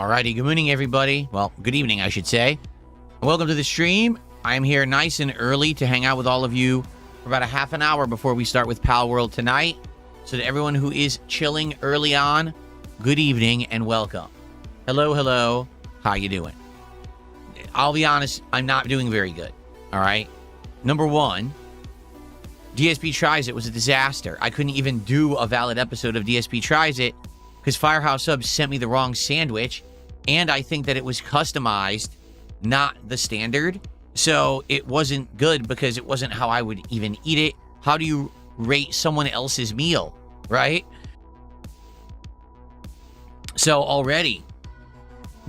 Alrighty, good morning, everybody. Well, good evening, I should say. Welcome to the stream. I am here nice and early to hang out with all of you for about a half an hour before we start with Palworld tonight. So to everyone who is chilling early on, good evening and welcome. Hello. How you doing? I'll be honest, I'm not doing very good. All right. Number one, DSP Tries It was a disaster. I couldn't even do a valid episode of DSP Tries It because Firehouse Subs sent me the wrong sandwich, and I think that it was customized, not the standard. So it wasn't good because it wasn't how I would even eat it. How do you rate someone else's meal, right? So already,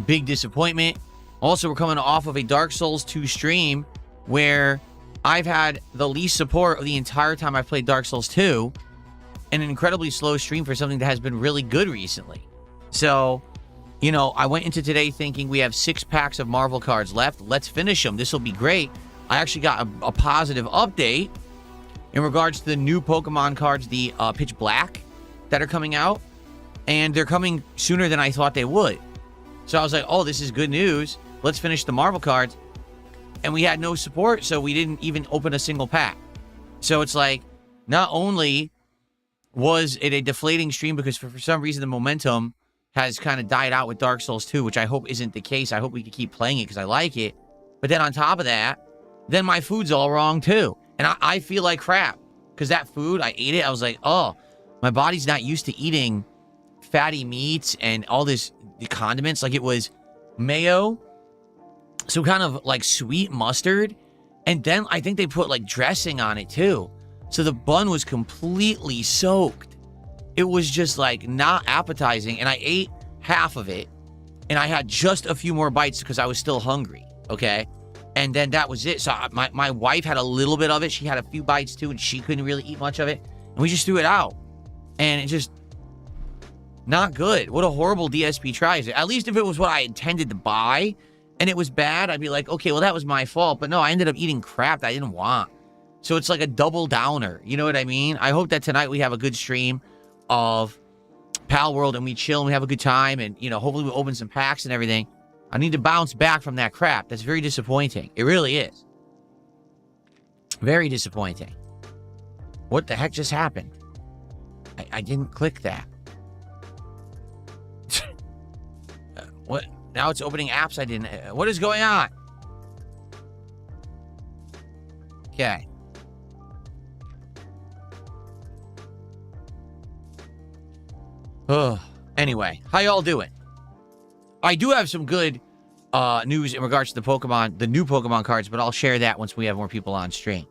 big disappointment. Also, we're coming off of a Dark Souls 2 stream where I've had the least support of the entire time I've played Dark Souls 2, and an incredibly slow stream for something that has been really good recently. So, you know, I went into today thinking we have 6 packs of Marvel cards left. Let's finish them. This will be great. I actually got a positive update in regards to the new Pokemon cards, the Pitch Black, that are coming out. And they're coming sooner than I thought they would. So I was like, oh, this is good news. Let's finish the Marvel cards. And we had no support, so we didn't even open a single pack. So it's like, not only was it a deflating stream because for some reason the momentum has kind of died out with Dark Souls 2, which I hope isn't the case. I hope we can keep playing it because I like it. But then on top of that, then my food's all wrong too. And I feel like crap because that food, I ate it. I was like, oh, my body's not used to eating fatty meats and all this the condiments. Like it was mayo, so kind of like sweet mustard. And then I think they put like dressing on it too. So the bun was completely soaked. It was just like not appetizing. And I ate half of it. And I had just a few more bites because I was still hungry. Okay. And then that was it. So my wife had a little bit of it. She had a few bites too. And she couldn't really eat much of it. And we just threw it out. And it just not good. What a horrible DSP Tries It. At least if it was what I intended to buy and it was bad, I'd be like, okay, well, that was my fault. But no, I ended up eating crap that I didn't want. So it's like a double downer. You know what I mean? I hope that tonight we have a good stream of Palworld and we chill and we have a good time. And, you know, hopefully we open some packs and everything. I need to bounce back from that crap. That's very disappointing. It really is. Very disappointing. What the heck just happened? I didn't click that. What? Now it's opening apps I didn't... What is going on? Okay. Anyway, how y'all doing? I do have some good news in regards to the new Pokemon cards, but I'll share that once we have more people on stream.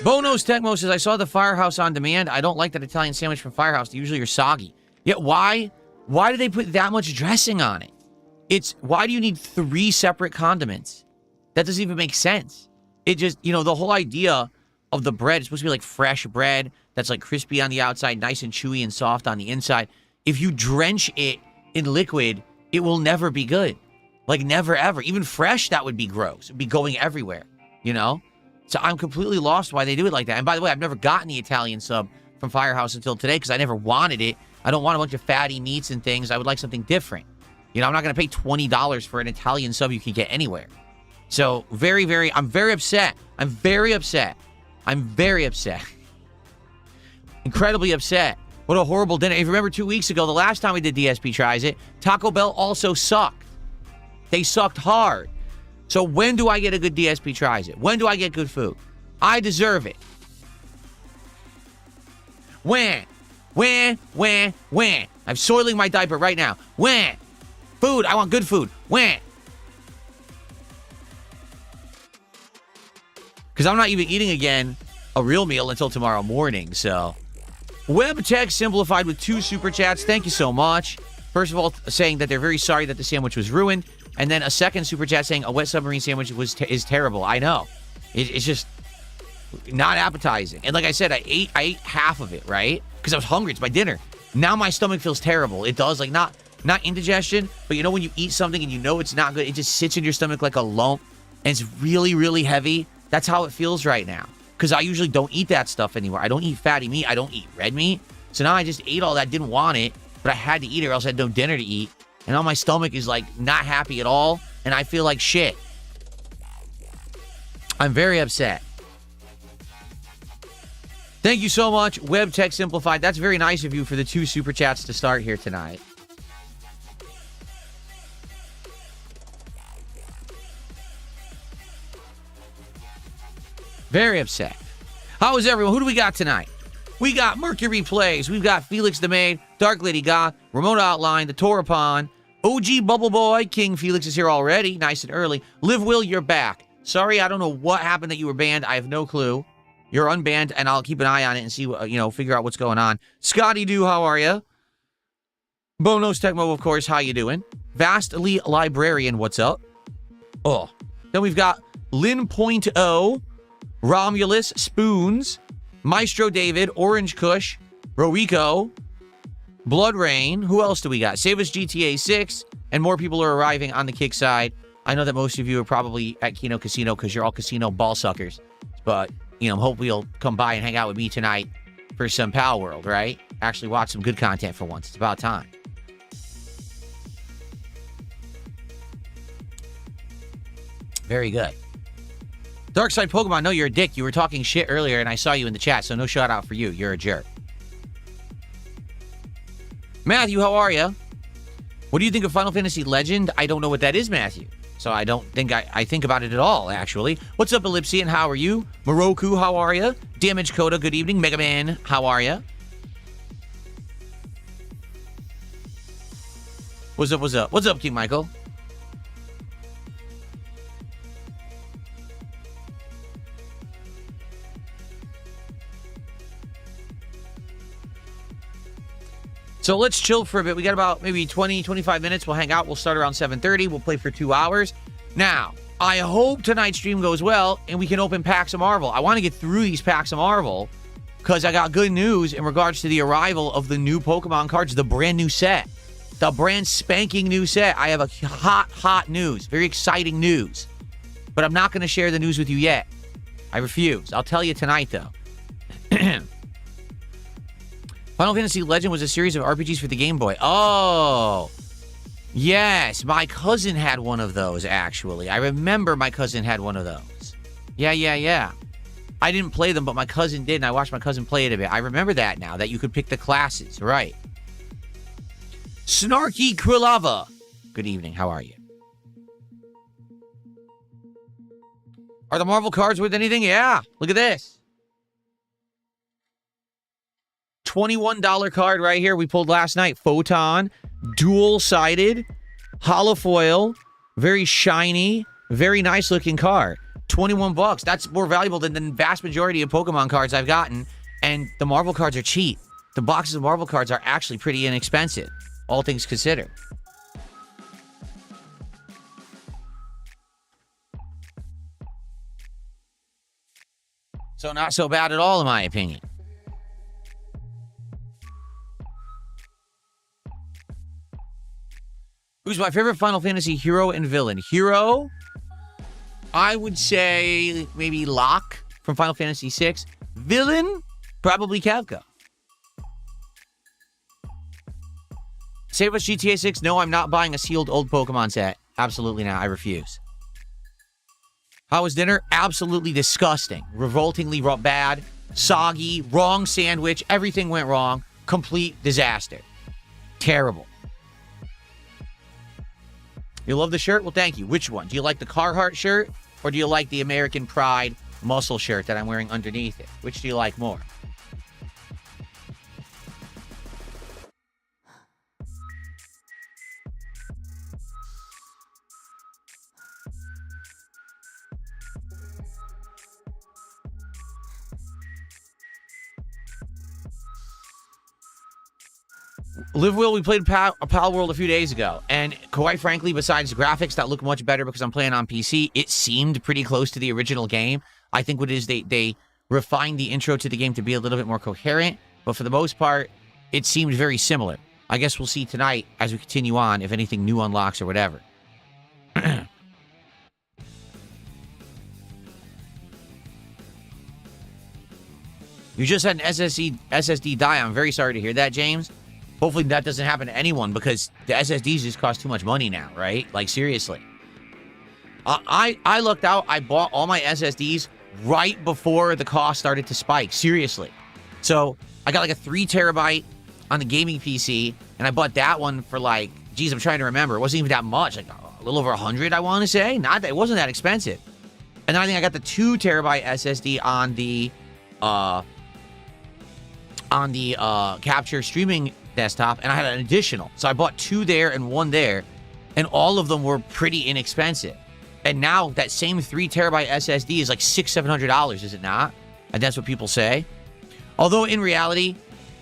Bonos Tecmo says, I saw the Firehouse on demand. I don't like that Italian sandwich from Firehouse. They usually are soggy. Yeah, why? Why do they put that much dressing on it? Why do you need 3 separate condiments? That doesn't even make sense. It just, you know, the whole idea of the bread is supposed to be like fresh bread that's like crispy on the outside, nice and chewy and soft on the inside. If you drench it in liquid, it will never be good. Like never, ever. Even fresh, that would be gross. It'd be going everywhere, you know? So I'm completely lost why they do it like that. And by the way, I've never gotten the Italian sub from Firehouse until today because I never wanted it. I don't want a bunch of fatty meats and things. I would like something different. You know, I'm not going to pay $20 for an Italian sub you can get anywhere. So I'm very upset. I'm very upset. Incredibly upset. What a horrible dinner. If you remember 2 weeks ago, the last time we did DSP Tries It, Taco Bell also sucked. They sucked hard. So when do I get a good DSP Tries It? When do I get good food? I deserve it. When? I'm soiling my diaper right now. When? Food. I want good food. When? Because I'm not even eating again a real meal until tomorrow morning, so. Web Tech Simplified with 2 super chats. Thank you so much. First of all, saying that they're very sorry that the sandwich was ruined. And then a second super chat saying a wet submarine sandwich is terrible. I know. It's just not appetizing. And like I said, I ate half of it, right? Because I was hungry. It's my dinner. Now my stomach feels terrible. It does, like not indigestion, but you know when you eat something and you know it's not good, it just sits in your stomach like a lump and it's really, really heavy. That's how it feels right now. Because I usually don't eat that stuff anymore. I don't eat fatty meat. I don't eat red meat. So now I just ate all that, didn't want it, but I had to eat it or else I had no dinner to eat. And now my stomach is like not happy at all, and I feel like shit. I'm very upset. Thank you so much, Web Tech Simplified. That's very nice of you for the 2 super chats to start here tonight. Very upset. How is everyone? Who do we got tonight? We got Mercury Plays. We've got Felix the Maid, Dark Lady Goth, Remote Outline, The Torapon, OG Bubble Boy, King Felix is here already, nice and early. Live Will, you're back. Sorry, I don't know what happened that you were banned. I have no clue. You're unbanned, and I'll keep an eye on it and see what, figure out what's going on. Scotty Doo, how are you? Bonos Tecmo, of course, how you doing? Vastly Librarian, what's up? Oh, then we've got Lin.0, Romulus, Spoons, Maestro David, Orange Kush, Rorico, Blood Rain. Who else do we got? Save Us GTA 6, and more people are arriving on the kick side. I know that most of you are probably at Kino Casino because you're all casino ball suckers. But, hope you'll come by and hang out with me tonight for some Palworld, right? Actually watch some good content for once. It's about time. Very good. Darkside Pokemon, no, you're a dick. You were talking shit earlier, and I saw you in the chat, so no shout out for you. You're a jerk. Matthew, how are you? What do you think of Final Fantasy Legend? I don't know what that is, Matthew. So I don't think I think about it at all, actually. What's up, Ellipsian? How are you? Moroku, how are you? Damage Coda, good evening. Mega Man, how are you? What's up, what's up? What's up, King Michael? So let's chill for a bit. We got about maybe 20, 25 minutes. We'll hang out. We'll start around 7:30. We'll play for 2 hours. Now, I hope tonight's stream goes well and we can open packs of Marvel. I want to get through these packs of Marvel because I got good news in regards to the arrival of the new Pokemon cards, the brand new set. The brand spanking new set. I have a hot news. Very exciting news. But I'm not going to share the news with you yet. I refuse. I'll tell you tonight, though. Final Fantasy Legend was a series of RPGs for the Game Boy. Oh, yes. My cousin had one of those, actually. I remember my cousin had one of those. Yeah. I didn't play them, but my cousin did, and I watched my cousin play it a bit. I remember that now, that you could pick the classes. Right. Snarky Krillava. Good evening. How are you? Are the Marvel cards worth anything? Yeah. Look at this. $21 card right here we pulled last night. Photon, dual-sided, holofoil, very shiny, very nice looking card. 21 bucks. That's more valuable than the vast majority of Pokemon cards I've gotten. And the Marvel cards are cheap. The boxes of Marvel cards are actually pretty inexpensive, all things considered. So not so bad at all, in my opinion. Who's my favorite Final Fantasy hero and villain? Hero, I would say maybe Locke from Final Fantasy VI. Villain, probably Kavka. Save Us GTA 6. No, I'm not buying a sealed old Pokemon set. Absolutely not. I refuse. How was dinner? Absolutely disgusting. Revoltingly bad. Soggy. Wrong sandwich. Everything went wrong. Complete disaster. Terrible. You love the shirt? Well, thank you. Which one? Do you like the Carhartt shirt? Or do you like the American Pride muscle shirt that I'm wearing underneath it? Which do you like more? Live Will, we played Palworld a few days ago, and quite frankly, besides graphics that look much better because I'm playing on PC, it seemed pretty close to the original game. I think what it is, they refined the intro to the game to be a little bit more coherent, but for the most part, it seemed very similar. I guess we'll see tonight as we continue on if anything new unlocks or whatever. You just had an SSD die. I'm very sorry to hear that, James. Hopefully that doesn't happen to anyone because the SSDs just cost too much money now, right? Like, seriously. I looked out. I bought all my SSDs right before the cost started to spike. Seriously. So I got like a 3 terabyte on the gaming PC, and I bought that one for like, geez, I'm trying to remember. It wasn't even that much. Like a little over 100, I want to say. It wasn't that expensive. And then I think I got the 2 terabyte SSD on the Capture streaming desktop, and I had an additional. So I bought 2 there and 1 there, and all of them were pretty inexpensive. And now that same 3 terabyte SSD is like $600-700, is it not? And that's what people say. Although in reality,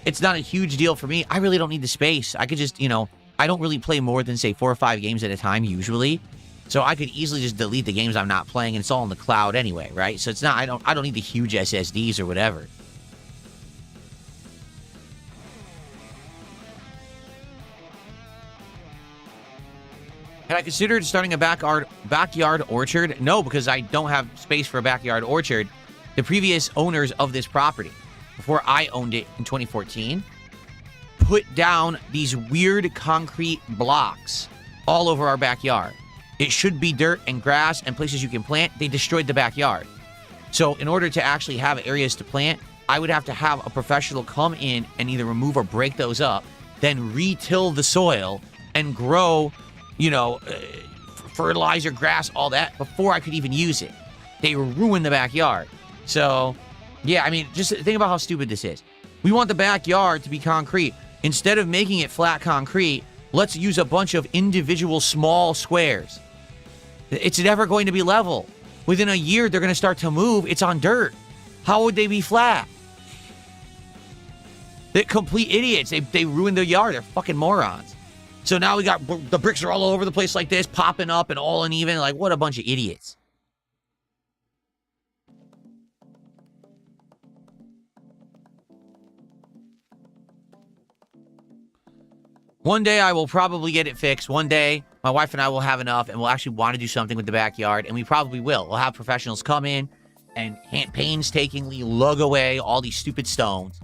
it's not a huge deal for me. I really don't need the space. I could just, I don't really play more than say 4 or 5 games at a time usually. So I could easily just delete the games I'm not playing, and it's all in the cloud anyway, right? So it's not, I don't need the huge SSDs or whatever. Had I considered starting a backyard orchard? No, because I don't have space for a backyard orchard. The previous owners of this property, before I owned it in 2014, put down these weird concrete blocks all over our backyard. It should be dirt and grass and places you can plant. They destroyed the backyard. So in order to actually have areas to plant, I would have to have a professional come in and either remove or break those up, then re-till the soil and grow, fertilizer, grass, all that, before I could even use it. They ruined the backyard. So, yeah, I mean, just think about how stupid this is. We want the backyard to be concrete. Instead of making it flat concrete, let's use a bunch of individual small squares. It's never going to be level. Within a year, they're going to start to move. It's on dirt. How would they be flat? They're complete idiots. They ruined their yard. They're fucking morons. So now we got the bricks are all over the place like this, popping up and all uneven. Like, what a bunch of idiots. One day I will probably get it fixed. One day my wife and I will have enough and we'll actually want to do something with the backyard, and we probably will. We'll have professionals come in and painstakingly lug away all these stupid stones,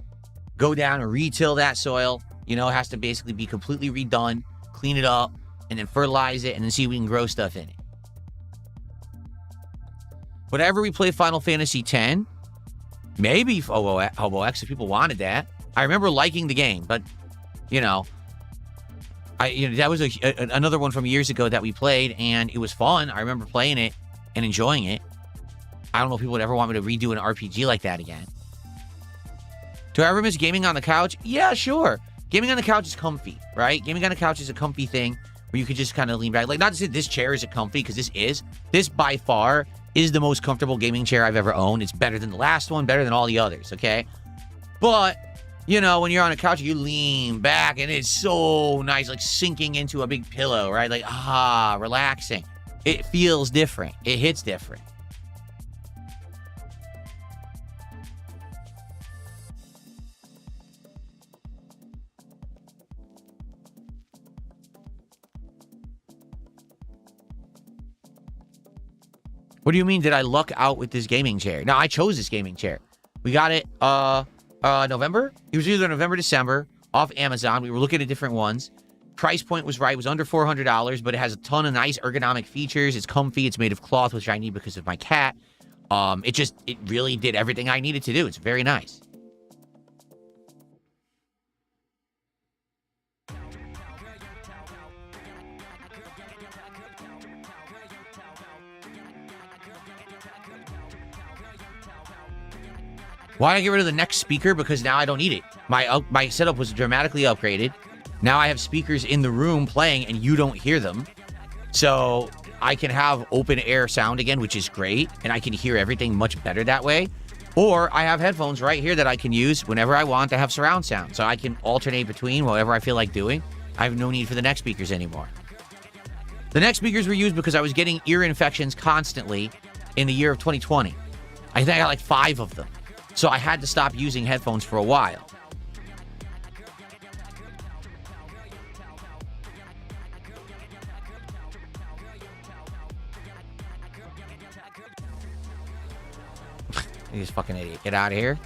go down and re-till that soil. It has to basically be completely redone, clean it up, and then fertilize it, and then see if we can grow stuff in it. Whenever we play Final Fantasy X, maybe Hobo X if people wanted that. I remember liking the game, but, that was another one from years ago that we played, and it was fun. I remember playing it and enjoying it. I don't know if people would ever want me to redo an RPG like that again. Do I ever miss gaming on the couch? Yeah, sure. Gaming on the couch is comfy, right? Gaming on the couch is a comfy thing where you could just kind of lean back. Like, not to say this chair isn't comfy, because this by far is the most comfortable gaming chair I've ever owned. It's better than the last one, better than all the others, okay? But, when you're on a couch, you lean back, and it's so nice, like sinking into a big pillow, right? Like, relaxing. It feels different. It hits different. What do you mean, did I luck out with this gaming chair? No, I chose this gaming chair. We got it, November? It was either November, December, off Amazon. We were looking at different ones. Price point was right. It was under $400, but it has a ton of nice ergonomic features. It's comfy. It's made of cloth, which I need because of my cat. It really did everything I needed to do. It's very nice. Why did I get rid of the next speaker? Because now I don't need it. My setup was dramatically upgraded. Now I have speakers in the room playing and you don't hear them. So I can have open air sound again, which is great. And I can hear everything much better that way. Or I have headphones right here that I can use whenever I want to have surround sound. So I can alternate between whatever I feel like doing. I have no need for the neck speakers anymore. The neck speakers were used because I was getting ear infections constantly in the year of 2020. I think I got like 5 of them. So I had to stop using headphones for a while. You just fucking idiot. Get out of here.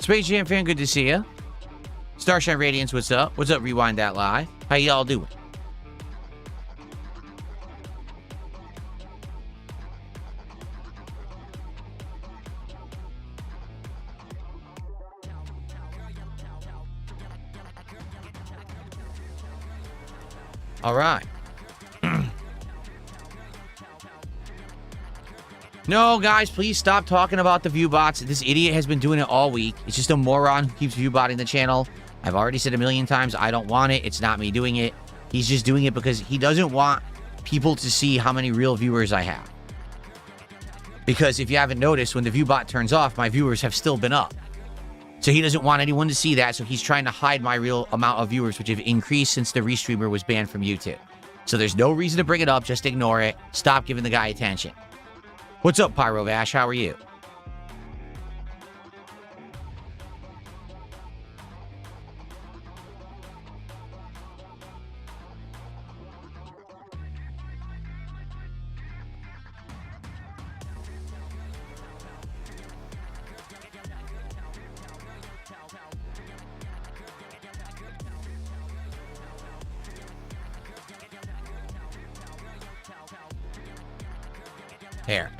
Space Jam fan, good to see you. Starshine Radiance, what's up? What's up, Rewind That Live? How y'all doing? All right. No, guys, please stop talking about the view bots. This idiot has been doing it all week. It's just a moron who keeps view botting the channel. I've already said a million times, I don't want it. It's not me doing it. He's just doing it because he doesn't want people to see how many real viewers I have. Because if you haven't noticed, when the view bot turns off, my viewers have still been up. So he doesn't want anyone to see that, so he's trying to hide my real amount of viewers, which have increased since the restreamer was banned from YouTube. So there's no reason to bring it up, just ignore it. Stop giving the guy attention. What's up, Pyro Vash? How are you? Here.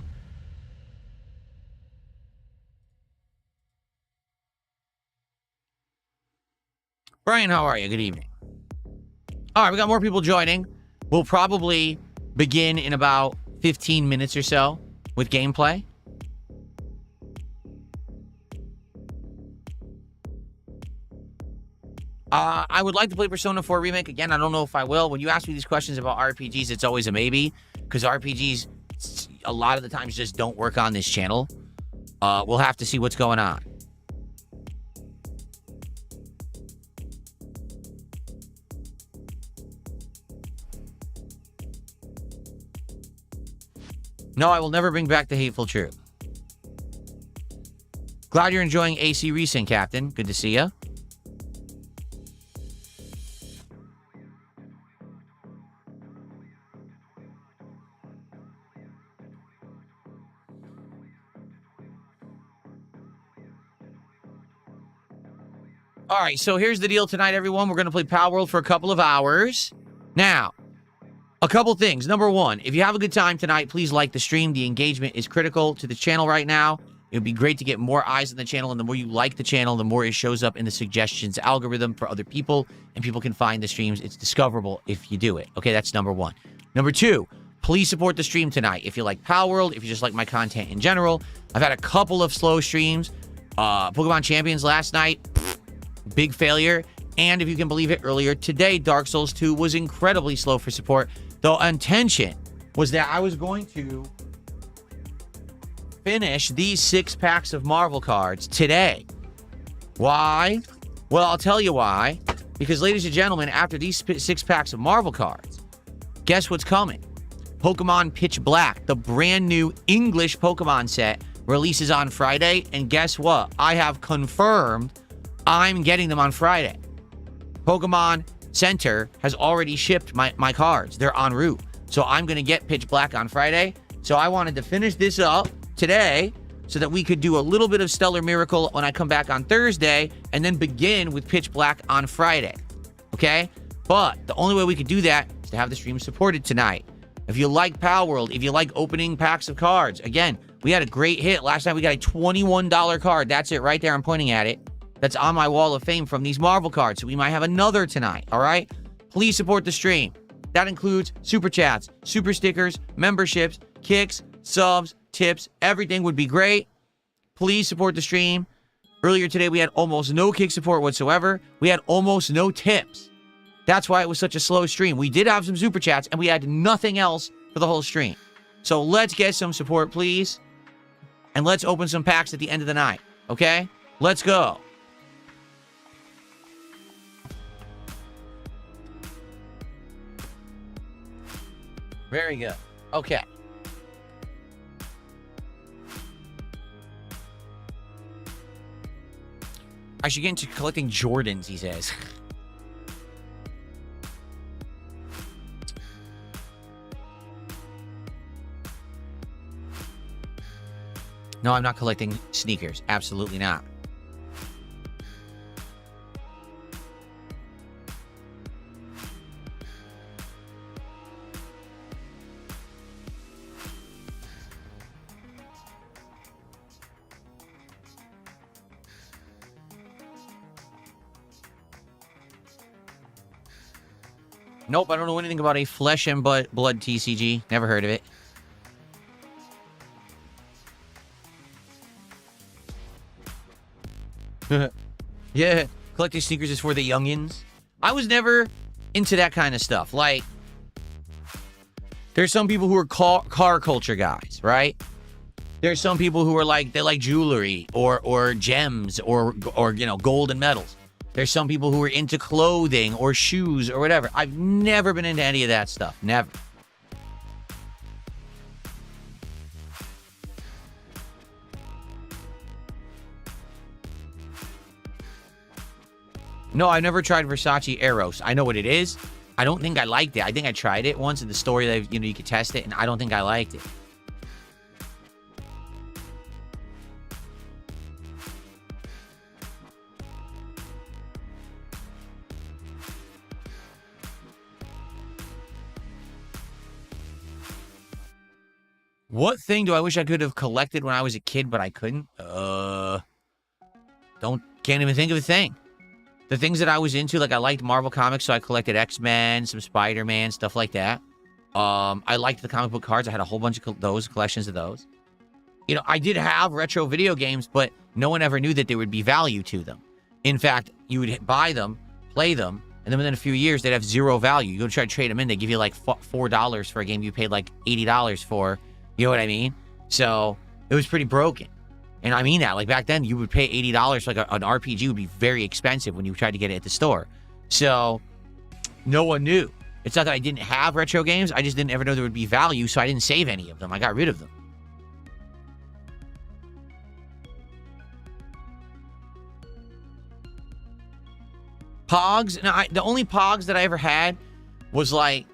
Brian, how are you? Good evening. All right, we got more people joining. We'll probably begin in about 15 minutes or so with gameplay. I would like to play Persona 4 Remake again. I don't know if I will. When you ask me these questions about RPGs, it's always a maybe, because RPGs a lot of the times just don't work on this channel. We'll have to see what's going on. No, I will never bring back the hateful truth. Glad you're enjoying AC Resync, Captain. Good to see you. All right, so here's the deal tonight, everyone. We're going to play Palworld for a couple of hours. Now, a couple things. Number one, if you have a good time tonight, please like the stream. The engagement is critical to the channel right now. It would be great to get more eyes on the channel, and the more you like the channel, the more it shows up in the suggestions algorithm for other people, and people can find the streams. It's discoverable if you do it. Okay, that's number one. Number two, please support the stream tonight. If you like Palworld, if you just like my content in general. I've had a couple of slow streams. Pokemon Champions last night. Big failure. And if you can believe it, earlier today, Dark Souls 2 was incredibly slow for support. The intention was that I was going to finish these 6 packs of Marvel cards today. Why? Well, I'll tell you why. Because, ladies and gentlemen, after these 6 packs of Marvel cards, guess what's coming? Pokemon Pitch Black, the brand new English Pokemon set, releases on Friday. And guess what? I have confirmed I'm getting them on Friday. Pokemon Center has already shipped my cards. They're en route. So I'm going to get Pitch Black on Friday. So I wanted to finish this up today so that we could do a little bit of Stellar Miracle when I come back on Thursday and then begin with Pitch Black on Friday. Okay? But the only way we could do that is to have the stream supported tonight. If you like Palworld, if you like opening packs of cards, again, we had a great hit. Last night we got a $21 card. That's it right there. I'm pointing at it. That's on my wall of fame from these Marvel cards. So we might have another tonight, all right? Please support the stream. That includes super chats, super stickers, memberships, kicks, subs, tips. Everything would be great. Please support the stream. Earlier today, we had almost no kick support whatsoever. We had almost no tips. That's why it was such a slow stream. We did have some super chats, and we had nothing else for the whole stream. So let's get some support, please. And let's open some packs at the end of the night, okay? Let's go. Very good. Okay. I should get into collecting Jordans, he says. No, I'm not collecting sneakers. Absolutely not. Nope, I don't know anything about a Flesh and Blood TCG. Never heard of it. Yeah, collecting sneakers is for the youngins. I was never into that kind of stuff. Like, there's some people who are car culture guys, right? There's some people who are like, they like jewelry or gems or you know, gold and metals. There's some people who are into clothing or shoes or whatever. I've never been into any of that stuff. Never. No, I never tried Versace Eros. I know what it is. I don't think I liked it. I think I tried it once in the story that, you know, you could test it, and I don't think I liked it. What thing do I wish I could have collected when I was a kid, but I couldn't? Can't even think of a thing. The things that I was into, like I liked Marvel Comics, so I collected X-Men, some Spider-Man, stuff like that. I liked the comic book cards. I had a whole bunch of those, collections of those. You know, I did have retro video games, but no one ever knew that there would be value to them. In fact, you would buy them, play them, and then within a few years, they'd have zero value. You go try to trade them in, they give you like $4 for a game you paid like $80 for. You know what I mean? So it was pretty broken. And I mean that, like back then, you would pay $80 for like an RPG would be very expensive when you tried to get it at the store. So no one knew. It's not that I didn't have retro games. I just didn't ever know there would be value, so I didn't save any of them. I got rid of them. Pogs? No, the only Pogs that I ever had was like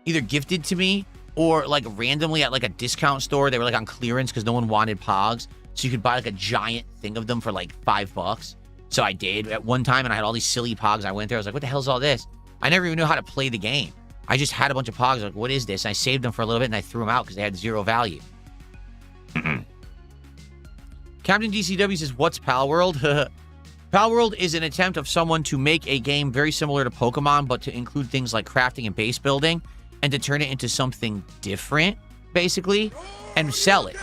either gifted to me or like randomly at like a discount store. They were like on clearance because no one wanted Pogs. So you could buy like a giant thing of them for like $5. So I did at one time, and I had all these silly Pogs. I went there. I was like, what the hell's all this? I never even knew how to play the game. I just had a bunch of Pogs. Like, what is this? And I saved them for a little bit, and I threw them out because they had zero value. Captain DCW says, what's Palworld? Palworld is an attempt of someone to make a game very similar to Pokemon, but to include things like crafting and base building, and to turn it into something different, basically, and sell it.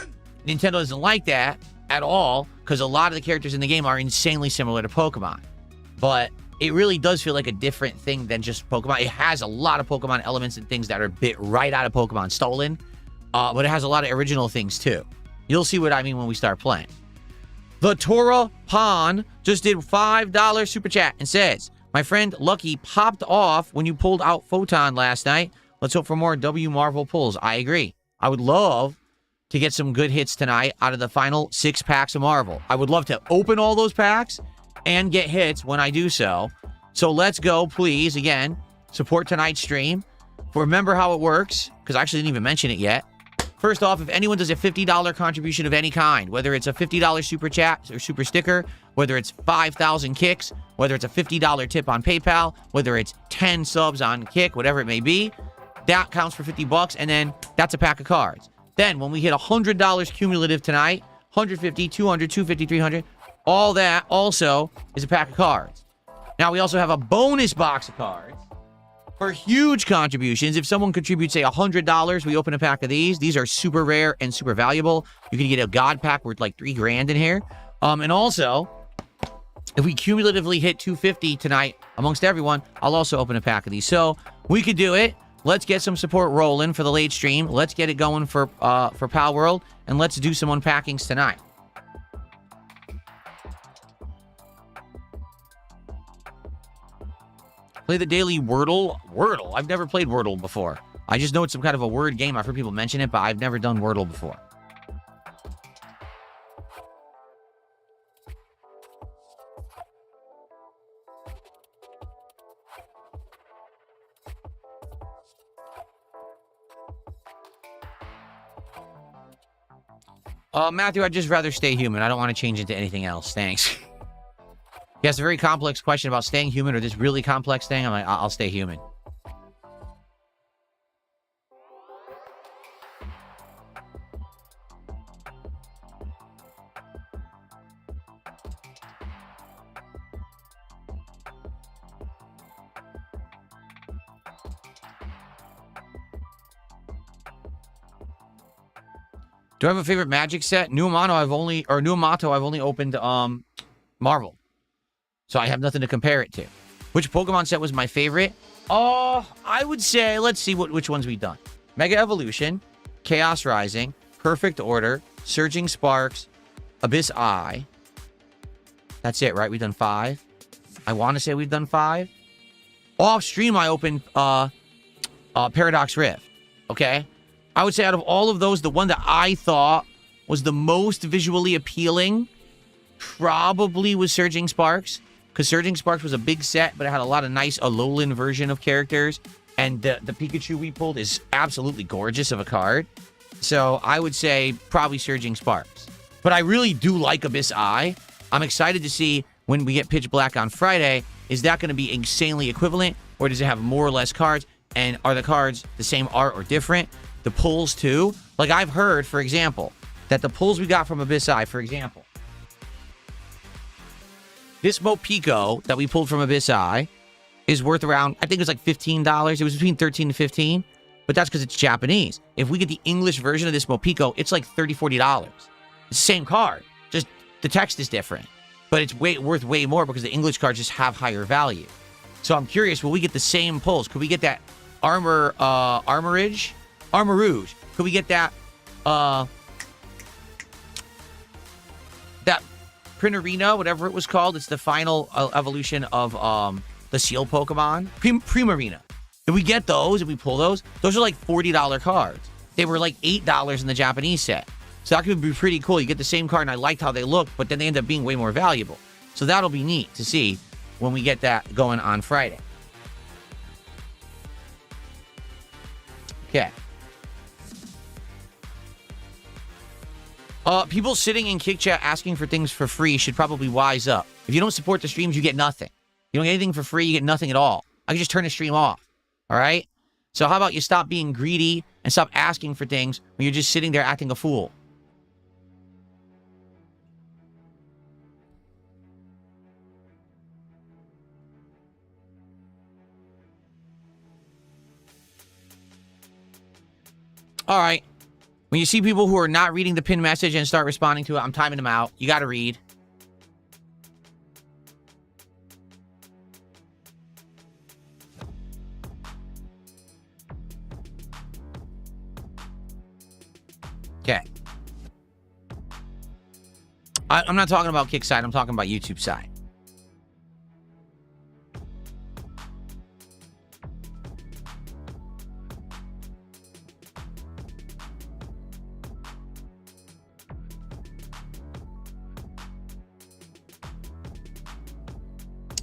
Nintendo doesn't like that at all, because a lot of the characters in the game are insanely similar to Pokemon. But it really does feel like a different thing than just Pokemon. It has a lot of Pokemon elements and things that are bit right out of Pokemon Stolen, but it has a lot of original things too. You'll see what I mean when we start playing. The Tora Pon just did $5 super chat and says, my friend Lucky popped off when you pulled out Photon last night. Let's hope for more W Marvel pulls. I agree. I would love to get some good hits tonight out of the final 6 packs of Marvel. I would love to open all those packs and get hits when I do so. So let's go, please. Again, support tonight's stream. Remember how it works, because I actually didn't even mention it yet. First off, if anyone does a $50 contribution of any kind, whether it's a $50 super chat or super sticker, whether it's 5,000 kicks, whether it's a $50 tip on PayPal, whether it's 10 subs on Kick, whatever it may be, that counts for $50, and then that's a pack of cards. Then, when we hit $100 cumulative tonight, 150, 200, 250, 300, all that also is a pack of cards. Now, we also have a bonus box of cards for huge contributions. If someone contributes, say, $100, we open a pack of these. These are super rare and super valuable. You can get a God pack worth like $3 grand in here. And also, if we cumulatively hit 250 tonight amongst everyone, I'll also open a pack of these. So, we could do it. Let's get some support rolling for the late stream. Let's get it going for Palworld, and let's do some unpackings tonight. Play the daily Wordle. Wordle? I've never played Wordle before. I just know it's some kind of a word game. I've heard people mention it, but I've never done Wordle before. Matthew, I'd just rather stay human. I don't want to change into anything else. Thanks. He has a very complex question about staying human or this really complex thing. I'm like, I'll stay human. Do I have a favorite Magic set? Nuamato I've only opened Marvel. So I have nothing to compare it to. Which Pokemon set was my favorite? I would say, let's see which ones we've done. Mega Evolution, Chaos Rising, Perfect Order, Surging Sparks, Abyss Eye. That's it, right? We've done 5. I want to say we've done 5. Off stream, I opened Paradox Rift. Okay? I would say out of all of those, the one that I thought was the most visually appealing probably was Surging Sparks. Because Surging Sparks was a big set, but it had a lot of nice Alolan version of characters. And the Pikachu we pulled is absolutely gorgeous of a card. So I would say probably Surging Sparks. But I really do like Abyss Eye. I'm excited to see when we get Pitch Black on Friday. Is that going to be insanely equivalent? Or does it have more or less cards? And are the cards the same art or different? The pulls too? Like I've heard, for example, that the pulls we got from Abyss Eye, for example, this Mopico that we pulled from Abyss Eye is worth around, I think it was like $15. It was between 13 and 15, but that's because it's Japanese. If we get the English version of this Mopico, it's like $30, $40. It's the same card, just the text is different, but it's worth way more because the English cards just have higher value. So I'm curious, will we get the same pulls? Could we get that Armourouge? Could we get that, that Primarina, whatever it was called? It's the final evolution of the Seal Pokemon. Primarina. If we get those, if we pull those are like $40 cards. They were like $8 in the Japanese set. So that could be pretty cool. You get the same card, and I liked how they looked, but then they end up being way more valuable. So that'll be neat to see when we get that going on Friday. Okay. People sitting in Kick Chat asking for things for free should probably wise up. If you don't support the streams, you get nothing. You don't get anything for free, you get nothing at all. I can just turn the stream off. All right? So how about you stop being greedy and stop asking for things when you're just sitting there acting a fool? All right. When you see people who are not reading the pinned message and start responding to it, I'm timing them out. You got to read. Okay. I'm not talking about Kick side. I'm talking about YouTube side.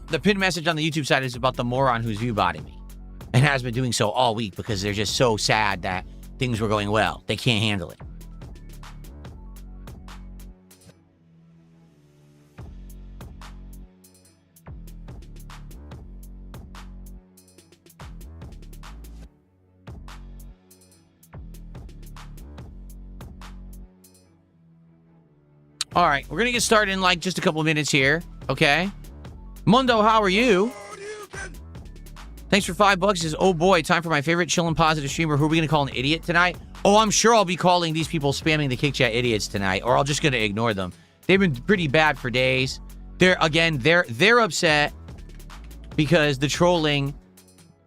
The pinned message on the YouTube side is about the moron who's view-botting me. And has been doing so all week because they're just so sad that things were going well. They can't handle it. All right, we're going to get started in like just a couple of minutes here, okay? Mundo, how are you? Thanks for $5. Says, oh boy, time for my favorite chill and positive streamer. Who are we going to call an idiot tonight? Oh, I'm sure I'll be calling these people spamming the Kick Chat idiots tonight, or I'm just going to ignore them. They've been pretty bad for days. They're upset because the trolling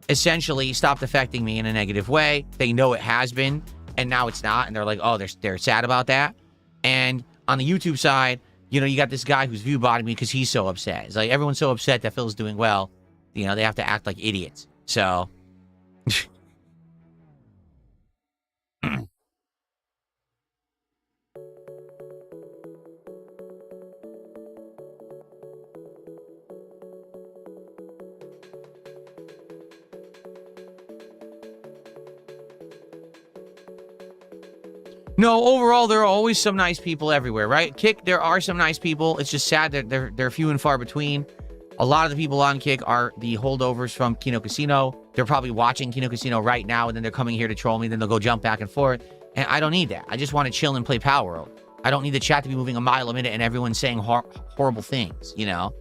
essentially stopped affecting me in a negative way. They know it has been, and now it's not, and they're like, oh, they're sad about that. And on the YouTube side, you know, you got this guy who's view-botting me because he's so upset. It's like everyone's so upset that Phil's doing well. You know, they have to act like idiots. So... No, overall, there are always some nice people everywhere, right? Kick, there are some nice people. It's just sad that they're few and far between. A lot of the people on Kick are the holdovers from Kino Casino. They're probably watching Kino Casino right now, and then they're coming here to troll me. Then they'll go jump back and forth. And I don't need that. I just want to chill and play Palworld. I don't need the chat to be moving a mile a minute and everyone saying horrible things, you know?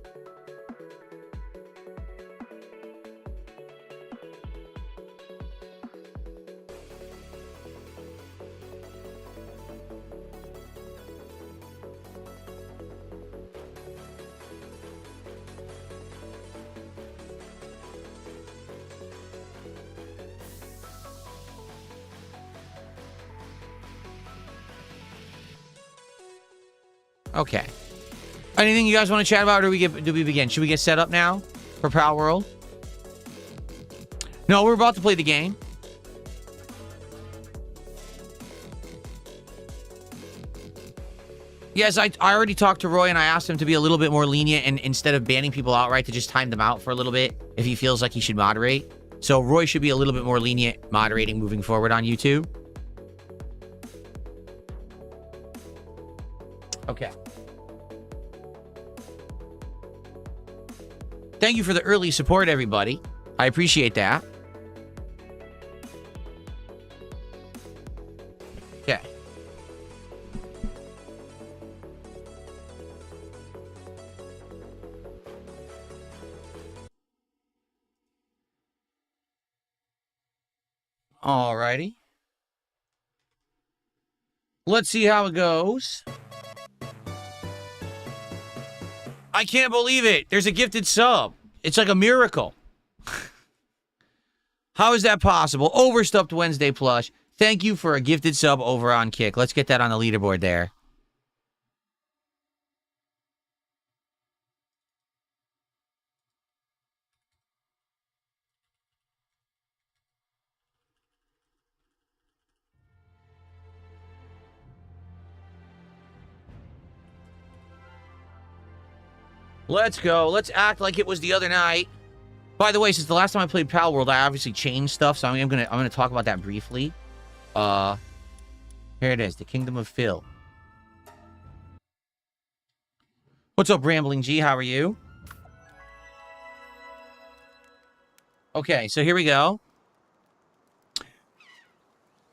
Okay. Anything you guys want to chat about, or do we begin? Should we get set up now for Palworld? No, we're about to play the game. Yes, I already talked to Roy, and I asked him to be a little bit more lenient, and instead of banning people outright, to just time them out for a little bit if he feels like he should moderate. So Roy should be a little bit more lenient moderating moving forward on YouTube. Okay. Thank you for the early support, everybody. I appreciate that. Okay. Alrighty. Let's see how it goes. I can't believe it. There's a gifted sub. It's like a miracle. How is that possible? Overstuffed Wednesday plush. Thank you for a gifted sub over on Kick. Let's get that on the leaderboard there. Let's go. Let's act like it was the other night. By the way, since the last time I played Palworld, I obviously changed stuff, so I'm gonna talk about that briefly. Here it is, the Kingdom of Phil. What's up, Rambling G? How are you? Okay, so here we go.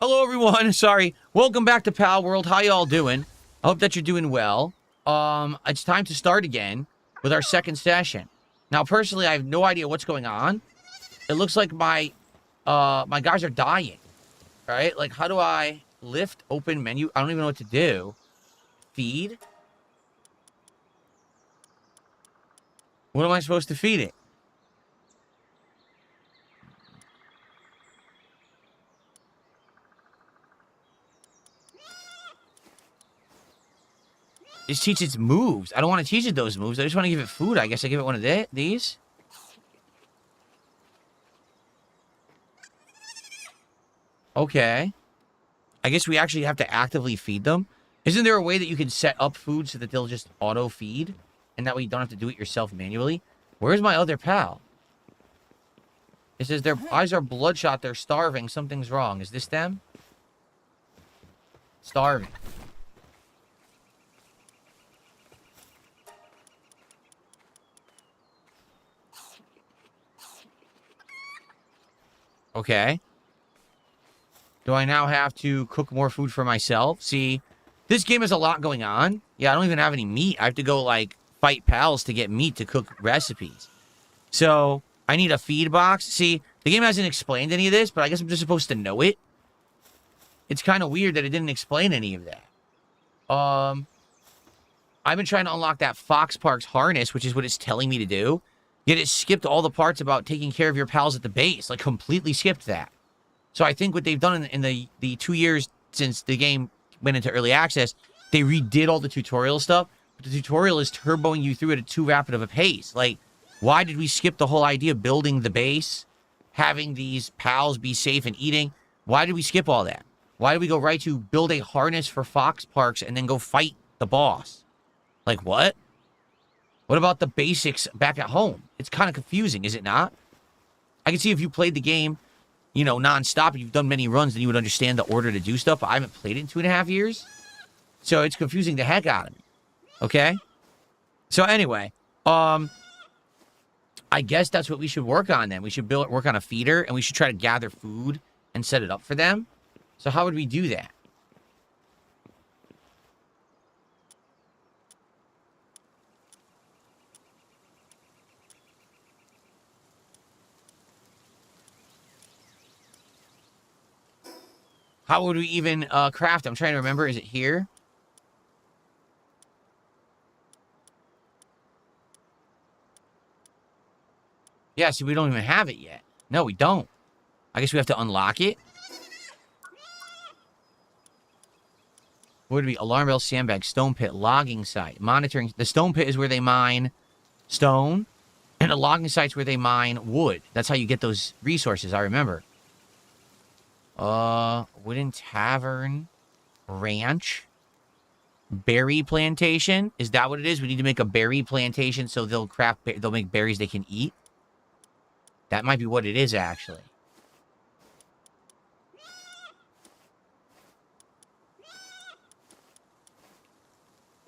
Hello, everyone. Sorry. Welcome back to Palworld. How y'all doing? I hope that you're doing well. It's time to start again with our second session. Now, personally, I have no idea what's going on. It looks like my guys are dying. Right? Like, how do I lift, open menu? I don't even know what to do. Feed? What am I supposed to feed it? Just teach its moves. I don't want to teach it those moves. I just want to give it food. I guess I give it one of these. Okay. I guess we actually have to actively feed them. Isn't there a way that you can set up food so that they'll just auto-feed? And that way you don't have to do it yourself manually? Where's my other pal? It says their eyes are bloodshot. They're starving. Something's wrong. Is this them? Starving. Okay. Do I now have to cook more food for myself? See, this game has a lot going on. Yeah, I don't even have any meat. I have to go, like, fight pals to get meat to cook recipes. So, I need a feed box. See, the game hasn't explained any of this, but I guess I'm just supposed to know it. It's kind of weird that it didn't explain any of that. I've been trying to unlock that Fox Parks harness, which is what it's telling me to do. Yet it skipped all the parts about taking care of your pals at the base. Like, completely skipped that. So I think what they've done in the 2 years since the game went into early access, they redid all the tutorial stuff. But the tutorial is turboing you through it at too rapid of a pace. Like, why did we skip the whole idea of building the base, having these pals be safe and eating? Why did we skip all that? Why did we go right to build a harness for Fox Parks and then go fight the boss? Like, what? What about the basics back at home? It's kind of confusing, is it not? I can see if you played the game, you know, nonstop, and you've done many runs, then you would understand the order to do stuff, but I haven't played it in 2.5 years. So it's confusing the heck out of me. Okay? So anyway, I guess that's what we should work on then. We should work on a feeder, and we should try to gather food and set it up for them. So how would we do that? How would we even craft? I'm trying to remember. Is it here? Yeah, see, we don't even have it yet. No, we don't. I guess we have to unlock it. What would it be? Alarm bell, sandbag, stone pit, logging site, monitoring. The stone pit is where they mine stone, and the logging site's where they mine wood. That's how you get those resources, I remember. Wooden tavern, ranch, berry plantation. Is that what it is? We need to make a berry plantation so they'll make berries they can eat. That might be what it is, actually.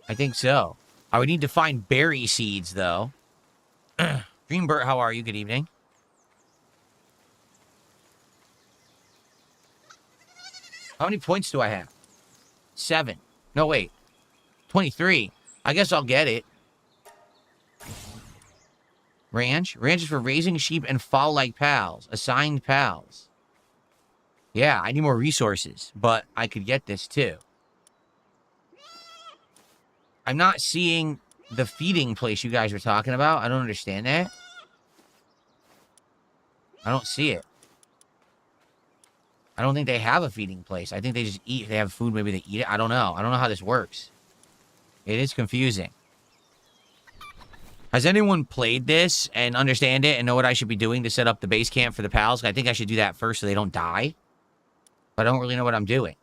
I think so. I would need to find berry seeds, though. Dreambert, how are you? Good evening. How many points do I have? 7. No, wait. 23. I guess I'll get it. Ranch? Ranch is for raising sheep and fowl-like pals. Assigned pals. Yeah, I need more resources, but I could get this, too. I'm not seeing the feeding place you guys were talking about. I don't understand that. I don't see it. I don't think they have a feeding place. I think they just eat. If they have food, maybe they eat it. I don't know. I don't know how this works. It is confusing. Has anyone played this and understand it and know what I should be doing to set up the base camp for the pals? I think I should do that first so they don't die. But I don't really know what I'm doing.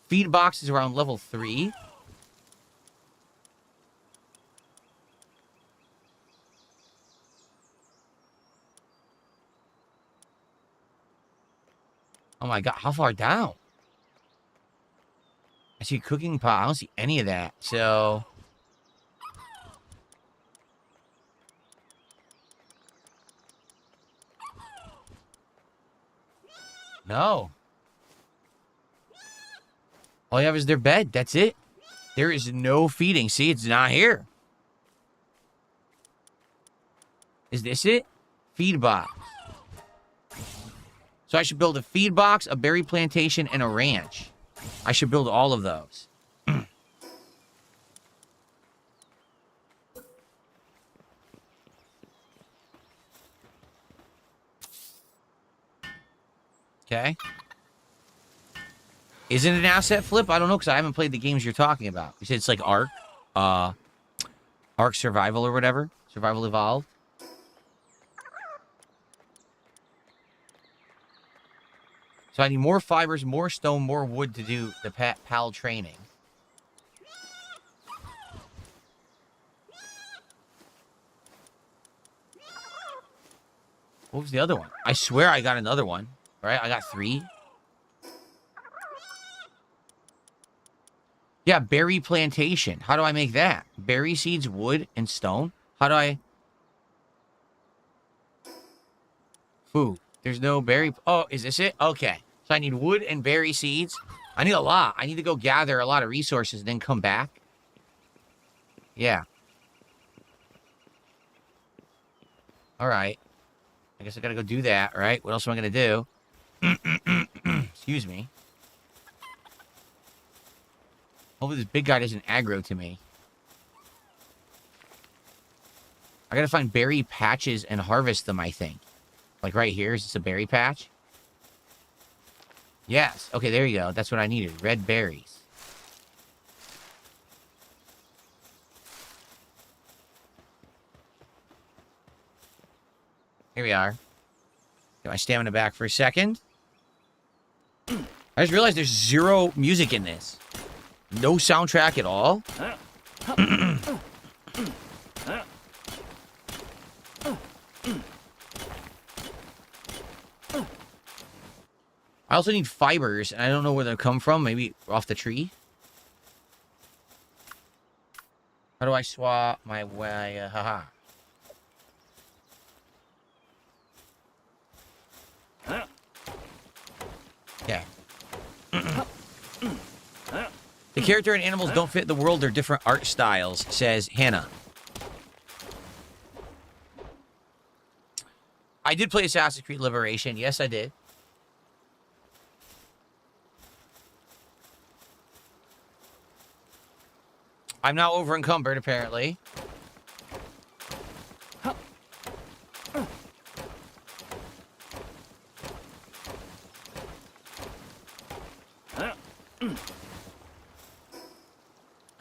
Feed box is around level 3. Oh my god, how far down? I see cooking pot. I don't see any of that. So no. All you have is their bed. That's it. There is no feeding. See, it's not here. Is this it? Feed box. So I should build a feed box, a berry plantation, and a ranch. I should build all of those. Okay. Is it an asset flip? I don't know, because I haven't played the games you're talking about. You said it's like Ark? Ark Survival or whatever? Survival Evolved? So I need more fibers, more stone, more wood to do the PAL training. What was the other one? I swear I got another one. Right? I got 3. Yeah, berry plantation. How do I make that? Berry seeds, wood, and stone? How do I... Food. There's no berry... Oh, is this it? Okay. So I need wood and berry seeds. I need a lot. I need to go gather a lot of resources and then come back. Yeah. Alright. I guess I gotta go do that, right? What else am I gonna do? Excuse me. Hopefully this big guy doesn't aggro to me. I gotta find berry patches and harvest them, I think. Like right here, is this a berry patch? Yes. Okay, there you go. That's what I needed. Red berries. Here we are. Get my stamina back for a second. I just realized there's 0 music in this. No soundtrack at all. I also need fibers, and I don't know where they'll come from. Maybe off the tree. How do I swap my way? Haha. Yeah. The character and animals don't fit the world. They're different art styles, says Hannah. I did play Assassin's Creed Liberation. Yes, I did. I'm now over encumbered, apparently.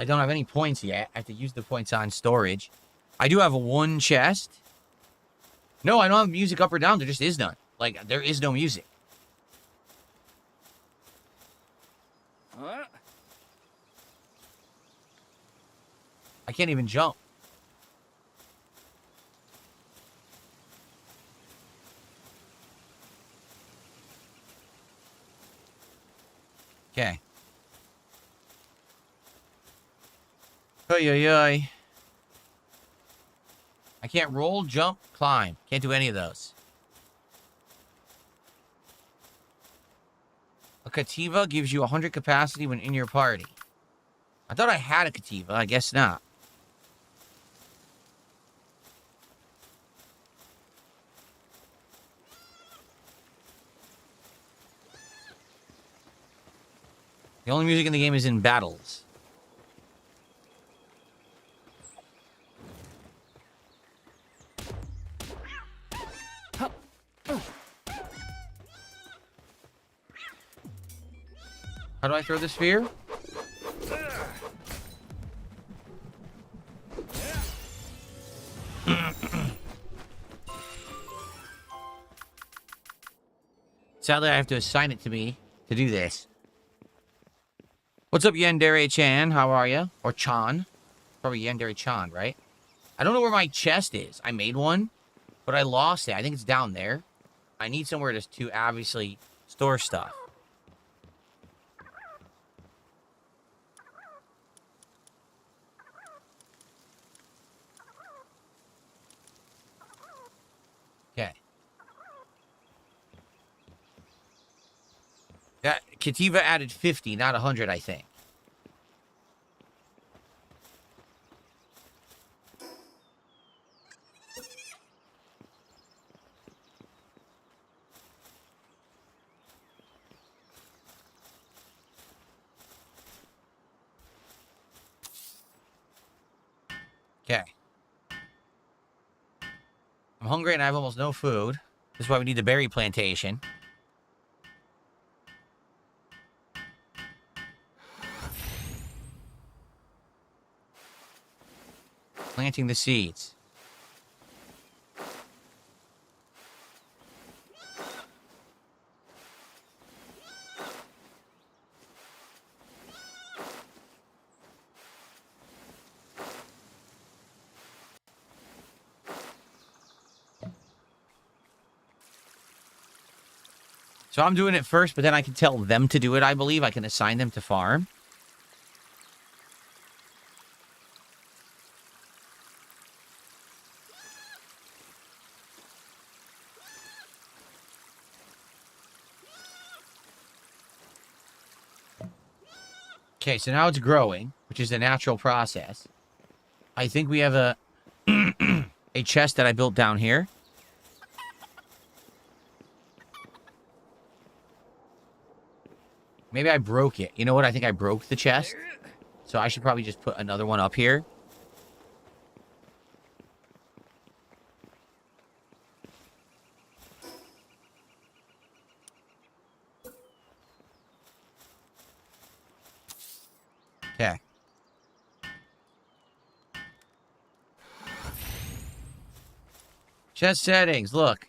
I don't have any points yet. I have to use the points on storage. I do have one chest. No, I don't have music up or down. There just is none. Like, there is no music. I can't even jump. Okay. Oy, oy, oy. I can't roll, jump, climb. Can't do any of those. A Kativa gives you 100 capacity when in your party. I thought I had a Kativa. I guess not. The only music in the game is in battles. How do I throw the sphere? Sadly, I have to assign it to me to do this. What's up, Yandere-chan? How are you? Or Chan. Probably Yandere-chan, right? I don't know where my chest is. I made one, but I lost it. I think it's down there. I need somewhere to obviously store stuff. Okay. That Kativa added 50, not 100, I think. Okay. I'm hungry and I have almost no food. This is why we need the berry plantation. Planting the seeds. So I'm doing it first, but then I can tell them to do it, I believe. I can assign them to farm. Okay, so now it's growing, which is a natural process. I think we have a a chest that I built down here. Maybe I broke it. You know what? I think I broke the chest. So I should probably just put another one up here. Okay. Chest settings, look.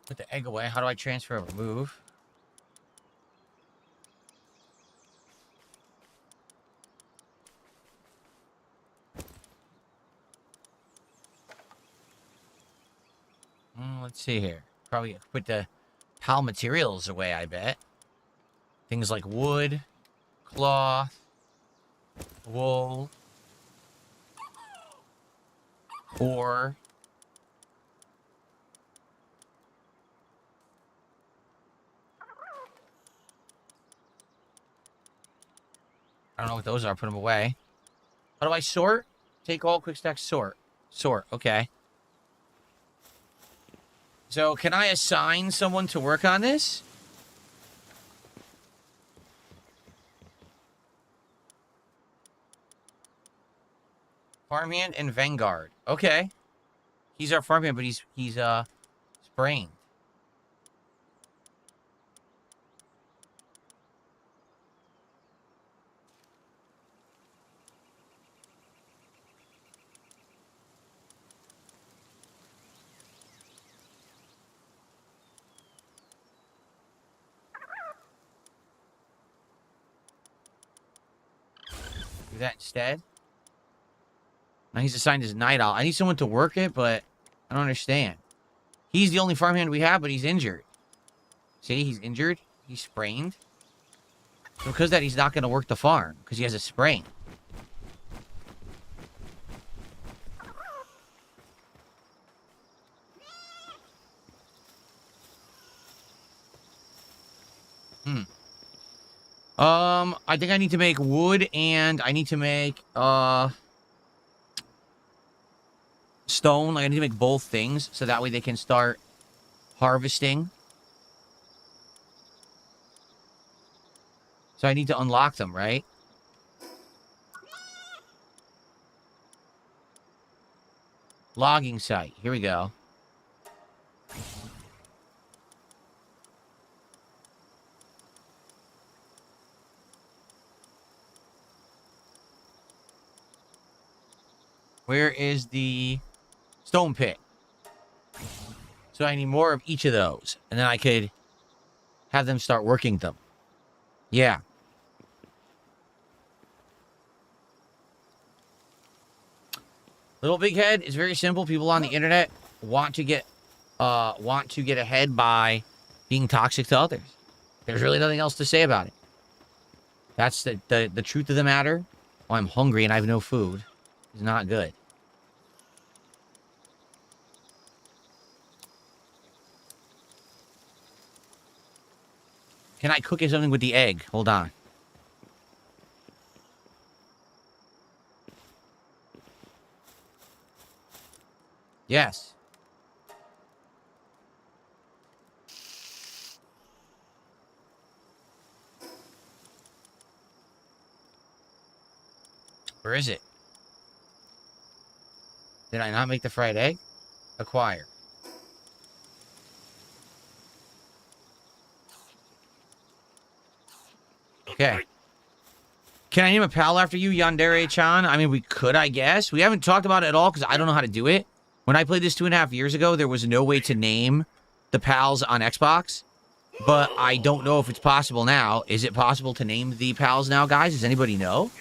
Put the egg away. How do I transfer or remove? Let's see here. Probably put the PAL materials away, I bet. Things like wood, cloth, wool, ore. I don't know what those are. Put them away. How do I sort? Take all, quick stack, sort. Sort, okay. So, can I assign someone to work on this? Farmhand and Vanguard. Okay. He's our farmhand, but he's sprained. Do that instead. Now he's assigned as Night Owl. I need someone to work it, but I don't understand. He's the only farmhand we have, but he's injured. See, he's injured. He's sprained. So because of that, he's not going to work the farm, because he has a sprain. I think I need to make wood, and I need to make, stone. Like, I need to make both things, so that way they can start harvesting. So I need to unlock them, right? Logging site. Here we go. Where is the stone pit? So I need more of each of those. And then I could have them start working them. Yeah. Little Big Head is very simple. People on the internet want to get ahead by being toxic to others. There's really nothing else to say about it. That's the truth of the matter. Oh, I'm hungry and I have no food. It's not good. Can I cook something with the egg? Hold on. Yes. Where is it? Did I not make the fried egg? Acquire. Okay. Can I name a pal after you, Yandere-chan? I mean, we could, I guess. We haven't talked about it at all because I don't know how to do it. When I played this 2.5 years ago, there was no way to name the pals on Xbox. But I don't know if it's possible now. Is it possible to name the pals now, guys? Does anybody know?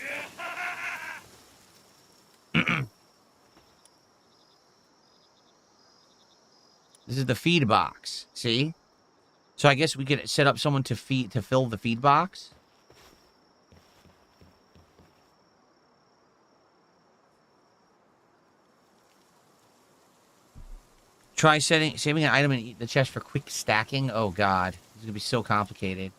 This is the feed box. See? So I guess we could set up someone to fill the feed box. Try saving an item in the chest for quick stacking. Oh, God. This is going to be so complicated.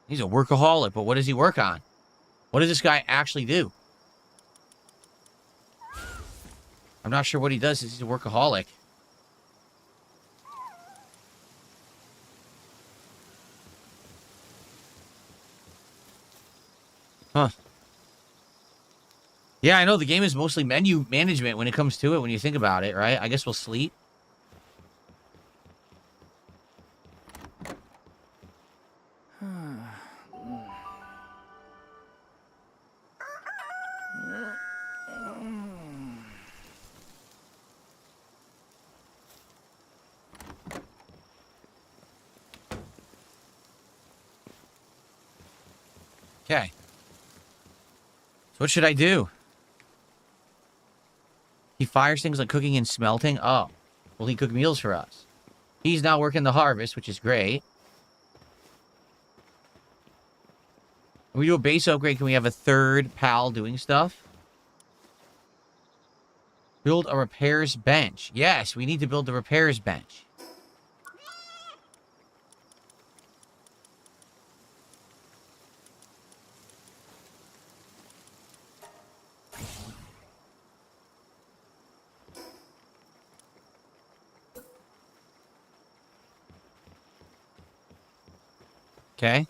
He's a workaholic, but what does he work on? What does this guy actually do? I'm not sure what he does. He's a workaholic. Huh. Yeah, I know the game is mostly menu management when it comes to it, when you think about it, right? I guess we'll sleep. Okay. So what should I do? He fires things like cooking and smelting. Oh. Will he cook meals for us? He's now working the harvest, which is great. When we do a base upgrade, can we have a third pal doing stuff? Build a repairs bench. Yes, we need to build the repairs bench. Okay.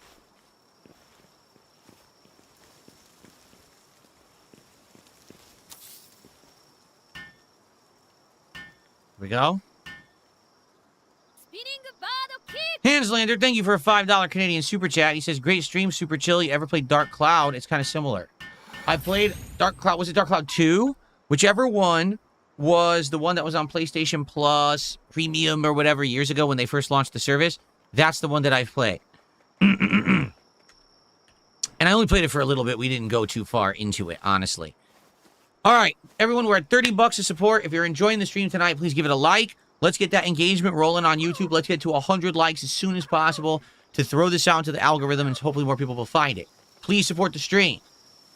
Here we go. Hanslander, thank you for a $5 Canadian super chat. He says, great stream, super chill. You ever played Dark Cloud? It's kind of similar. I played Dark Cloud. Was it Dark Cloud 2? Whichever one was the one that was on PlayStation Plus, Premium, or whatever years ago when they first launched the service. That's the one that I've played. And I only played it for a little bit. We didn't go too far into it, honestly. All right, everyone, we're at 30 bucks of support. If you're enjoying the stream tonight, please give it a like. Let's get that engagement rolling on YouTube. Let's get to 100 likes as soon as possible to throw this out into the algorithm, and hopefully more people will find it. Please support the stream.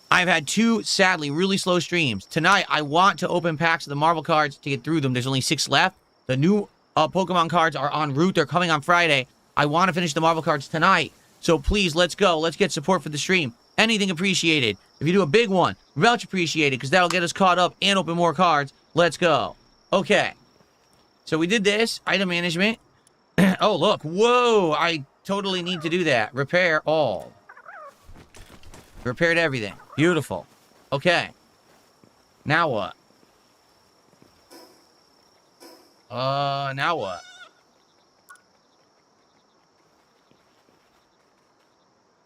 I've had 2, sadly, really slow streams. Tonight, I want to open packs of the Marvel cards to get through them. There's only 6 left. The new Pokemon cards are en route. They're coming on Friday. I want to finish the Marvel cards tonight. So please, let's go. Let's get support for the stream. Anything appreciated. If you do a big one, much appreciated, because that'll get us caught up and open more cards. Let's go. Okay. So we did this. Item management. Oh, look. Whoa. I totally need to do that. Repair all. Repaired everything. Beautiful. Okay. Now what? Now what?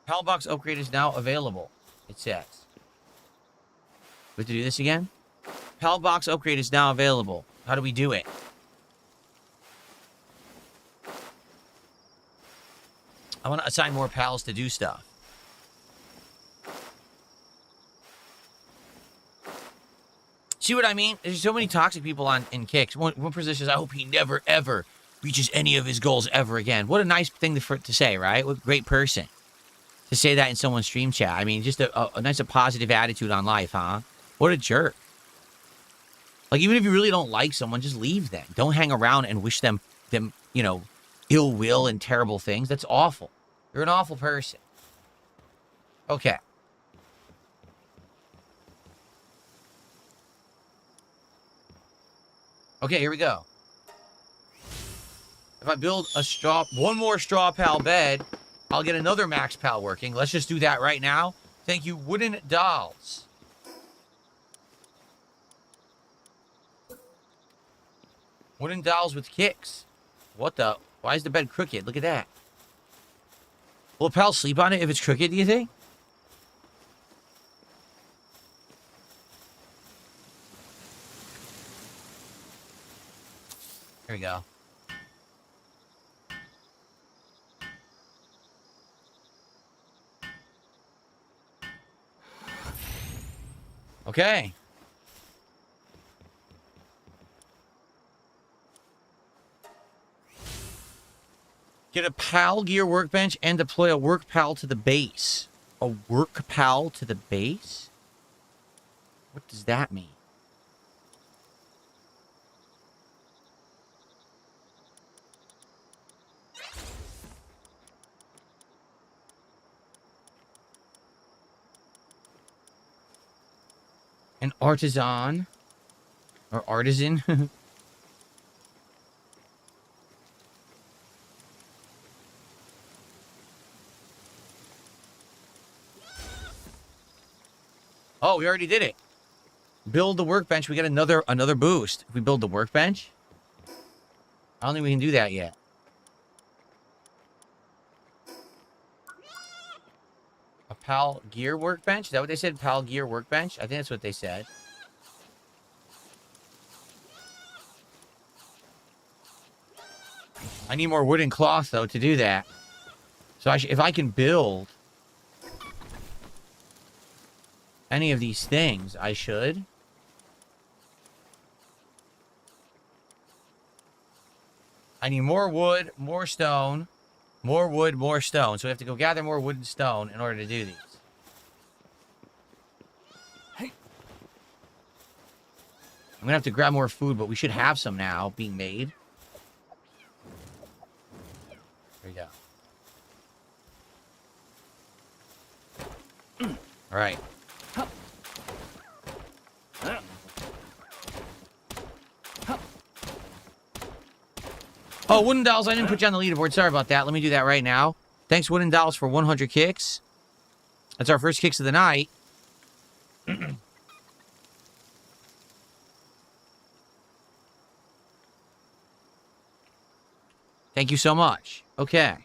PAL box upgrade is now available, it says. We have to do this again? PAL box upgrade is now available. How do we do it? I want to assign more pals to do stuff. See what I mean? There's so many toxic people in kicks. One person says, I hope he never, ever reaches any of his goals ever again. What a nice thing to say, right? What a great person to say that in someone's stream chat. I mean, just a nice, positive attitude on life, huh? What a jerk. Like, even if you really don't like someone, just leave them. Don't hang around and wish them, you know, ill will and terrible things. That's awful. You're an awful person. Okay. Okay, here we go. If I build one more straw pal bed, I'll get another max pal working. Let's just do that right now. Thank you, Wooden Dolls. Wooden Dolls with kicks. What the? Why is the bed crooked? Look at that. Will pal sleep on it if it's crooked, do you think? Here we go. Okay. Get a PAL gear workbench and deploy a work PAL to the base. A work PAL to the base? What does that mean? An artisan or artisan. Oh, we already did it. Build the workbench. We get another boost. If we build the workbench, I don't think we can do that yet. A PAL gear workbench? Is that what they said? PAL gear workbench? I think that's what they said. I need more wood and cloth, though, to do that. So if I can build any of these things, I should. I need more wood, more stone. More wood, more stone. So we have to go gather more wood and stone in order to do these. Hey. I'm going to have to grab more food, but we should have some now being made. There we go. All right. Oh, Wooden Dolls, I didn't put you on the leaderboard. Sorry about that. Let me do that right now. Thanks, Wooden Dolls, for 100 kicks. That's our first kicks of the night. Thank you so much. Okay.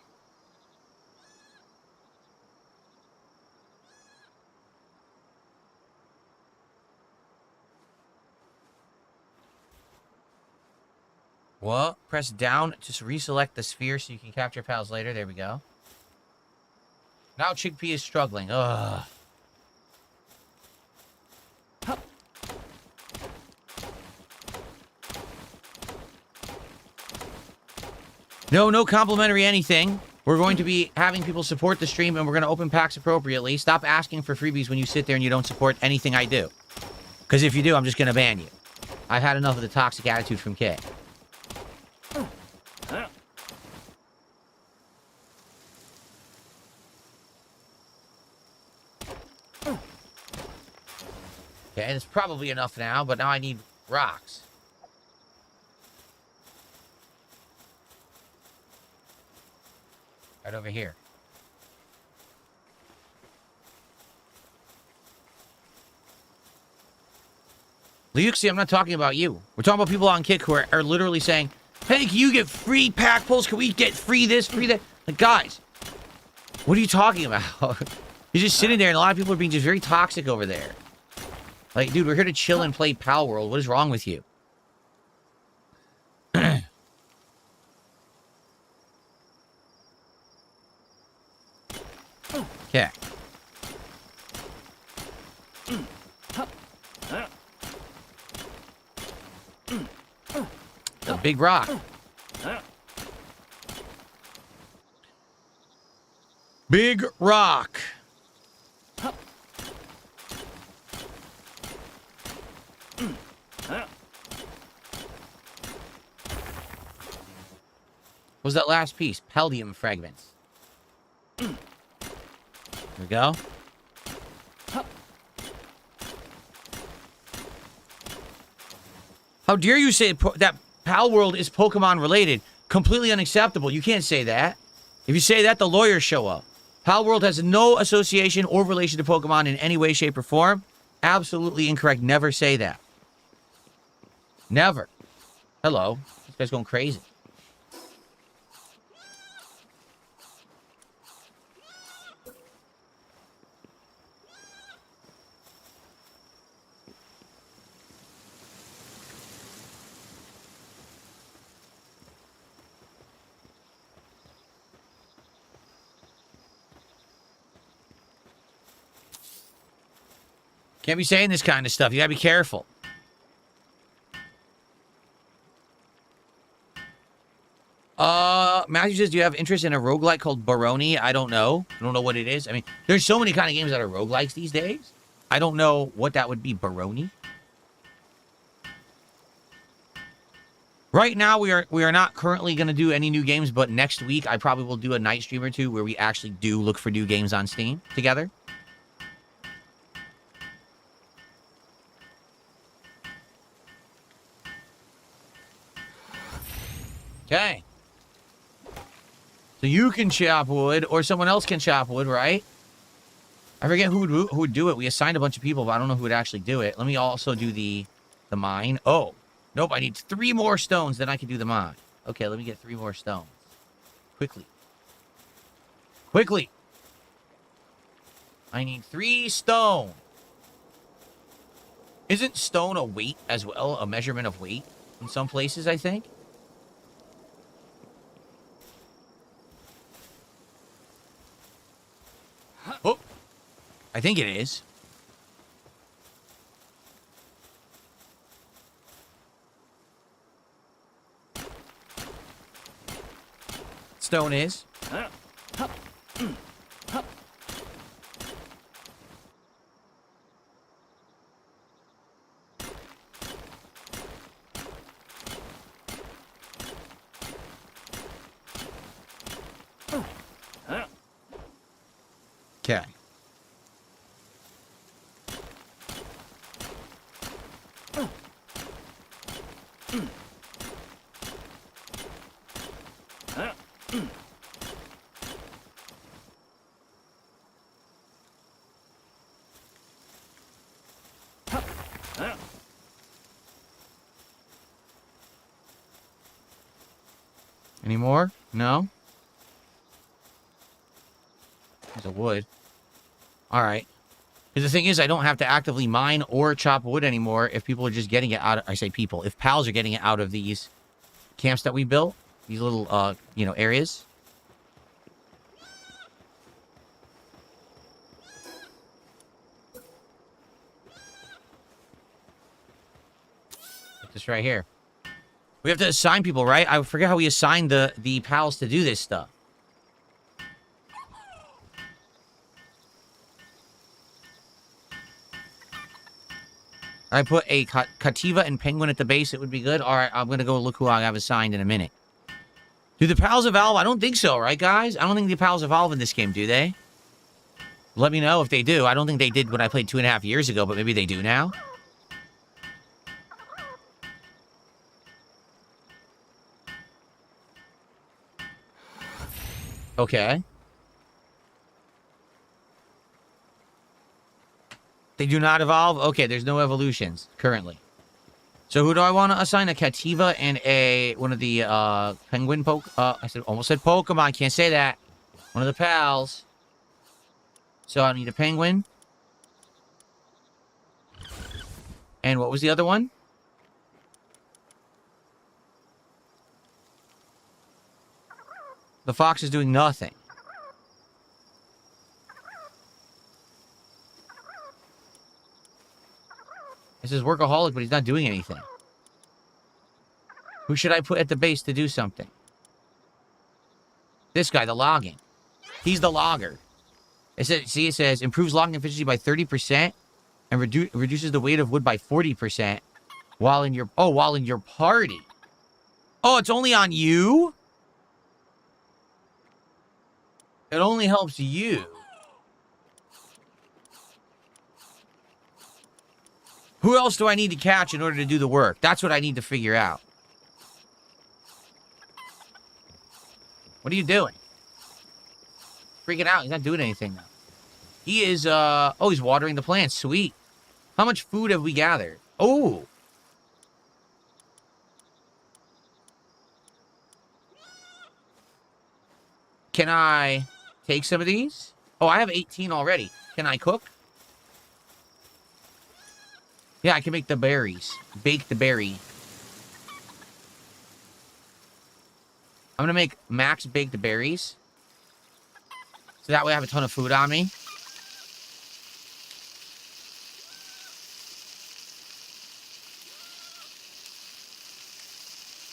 What? Press down to reselect the sphere so you can capture pals later. There we go. Now Chickpea is struggling. Ugh. No complimentary anything. We're going to be having people support the stream, and we're going to open packs appropriately. Stop asking for freebies when you sit there and you don't support anything I do. Because if you do, I'm just going to ban you. I've had enough of the toxic attitude from Kay. Okay, that's probably enough now, but now I need rocks. Right over here. Liuxi, I'm not talking about you. We're talking about people on Kick who are literally saying, hey, can you get free pack pulls? Can we get free this, free that? Like, guys, what are you talking about? You're just sitting there, and a lot of people are being just very toxic over there. Like, dude, we're here to chill and play Palworld. What is wrong with you? Okay. A big rock. Big rock. What was that last piece? Paldium fragments. There we go. How dare you say that Palworld is Pokemon related? Completely unacceptable. You can't say that. If you say that, the lawyers show up. Palworld has no association or relation to Pokemon in any way, shape, or form. Absolutely incorrect. Never say that. Never. Hello. This guy's going crazy. Can't be saying this kind of stuff. You gotta be careful. Matthew says, do you have interest in a roguelike called Baroni? I don't know. I don't know what it is. I mean, there's so many kind of games that are roguelikes these days. I don't know what that would be. Baroni? Right now, we are not currently going to do any new games, but next week, I probably will do a night stream or two where we actually do look for new games on Steam together. Okay. So you can chop wood, or someone else can chop wood, right? I forget who would do it. We assigned a bunch of people, but I don't know who would actually do it. Let me also do the mine. Oh, nope. I need 3 more stones, then I can do the mine. Okay, let me get 3 more stones. Quickly. Quickly. I need 3 stone. Isn't stone a weight as well? A measurement of weight in some places, I think? Oh, I think it is. Stone is. Okay. Any more? No? There's a wood. Alright. Because the thing is, I don't have to actively mine or chop wood anymore if people are just getting it out of... I say people. If pals are getting it out of these camps that we built. These little, areas. Put this right here. We have to assign people, right? I forget how we assign the pals to do this stuff. I put a Cativa and Penguin at the base. It would be good. All right, I'm going to go look who I have assigned in a minute. Do the pals evolve? I don't think so, right, guys? I don't think the pals evolve in this game, do they? Let me know if they do. I don't think they did when I played 2.5 years ago, but maybe they do now. Okay. They do not evolve? Okay, there's no evolutions currently. So who do I want to assign? A Cativa and one of the penguin almost said Pokemon. Can't say that. One of the pals. So I need a penguin. And what was the other one? The fox is doing nothing. This is workaholic, but he's not doing anything. Who should I put at the base to do something? This guy, the logging. He's the logger. It says improves logging efficiency by 30% and reduces the weight of wood by 40% while in your party. Oh, it's only on you? It only helps you. Who else do I need to catch in order to do the work? That's what I need to figure out. What are you doing? Freaking out. He's not doing anything now. He is, he's watering the plants. Sweet. How much food have we gathered? Oh. Can I take some of these? Oh, I have 18 already. Can I cook? Yeah, I can make the berries. Bake the berry. I'm gonna make max baked berries. So that way I have a ton of food on me.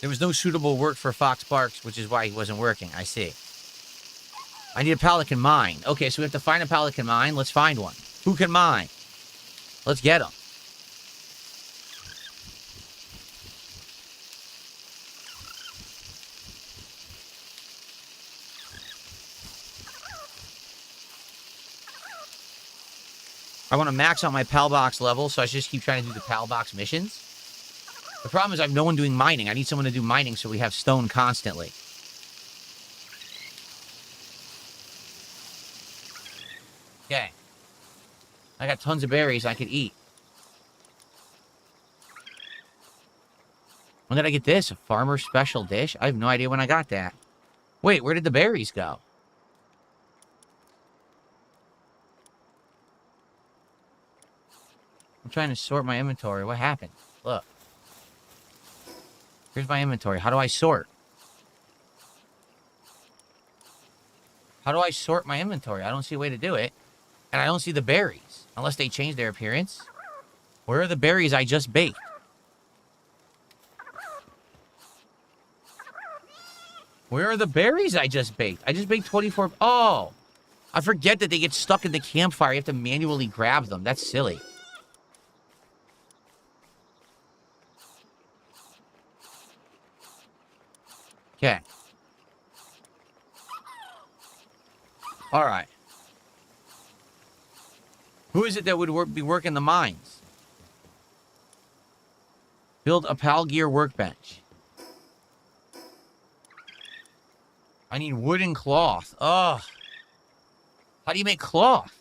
There was no suitable work for Fox Barks, which is why he wasn't working. I see. I need a pal that can mine. Okay, so we have to find a pal that can mine. Let's find one. Who can mine? Let's get him. I want to max out my pal box level, so I just keep trying to do the pal box missions. The problem is I have no one doing mining. I need someone to do mining so we have stone constantly. Okay. I got tons of berries I could eat. When did I get this? A farmer special dish? I have no idea when I got that. Wait, where did the berries go? I'm trying to sort my inventory. What happened? Look. Here's my inventory. How do I sort? How do I sort my inventory? I don't see a way to do it. And I don't see the berries. Unless they change their appearance. Where are the berries I just baked? Where are the berries I just baked? I just baked 24... Oh! I forget that they get stuck in the campfire. You have to manually grab them. That's silly. Okay. Alright. Who is it that would be working the mines? Build a Palgear workbench. I need wood and cloth. Ugh. How do you make cloth?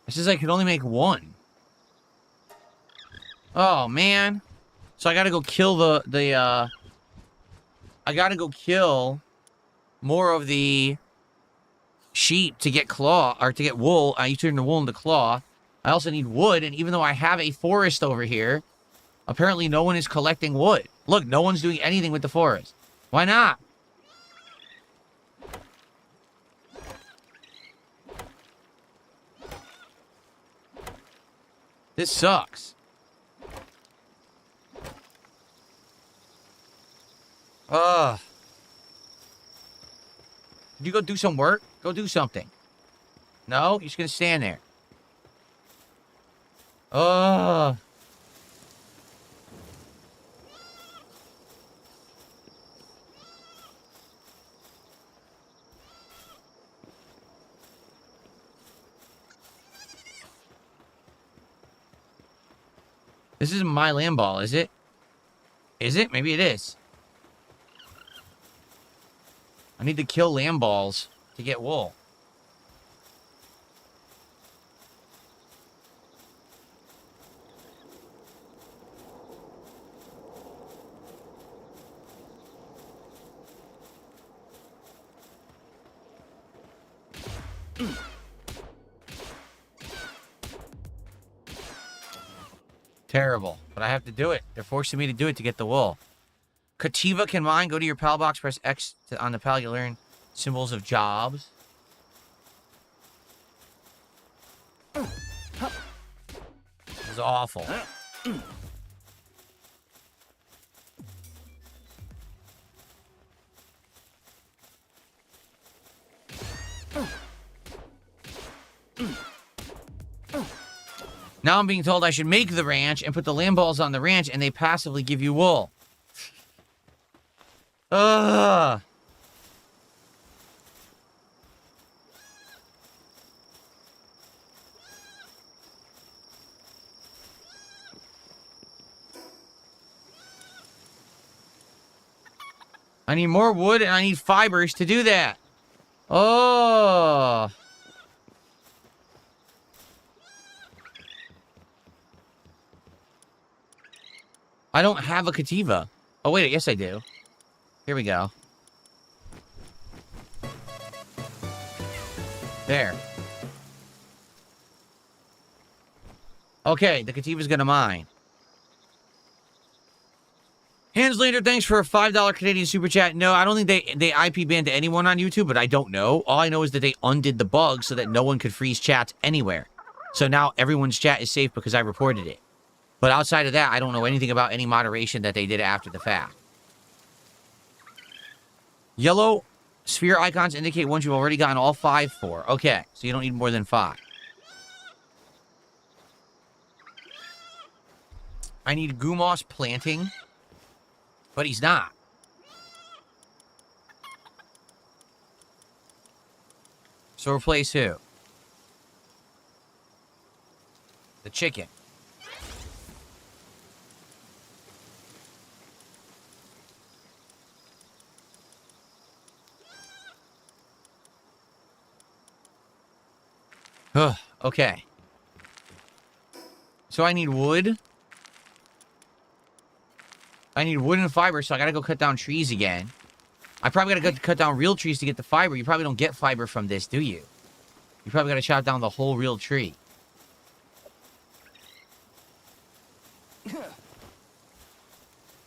It says I can only make one. Oh, man. So I gotta go kill I gotta go kill more of the sheep to get claw, or to get wool. I turn the wool into claw. I also need wood, and even though I have a forest over here, apparently no one is collecting wood. Look, no one's doing anything with the forest. Why not? This sucks. Ugh. Did you go do some work? Go do something. No? You're just gonna stand there. Ugh. This isn't my land ball, is it? Is it? Maybe it is. I need to kill land balls to get wool. Terrible, but I have to do it. They're forcing me to do it to get the wool. Kativa can mine. Go to your PAL box, press X on the PAL. You learn symbols of jobs. This is awful. Now I'm being told I should make the ranch and put the land balls on the ranch, and they passively give you wool. Ugh. I need more wood, and I need fibers to do that. Oh. I don't have a Kativa. Oh, wait, yes I do. Here we go. There. Okay, the Kativa's gonna mine. Hanslander, thanks for a $5 Canadian super chat. No, I don't think they IP banned anyone on YouTube, but I don't know. All I know is that they undid the bug so that no one could freeze chats anywhere. So now everyone's chat is safe because I reported it. But outside of that, I don't know anything about any moderation that they did after the fact. Yellow sphere icons indicate ones you've already gotten all 5 for. Okay, so you don't need more than 5. I need Gumos planting, but he's not. So replace who? The chicken. Ugh, okay. So I need wood. I need wood and fiber, so I gotta go cut down trees again. I probably gotta go cut down real trees to get the fiber. You probably don't get fiber from this, do you? You probably gotta chop down the whole real tree.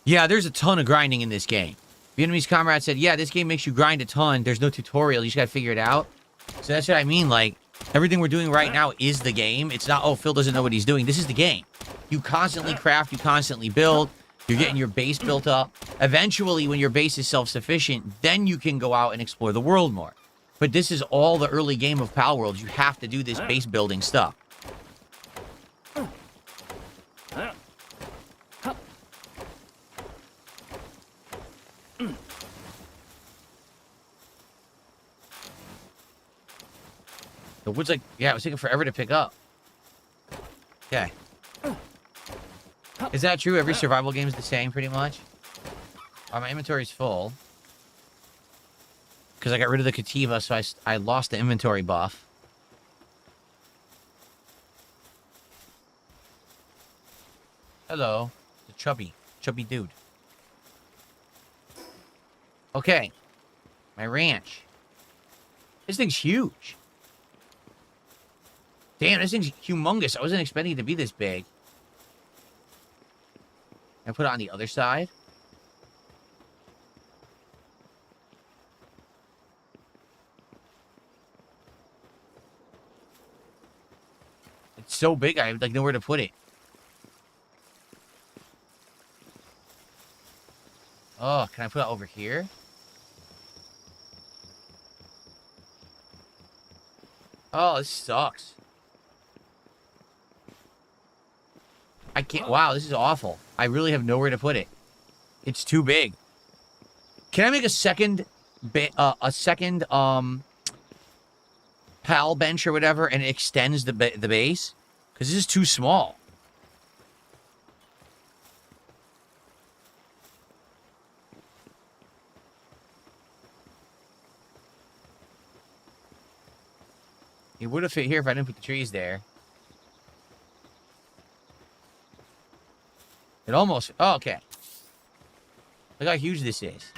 Yeah, there's a ton of grinding in this game. Vietnamese comrade said, yeah, this game makes you grind a ton. There's no tutorial. You just gotta figure it out. So that's what I mean, like, everything we're doing right now is the game. It's not, oh, Phil doesn't know what he's doing. This is the game. You constantly craft, you constantly build. You're getting your base built up. Eventually, when your base is self-sufficient, then you can go out and explore the world more. But this is all the early game of Palworld. You have to do this base building stuff. The wood's like, yeah, it was taking forever to pick up. Okay. Is that true? Every survival game is the same, pretty much? My inventory's full. Because I got rid of the Kativa, so I lost the inventory buff. Hello. The chubby dude. Okay. My ranch. This thing's huge. Damn, this thing's humongous. I wasn't expecting it to be this big. I put it on the other side. It's so big, I have like nowhere to put it. Oh, can I put it over here? Oh, this sucks. I can't. Wow, this is awful. I really have nowhere to put it. It's too big. Can I make a second PAL bench or whatever, and it extends the base? Because this is too small. It would have fit here if I didn't put the trees there. It almost... Oh, okay. Look how huge this is.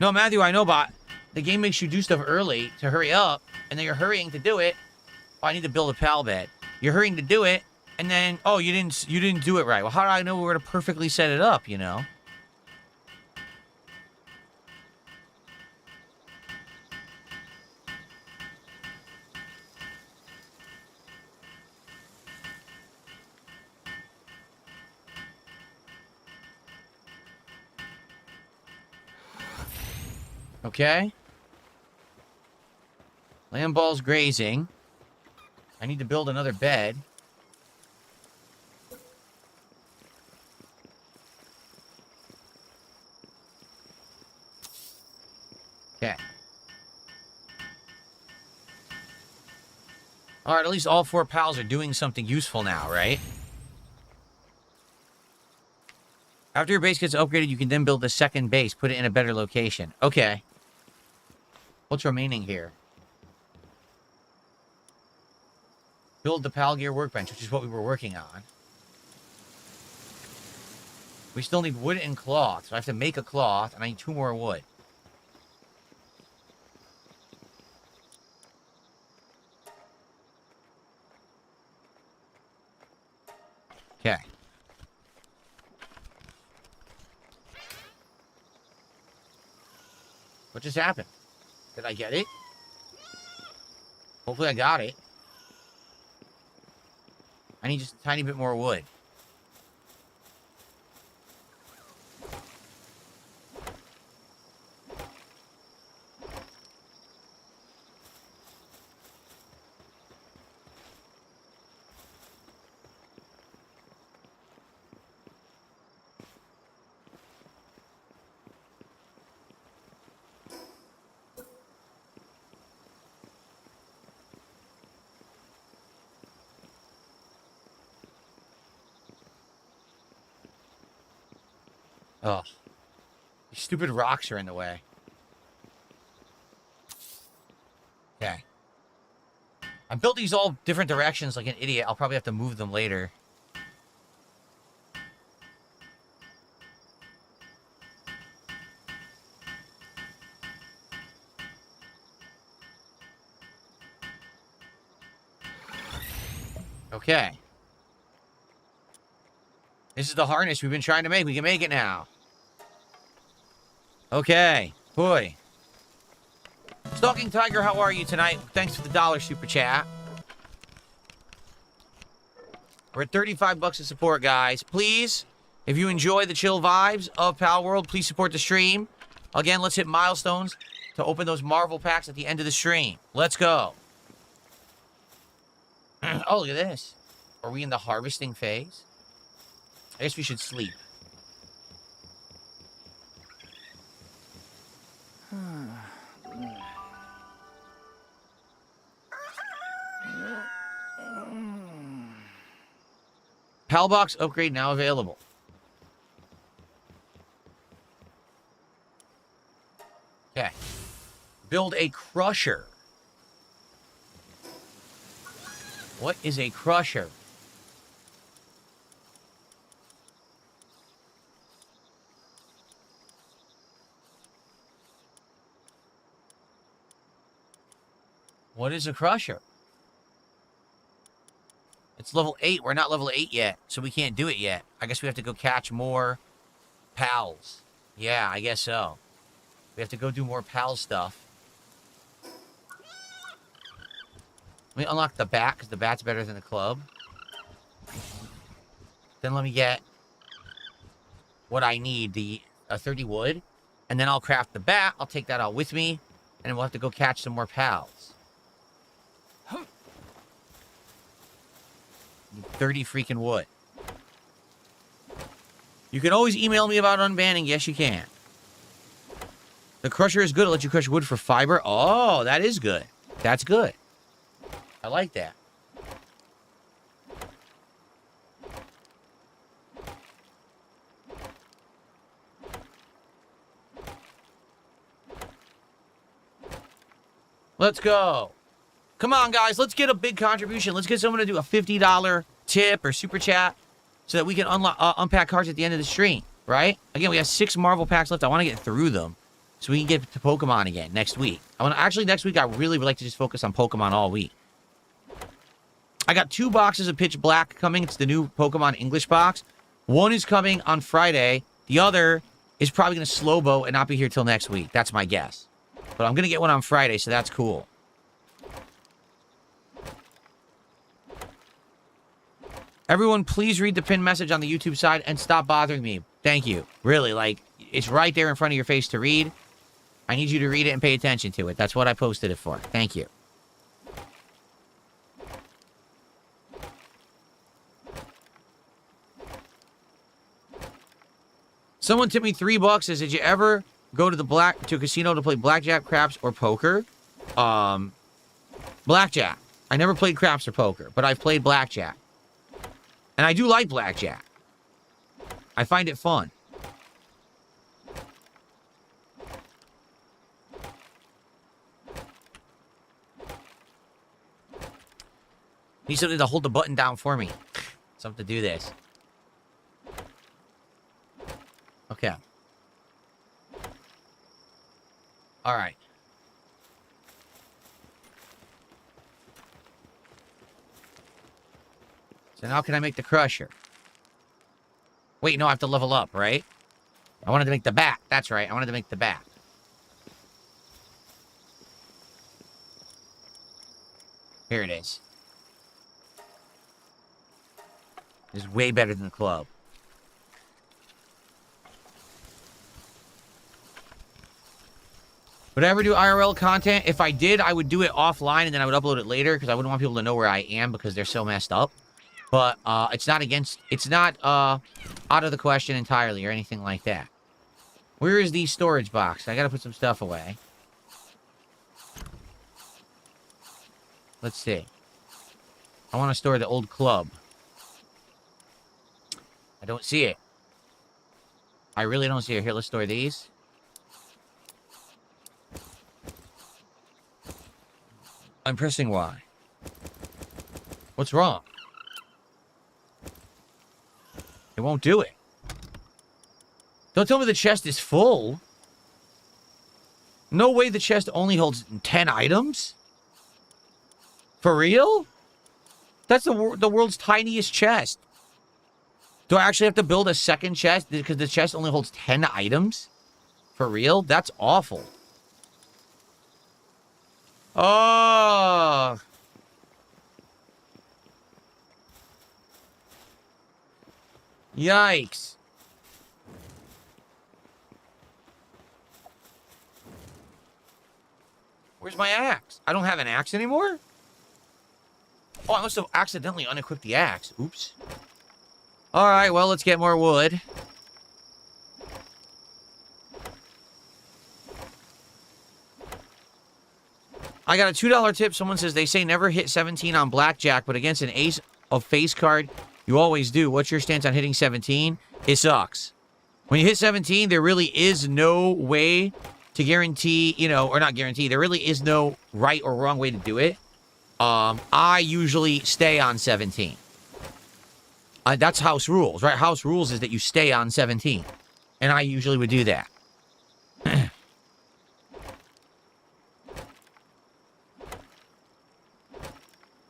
No, Matthew, I know, but the game makes you do stuff early to hurry up, and then you're hurrying to do it. Oh, I need to build a PAL bed. You're hurrying to do it, and then, oh, you didn't do it right. Well, how do I know where to perfectly set it up, you know? Okay. Lamb balls grazing. I need to build another bed. Okay. Alright, at least all 4 pals are doing something useful now, right? After your base gets upgraded, you can then build a second base. Put it in a better location. Okay. What's remaining here? Build the PAL gear workbench, which is what we were working on. We still need wood and cloth, so I have to make a cloth, and I need 2 more wood. Okay. What just happened? Did I get it? Hopefully I got it. I need just a tiny bit more wood. Oh. These stupid rocks are in the way. Okay. I built these all different directions like an idiot. I'll probably have to move them later. Okay. This is the harness we've been trying to make. We can make it now. Okay. Boy. Stalking Tiger, how are you tonight? Thanks for the $1 super chat. We're at 35 bucks of support, guys. Please, if you enjoy the chill vibes of Palworld, please support the stream. Again, let's hit milestones to open those Marvel packs at the end of the stream. Let's go. Oh, look at this. Are we in the harvesting phase? I guess we should sleep. PAL box upgrade now available. Okay. Build a crusher. What is a crusher? What is a crusher? It's level 8. We're not level 8 yet, so we can't do it yet. I guess we have to go catch more pals. Yeah, I guess so. We have to go do more pal stuff. Let me unlock the bat, because the bat's better than the club. Then let me get what I need, the 30 wood. And then I'll craft the bat. I'll take that out with me. And we'll have to go catch some more pals. 30 freaking wood. You can always email me about unbanning. Yes, you can. The crusher is good. It'll let you crush wood for fiber. Oh, that is good. That's good. I like that. Let's go. Come on, guys. Let's get a big contribution. Let's get someone to do a $50 tip or super chat so that we can unpack cards at the end of the stream, right? Again, we have 6 Marvel packs left. I want to get through them so we can get to Pokemon again next week. Actually, next week, I really would like to just focus on Pokemon all week. I got 2 boxes of Pitch Black coming. It's the new Pokemon English box. One is coming on Friday. The other is probably going to slow boat and not be here till next week. That's my guess. But I'm going to get one on Friday, so that's cool. Everyone, please read the pinned message on the YouTube side and stop bothering me. Thank you. Really, like, it's right there in front of your face to read. I need you to read it and pay attention to it. That's what I posted it for. Thank you. Someone tipped me $3. Says, did you ever go to a casino to play blackjack, craps, or poker? Blackjack. I never played craps or poker, but I've played blackjack. And I do like blackjack. I find it fun. Need something to hold the button down for me. Something to do this. Okay. All right. So now can I make the crusher? Wait, no, I have to level up, right? I wanted to make the bat. That's right. I wanted to make the bat. Here it is. This is way better than the club. Would I ever do IRL content? If I did, I would do it offline and then I would upload it later because I wouldn't want people to know where I am because they're so messed up. But it's not out of the question entirely or anything like that. Where is the storage box? I gotta put some stuff away. Let's see. I want to store the old club. I don't see it. I really don't see it. Here, let's store these. I'm pressing Y. What's wrong? It won't do it. Don't tell me the chest is full. No way the chest only holds 10 items? For real? That's the world's tiniest chest. Do I actually have to build a second chest because the chest only holds 10 items? For real? That's awful. Oh. Yikes. Where's my axe? I don't have an axe anymore? Oh, I must have accidentally unequipped the axe. Oops. Alright, well, let's get more wood. I got a $2 tip. Someone says they say never hit 17 on blackjack, but against an ace of face card, you always do. What's your stance on hitting 17? It sucks. When you hit 17, there really is no way to guarantee, you know, or not guarantee, there really is no right or wrong way to do it. I usually stay on 17. That's house rules, right? House rules is that you stay on 17. And I usually would do that.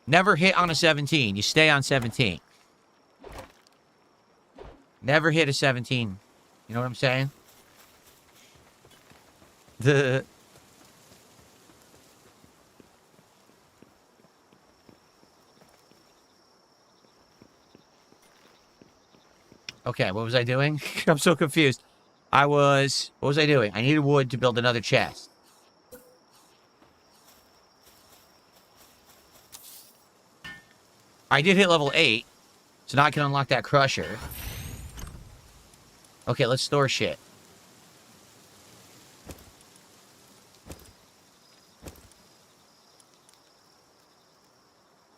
Never hit on a 17. You stay on 17. Never hit a 17. You know what I'm saying? Okay, what was I doing? I'm so confused. What was I doing? I needed wood to build another chest. I did hit level 8, so now I can unlock that crusher. Okay, let's store shit.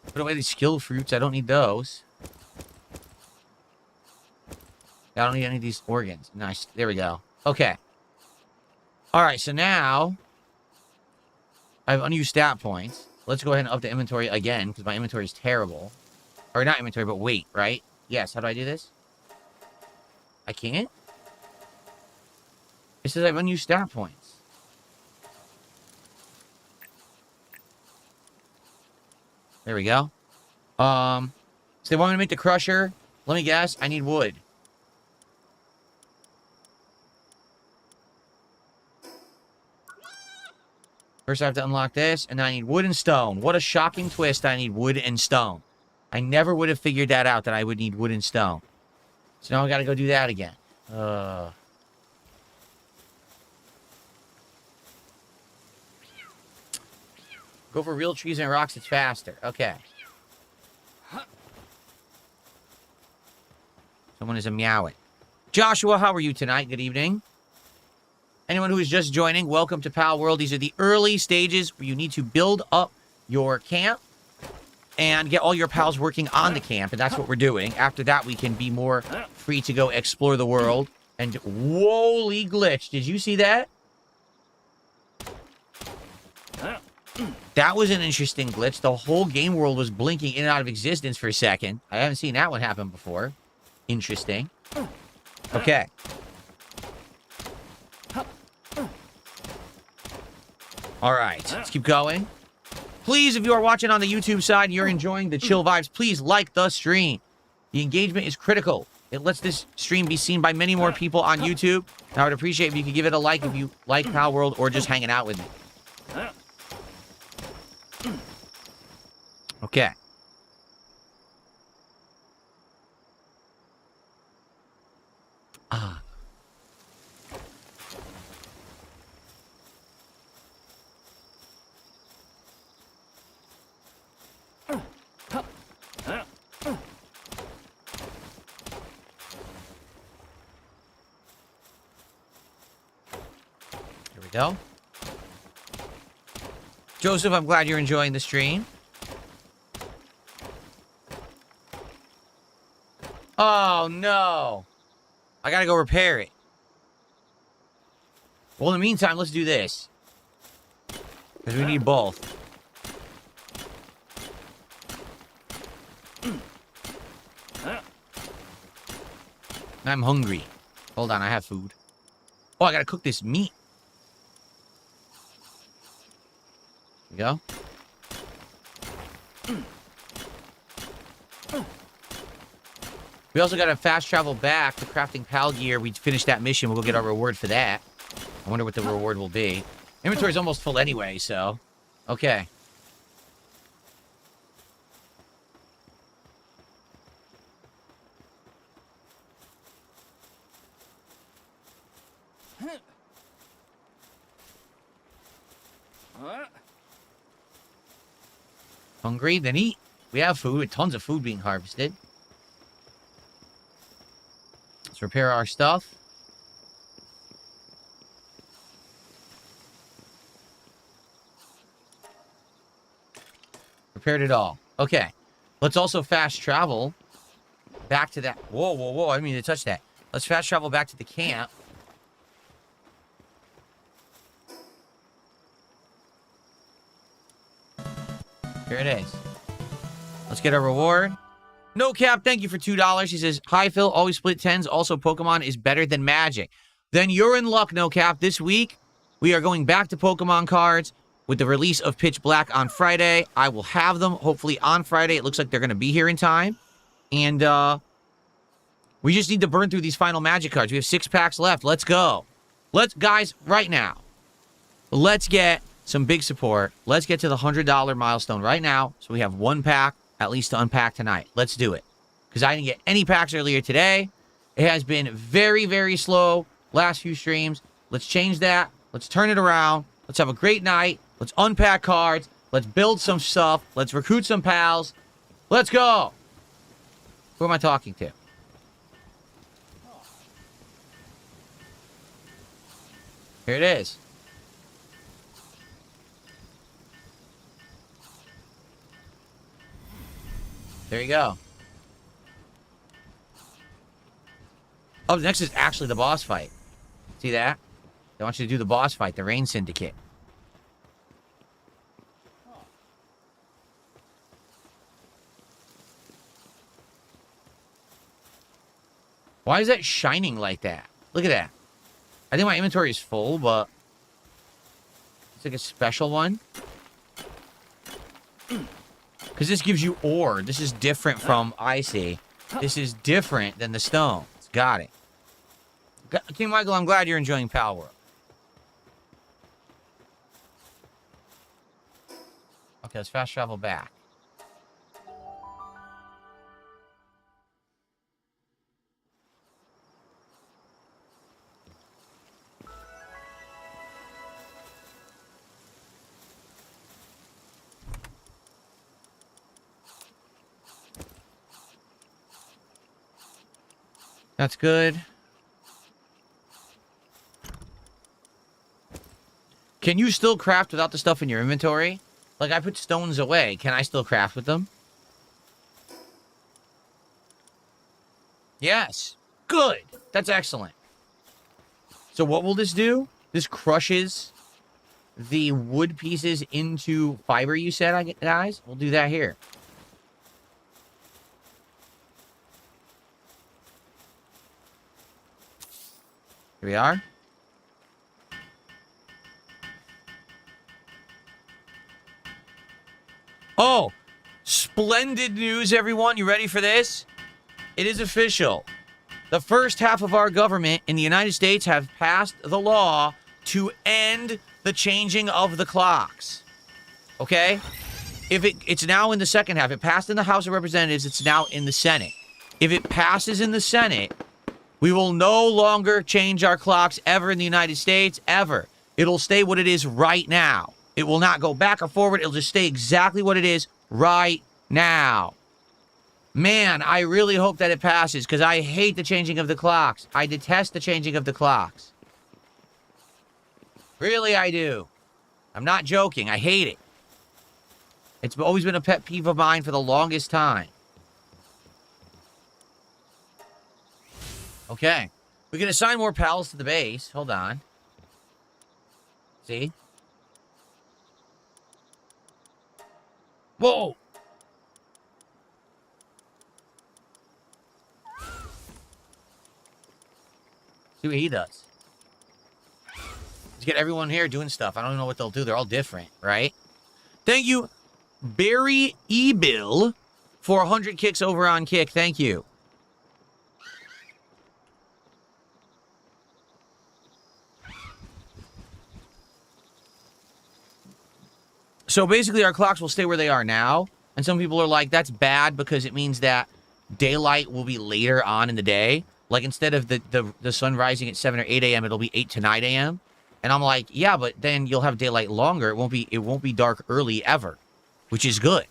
Put away these skill fruits. I don't need those. I don't need any of these organs. Nice. There we go. Okay. Alright, so now I have unused stat points. Let's go ahead and up the inventory again, because my inventory is terrible. Or not inventory, but weight, right? Yes, how do I do this? I can't? It says I have unused stat points. There we go. So they want me to make the crusher. Let me guess, I need wood. First I have to unlock this, and then I need wood and stone. What a shocking twist, I need wood and stone. I never would have figured that out, that I would need wood and stone. So now I gotta go do that again. Go for real trees and rocks, it's faster. Okay. Someone is a meowing. Joshua, how are you tonight? Good evening. Anyone who is just joining, welcome to Palworld. These are the early stages where you need to build up your camp and get all your pals working on the camp, and that's what we're doing. After that, we can be more free to go explore the world. And holy glitch, did you see that? That was an interesting glitch. The whole game world was blinking in and out of existence for a second. I haven't seen that one happen before. Interesting. Okay. All right, let's keep going. Please, if you are watching on the YouTube side and you're enjoying the chill vibes, please like the stream. The engagement is critical. It lets this stream be seen by many more people on YouTube. And I would appreciate if you could give it a like if you like Palworld or just hanging out with me. Okay. Ah. Here we go. Joseph, I'm glad you're enjoying the stream. Oh, no. I gotta go repair it. Well, in the meantime, let's do this. Because we need both. I'm hungry. Hold on, I have food. Oh, I gotta cook this meat. There we go. We also got to fast travel back to crafting pal gear. We finished that mission. We'll go get our reward for that. I wonder what the reward will be. Inventory's almost full anyway, so... Okay. Hungry? Then eat. We have food. Tons of food being harvested. Let's repair our stuff. Repaired it all. Okay. Let's also fast travel back to that. Whoa, whoa, whoa. I didn't mean to touch that. Let's fast travel back to the camp. Here it is. Let's get a reward. No Cap, thank you for $2. He says, hi, Phil. Always split 10s. Also, Pokemon is better than Magic. Then you're in luck, No Cap. This week, we are going back to Pokemon cards with the release of Pitch Black on Friday. I will have them, hopefully, on Friday. It looks like they're going to be here in time. And, we just need to burn through these final Magic cards. We have 6 packs left. Let's go. Guys, right now, let's get some big support. Let's get to the $100 milestone right now. So we have 1 pack at least to unpack tonight. Let's do it. Because I didn't get any packs earlier today. It has been very, very slow last few streams. Let's change that. Let's turn it around. Let's have a great night. Let's unpack cards. Let's build some stuff. Let's recruit some pals. Let's go. Who am I talking to? Here it is. There you go. Oh, next is actually the boss fight. See that? They want you to do the boss fight, the Rain Syndicate. Why is that shining like that? Look at that. I think my inventory is full, but it's like a special one. Because this gives you ore. This is different from Icy. This is different than the stones. Got it. King Michael, I'm glad you're enjoying Palworld. Okay, let's fast travel back. That's good. Can you still craft without the stuff in your inventory? Like, I put stones away. Can I still craft with them? Yes. Good. That's excellent. So what will this do? This crushes the wood pieces into fiber, you said, guys? We'll do that here. Here we are. Oh, splendid news, everyone. You ready for this? It is official. The first half of our government in the United States have passed the law to end the changing of the clocks. Okay? It's now in the second half. It passed in the House of Representatives. It's now in the Senate. If it passes in the Senate, we will no longer change our clocks ever in the United States, ever. It'll stay what it is right now. It will not go back or forward. It'll just stay exactly what it is right now. Man, I really hope that it passes, because I hate the changing of the clocks. I detest the changing of the clocks. Really, I do. I'm not joking. I hate it. It's always been a pet peeve of mine for the longest time. Okay. We can assign more pals to the base. Hold on. See? Whoa! See what he does. Let's get everyone here doing stuff. I don't know what they'll do. They're all different, right? Thank you, Barry E-Bill, for 100 kicks over on Kick. Thank you. So basically, our clocks will stay where they are now. And some people are like, that's bad because it means that daylight will be later on in the day. Like, instead of the sun rising at 7 or 8 a.m., it'll be 8 to 9 a.m. And I'm like, yeah, but then you'll have daylight longer. It won't be dark early ever, which is good.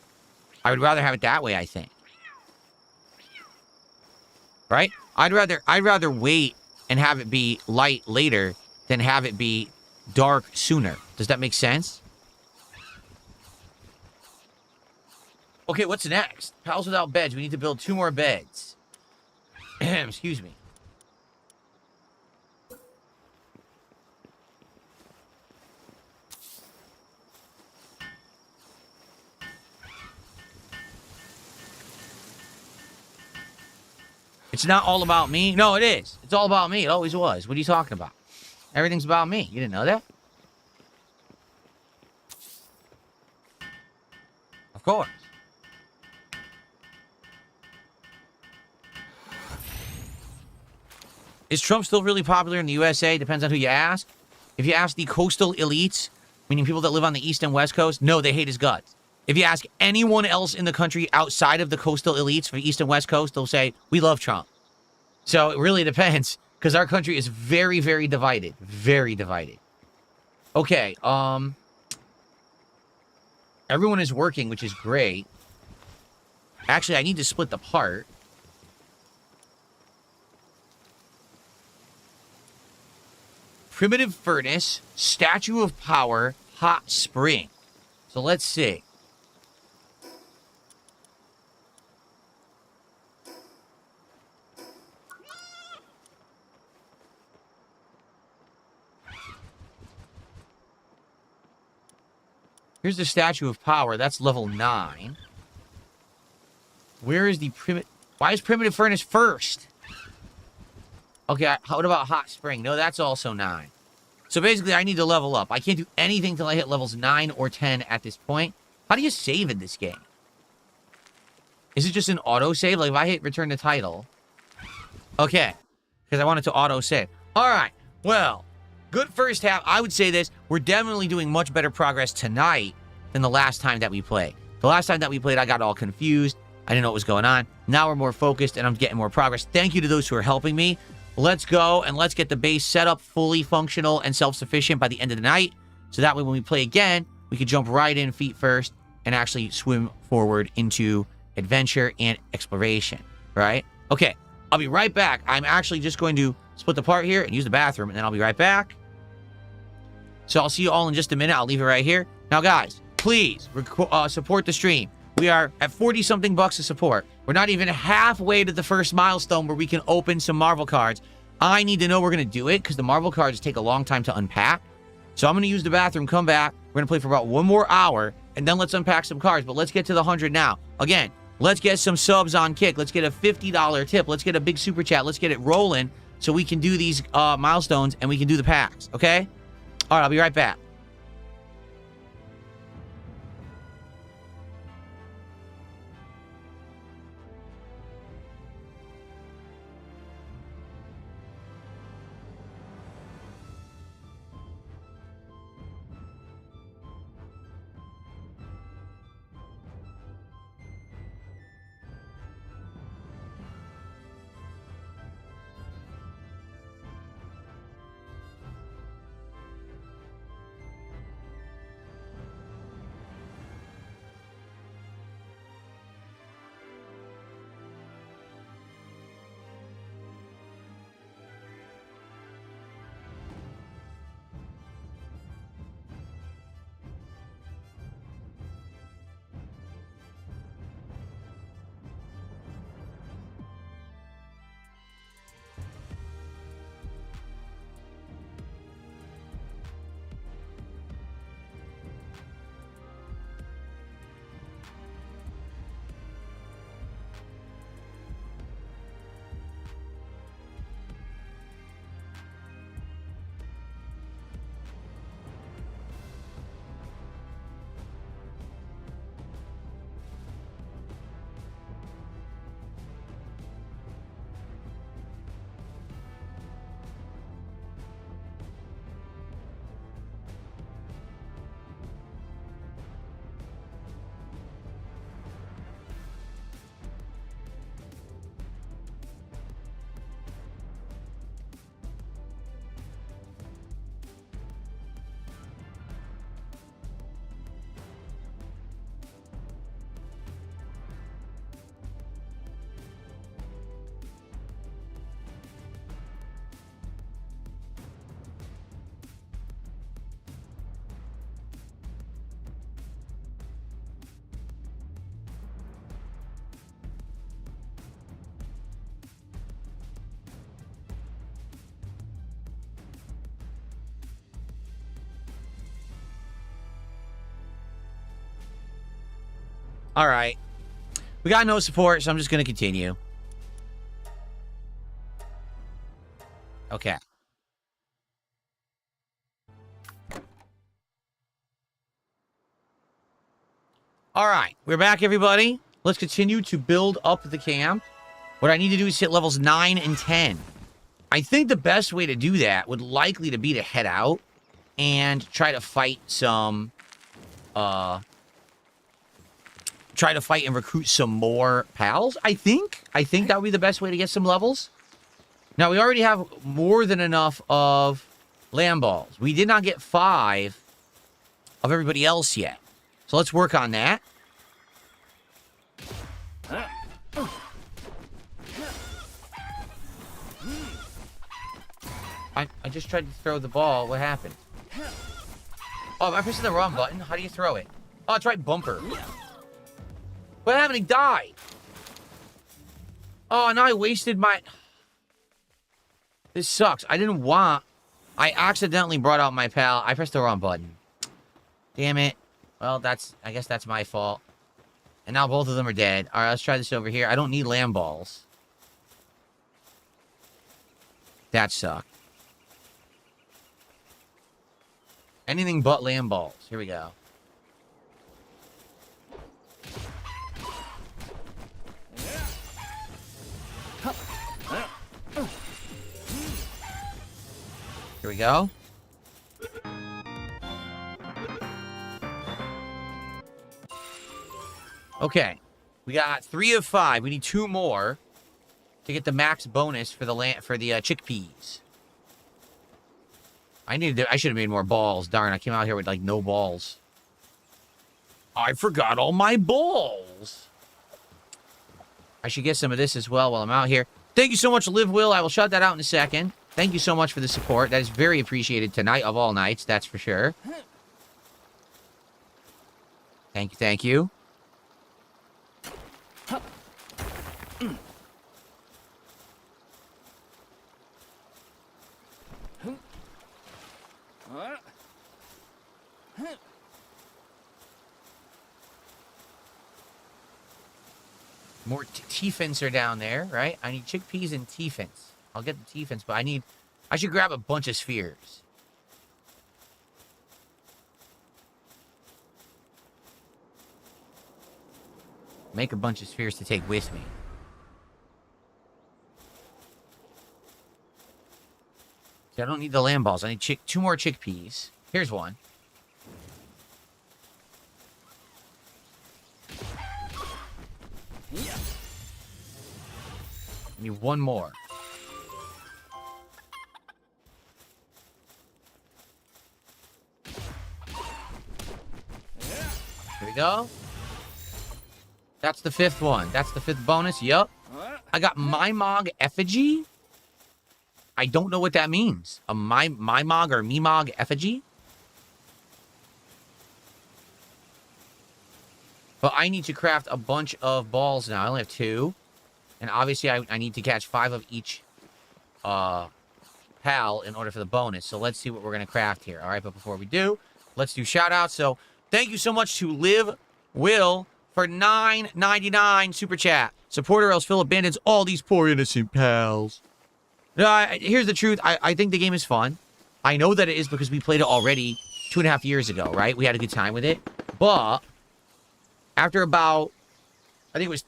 I would rather have it that way, I think. Right? I'd rather wait and have it be light later than have it be dark sooner. Does that make sense? Okay, what's next? Pals without beds. We need to build 2 more beds. Excuse me. It's not all about me. No, it is. It's all about me. It always was. What are you talking about? Everything's about me. You didn't know that? Of course. Is Trump still really popular in the USA? Depends on who you ask. If you ask the coastal elites, meaning people that live on the East and West Coast, no, they hate his guts. If you ask anyone else in the country outside of the coastal elites for the East and West Coast, they'll say, we love Trump. So it really depends, because our country is very, very divided. Very divided. Okay, everyone is working, which is great. Actually, I need to split the part. Primitive furnace, statue of power, hot spring. So let's see. Here's the statue of power. That's level 9. Where is the primitive... Why is primitive furnace first? Okay, what about hot spring? No, that's also 9. So basically, I need to level up. I can't do anything till I hit levels 9 or 10 at this point. How do you save in this game? Is it just an auto-save? Like, if I hit return to title... Okay, because I want it to auto-save. All right, well... Good first half. I would say this. We're definitely doing much better progress tonight than the last time that we played. The last time that we played, I got all confused. I didn't know what was going on. Now we're more focused, and I'm getting more progress. Thank you to those who are helping me. Let's go, and let's get the base set up fully functional and self-sufficient by the end of the night. So that way, when we play again, we can jump right in feet first and actually swim forward into adventure and exploration. Right? Okay, I'll be right back. I'm actually just going to split the part here and use the bathroom, and then I'll be right back. So I'll see you all in just a minute. I'll leave it right here. Now, guys, please support the stream. We are at 40-something bucks of support. We're not even halfway to the first milestone where we can open some Marvel cards. I need to know we're going to do it because the Marvel cards take a long time to unpack. So I'm going to use the bathroom, come back. We're going to play for about 1 more hour, and then let's unpack some cards. But let's get to the 100 now. Again, let's get some subs on Kick. Let's get a $50 tip. Let's get a big super chat. Let's get it rolling so we can do these milestones and we can do the packs, okay? All right, I'll be right back. All right. We got no support, so I'm just going to continue. Okay. All right. We're back, everybody. Let's continue to build up the camp. What I need to do is hit levels 9 and 10. I think the best way to do that would likely to be to head out and try to fight some, try to fight and recruit some more pals, I think. I think that would be the best way to get some levels. Now, we already have more than enough of land balls. We did not get 5 of everybody else yet. So let's work on that. I just tried to throw the ball. What happened? Oh, am I pressing the wrong button? How do you throw it? Oh, it's right bumper. What happened? He died. Oh, now I wasted my... This sucks. I didn't want... I accidentally brought out my pal. I pressed the wrong button. Damn it. Well, that's... I guess that's my fault. And now both of them are dead. All right, let's try this over here. I don't need land balls. That sucked. Anything but land balls. Here we go. Here we go. Okay. We got 3 of 5. We need 2 more to get the max bonus for the chickpeas. I should have made more balls. Darn, I came out here with like no balls. I forgot all my balls. I should get some of this as well while I'm out here. Thank you so much, Live Will. I will shout that out in a second. Thank you so much for the support. That is very appreciated tonight of all nights, that's for sure. Thank you, thank you. More T-fins are down there, right? I need chickpeas and T-fins. I'll get the T-fins, but I should grab a bunch of spheres. Make a bunch of spheres to take with me. See, I don't need the land balls. I need 2 more chickpeas. Here's one. I need 1 more. Here we go. That's the 5th one. That's the 5th bonus. Yup. I got Mimog Effigy. I don't know what that means. A Mimog or Mimog Effigy? But I need to craft a bunch of balls now. I only have 2. And obviously, I need to catch 5 of each pal in order for the bonus. So let's see what we're going to craft here. All right, but before we do, let's do shout-outs. So thank you so much to Live Will for $9.99 super chat. Support or else Phil abandons all these poor innocent pals. Here's the truth. I think the game is fun. I know that it is because we played it already 2.5 years ago, right? We had a good time with it. But after about, I think it was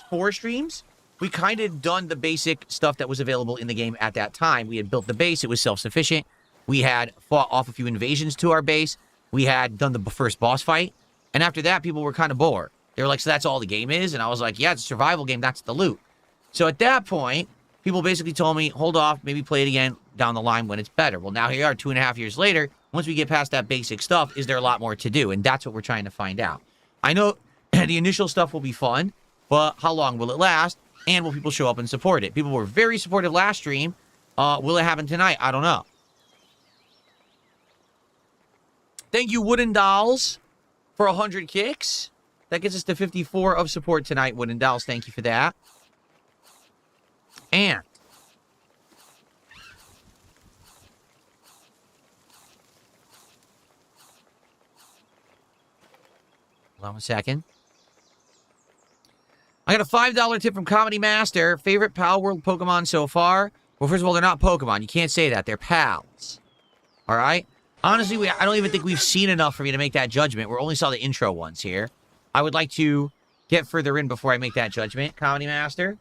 4 streams, we kind of done the basic stuff that was available in the game at that time. We had built the base. It was self-sufficient. We had fought off a few invasions to our base. We had done the first boss fight. And after that, people were kind of bored. They were like, so that's all the game is? And I was like, yeah, it's a survival game. That's the loot. So at that point, people basically told me, hold off, maybe play it again down the line when it's better. Well, now here we are 2.5 years later. Once we get past that basic stuff, is there a lot more to do? And that's what we're trying to find out. I know the initial stuff will be fun, but how long will it last? And will people show up and support it? People were very supportive last stream. Will it happen tonight? I don't know. Thank you, Wooden Dolls, for 100 kicks. That gets us to 54 of support tonight, Wooden Dolls. Thank you for that. And hold on a second. I got a $5 tip from Comedy Master. Favorite Palworld Pokemon so far? Well, first of all, they're not Pokemon. You can't say that. They're pals. All right? Honestly, I don't even think we've seen enough for me to make that judgment. We only saw the intro ones here. I would like to get further in before I make that judgment, Comedy Master.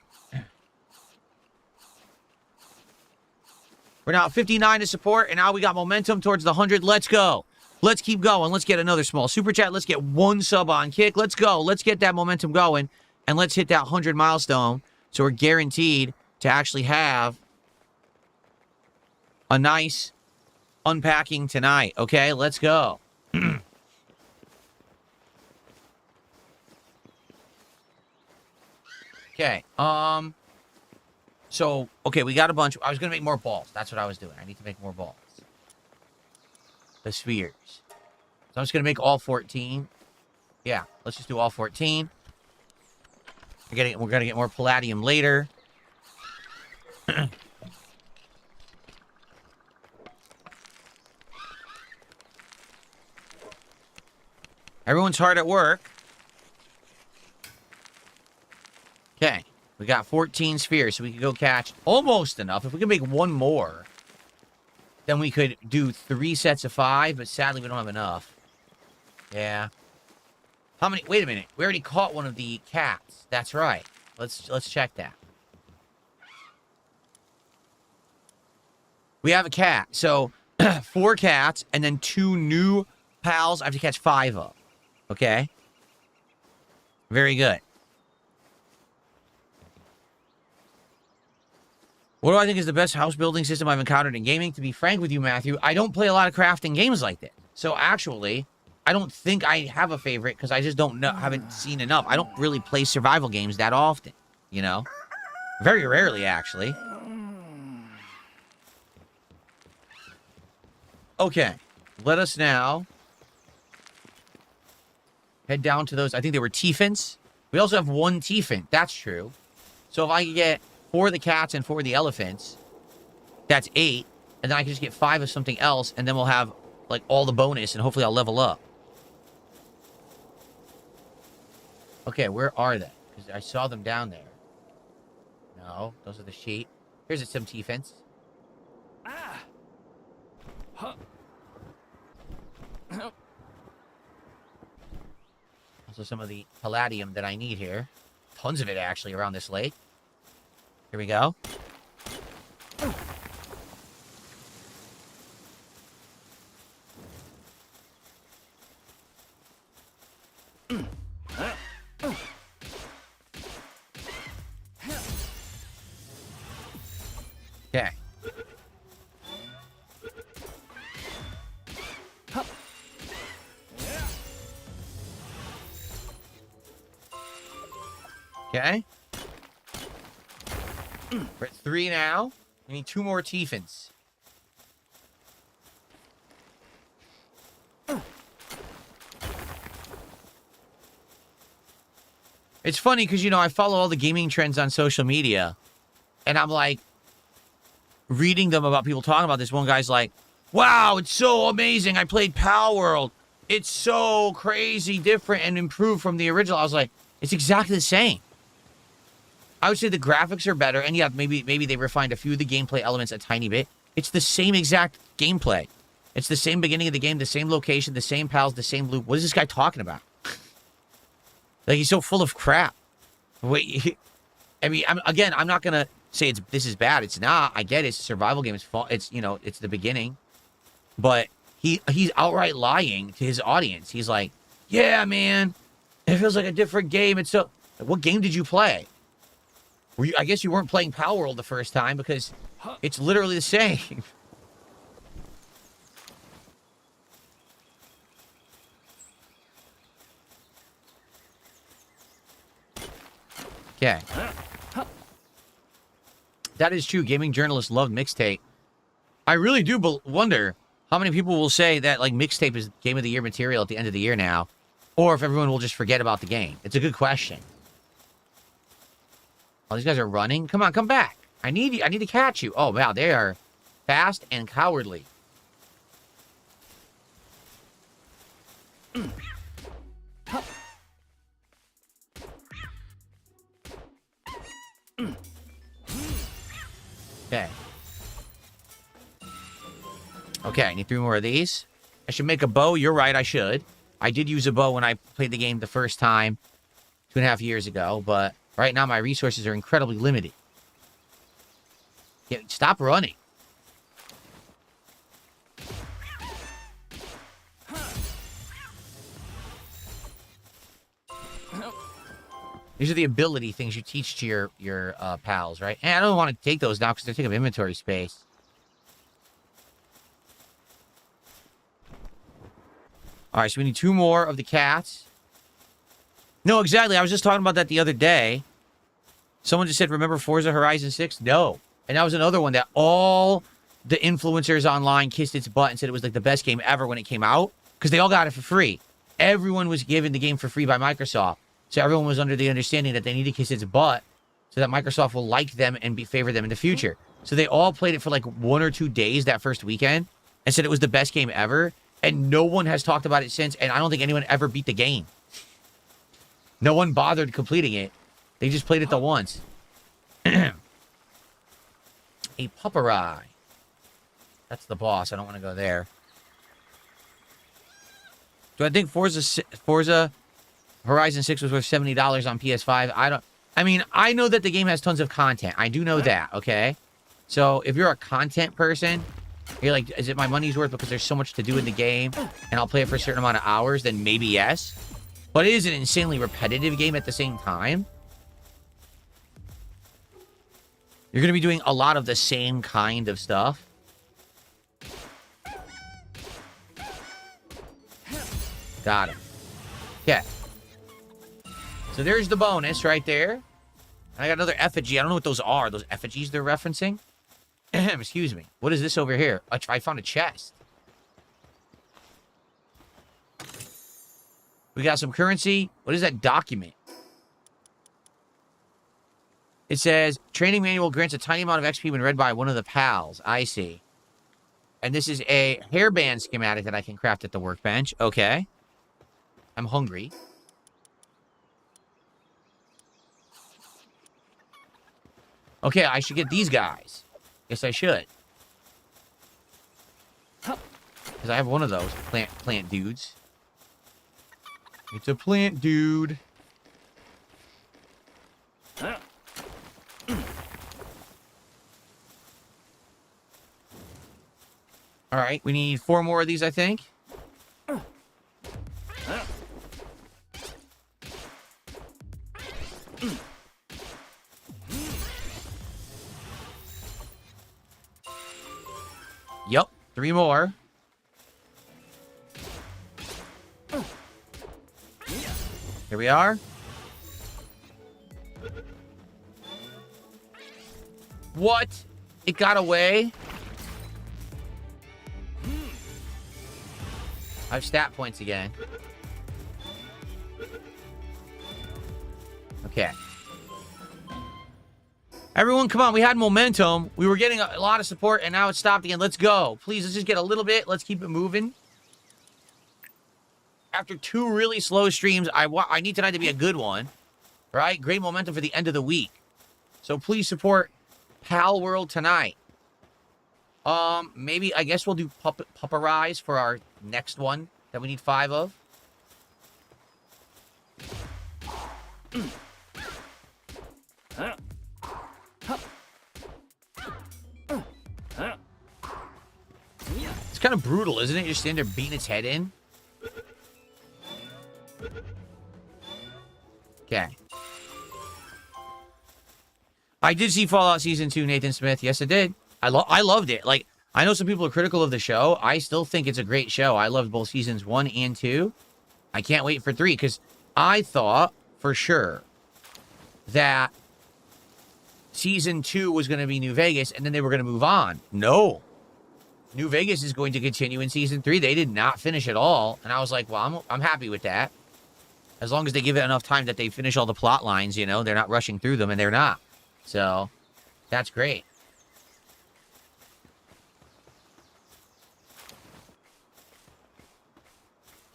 We're now at 59 to support, and now we got momentum towards the 100. Let's go. Let's keep going. Let's get another small super chat. Let's get one sub on Kick. Let's go. Let's get that momentum going, and let's hit that 100 milestone so we're guaranteed to actually have a nice unpacking tonight. Okay, let's go. Okay, so, okay, we got a bunch. I was going to make more balls. That's what I was doing. I need to make more balls. The spheres. So I'm just going to make all 14. Yeah, let's just do all 14. We're going to get more palladium later. Everyone's hard at work. Okay. We got 14 spheres, so we could go catch almost enough. If we could make one more, then we could do 3 sets of 5, but sadly we don't have enough. Yeah. How many? Wait a minute. We already caught one of the cats. That's right. Let's check that. We have a cat. So 4 cats and then 2 new pals. I have to catch 5 of. Okay. Very good. What do I think is the best house building system I've encountered in gaming? To be frank with you, Matthew, I don't play a lot of crafting games like this. So actually, I don't think I have a favorite because I just don't know, haven't seen enough. I don't really play survival games that often, you know? Very rarely, actually. Okay, let us now head down to those. I think they were Tiefins. We also have 1 Tiefin. That's true. So if I could get 4 of the cats and 4 of the elephants, that's 8. And then I can just get 5 of something else, and then we'll have, like, all the bonus, and hopefully I'll level up. Okay, where are they? Because I saw them down there. No, those are the sheep. Here's some Tiefins. Ah! Huh. Also some of the palladium that I need here. Tons of it, actually, around this lake. Here we go. Okay. Okay. We're at 3 now. We need 2 more Tiefins. It's funny because, you know, I follow all the gaming trends on social media. And I'm like, reading them about people talking about this. One guy's like, wow, it's so amazing. I played Palworld. It's so crazy different and improved from the original. I was like, it's exactly the same. I would say the graphics are better, and yeah, maybe they refined a few of the gameplay elements a tiny bit. It's the same exact gameplay. It's the same beginning of the game, the same location, the same pals, the same loop. What is this guy talking about? Like, he's so full of crap. Wait, I mean, I'm not gonna say this is bad. It's not. I get it. It's a survival game. It's you know, it's the beginning. But he's outright lying to his audience. He's like, yeah, man, it feels like a different game. It's so. What game did you play? I guess you weren't playing Palworld the first time because it's literally the same. Okay. That is true. Gaming journalists love mixtape. I really do wonder how many people will say that, like, mixtape is Game of the Year material at the end of the year now. Or if everyone will just forget about the game. It's a good question. Oh, these guys are running? Come on, come back. I need you. I need to catch you. Oh, wow. They are fast and cowardly. Okay. Okay, I need 3 more of these. I should make a bow. You're right, I should. I did use a bow when I played the game the first time 2.5 years ago, but right now my resources are incredibly limited. Yeah, stop running. These are the ability things you teach to your pals, right? And I don't want to take those now because they take up inventory space. All right, so we need 2 more of the cats. No, exactly. I was just talking about that the other day. Someone just said, remember Forza Horizon 6? No. And that was another one that all the influencers online kissed its butt and said it was like the best game ever when it came out. Because they all got it for free. Everyone was given the game for free by Microsoft. So everyone was under the understanding that they need to kiss its butt so that Microsoft will like them and favor them in the future. So they all played it for like 1 or 2 days that first weekend and said it was the best game ever. And no one has talked about it since. And I don't think anyone ever beat the game. No one bothered completing it. They just played it the once. A puppery. That's the boss. I don't want to go there. Do I think Forza Horizon 6 was worth $70 on PS5? I mean, I know that the game has tons of content. I do know that, okay? So if you're a content person, you're like, is it my money's worth because there's so much to do in the game and I'll play it for a certain amount of hours, then maybe yes. But it is an insanely repetitive game at the same time. You're going to be doing a lot of the same kind of stuff. Got him. Okay. So there's the bonus right there. I got another effigy. I don't know what those are. Those effigies they're referencing? Excuse me. What is this over here? I found a chest. We got some currency. What is that document? It says, training manual grants a tiny amount of XP when read by one of the pals. I see. And this is a hairband schematic that I can craft at the workbench. Okay. I'm hungry. Okay, I should get these guys. Yes, I should. Because I have one of those plant dudes. It's a plant dude. All right, we need 4 more of these, I think. Yep, 3 more. Here we are. What? It got away? I have stat points again. Okay. Everyone, come on. We had momentum. We were getting a lot of support, and now it's stopped again. Let's go. Please, let's just get a little bit. Let's keep it moving. After 2 really slow streams, I need tonight to be a good one. Right? Great momentum for the end of the week. So please support Palworld tonight. Maybe, I guess we'll do Pupperize for our next one that we need 5 of. It's kind of brutal, isn't it? You're standing there beating its head in. Okay. I did see Fallout Season 2, Nathan Smith. Yes, I did. I loved it. Like, I know some people are critical of the show. I still think it's a great show. I loved both Seasons 1 and 2. I can't wait for 3, because I thought, for sure, that Season 2 was going to be New Vegas, and then they were going to move on. No. New Vegas is going to continue in Season 3. They did not finish at all. And I was like, well, I'm happy with that. As long as they give it enough time that they finish all the plot lines, you know. They're not rushing through them, and they're not. So, that's great.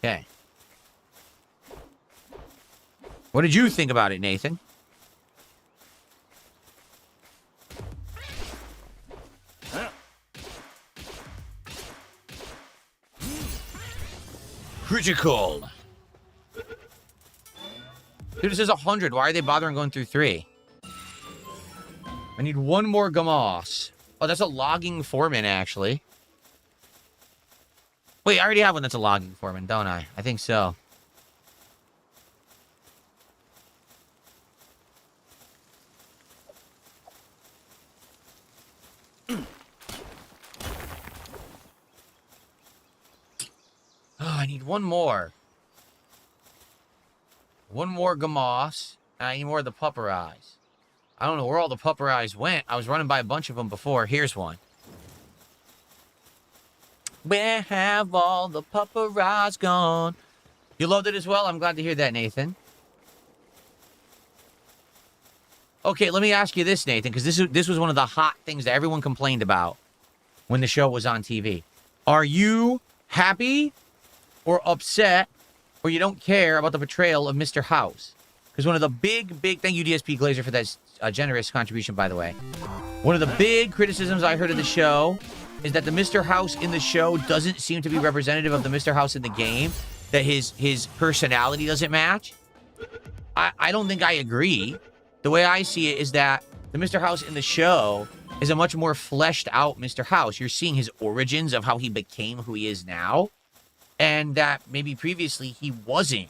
Okay. What did you think about it, Nathan? Critical. Dude, this is 100. Why are they bothering going through 3? I need one more Gamos. Oh, that's a logging foreman, actually. Wait, I already have one that's a logging foreman, don't I? I think so. Oh, I need one more. One more Gamos. And I need more of the pupper eyes. I don't know where all the pupper eyes went. I was running by a bunch of them before. Here's one. Where have all the pupper eyes gone? You loved it as well? I'm glad to hear that, Nathan. Okay, let me ask you this, Nathan, because this was one of the hot things that everyone complained about when the show was on TV. Are you happy or upset or you don't care about the portrayal of Mr. House? Because one of the big, thank you, DSP Glazer, for that generous contribution, by the way. One of the big criticisms I heard of the show is that the Mr. House in the show doesn't seem to be representative of the Mr. House in the game, that his personality doesn't match. I don't think I agree. The way I see it is that the Mr. House in the show is a much more fleshed out Mr. House. You're seeing his origins of how he became who he is now, and that maybe previously he wasn't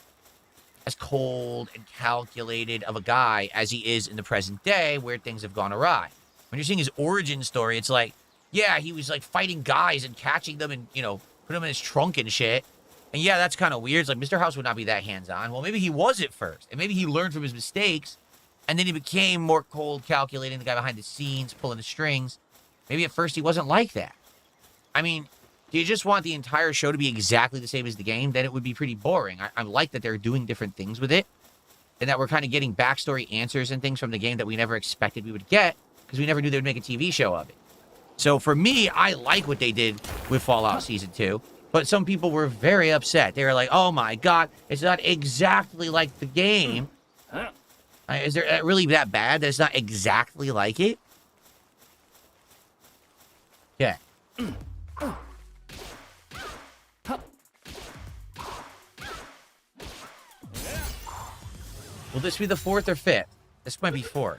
as cold and calculated of a guy as he is in the present day, where things have gone awry. When you're seeing his origin story, it's like, yeah, he was like fighting guys and catching them and, you know, put them in his trunk and shit. And yeah, that's kind of weird. It's like, Mr. House would not be that hands-on. Well, maybe he was at first. And maybe he learned from his mistakes. And then he became more cold, calculating, the guy behind the scenes, pulling the strings. Maybe at first he wasn't like that. I mean, do you just want the entire show to be exactly the same as the game? Then it would be pretty boring. I like that they're doing different things with it. And that we're kind of getting backstory answers and things from the game that we never expected we would get. Because we never knew they would make a TV show of it. So for me, I like what they did with Fallout Season 2. But some people were very upset. They were like, oh my god, it's not exactly like the game. Is there really that bad that it's not exactly like it? Yeah. Will this be the 4th or 5th? This might be 4th.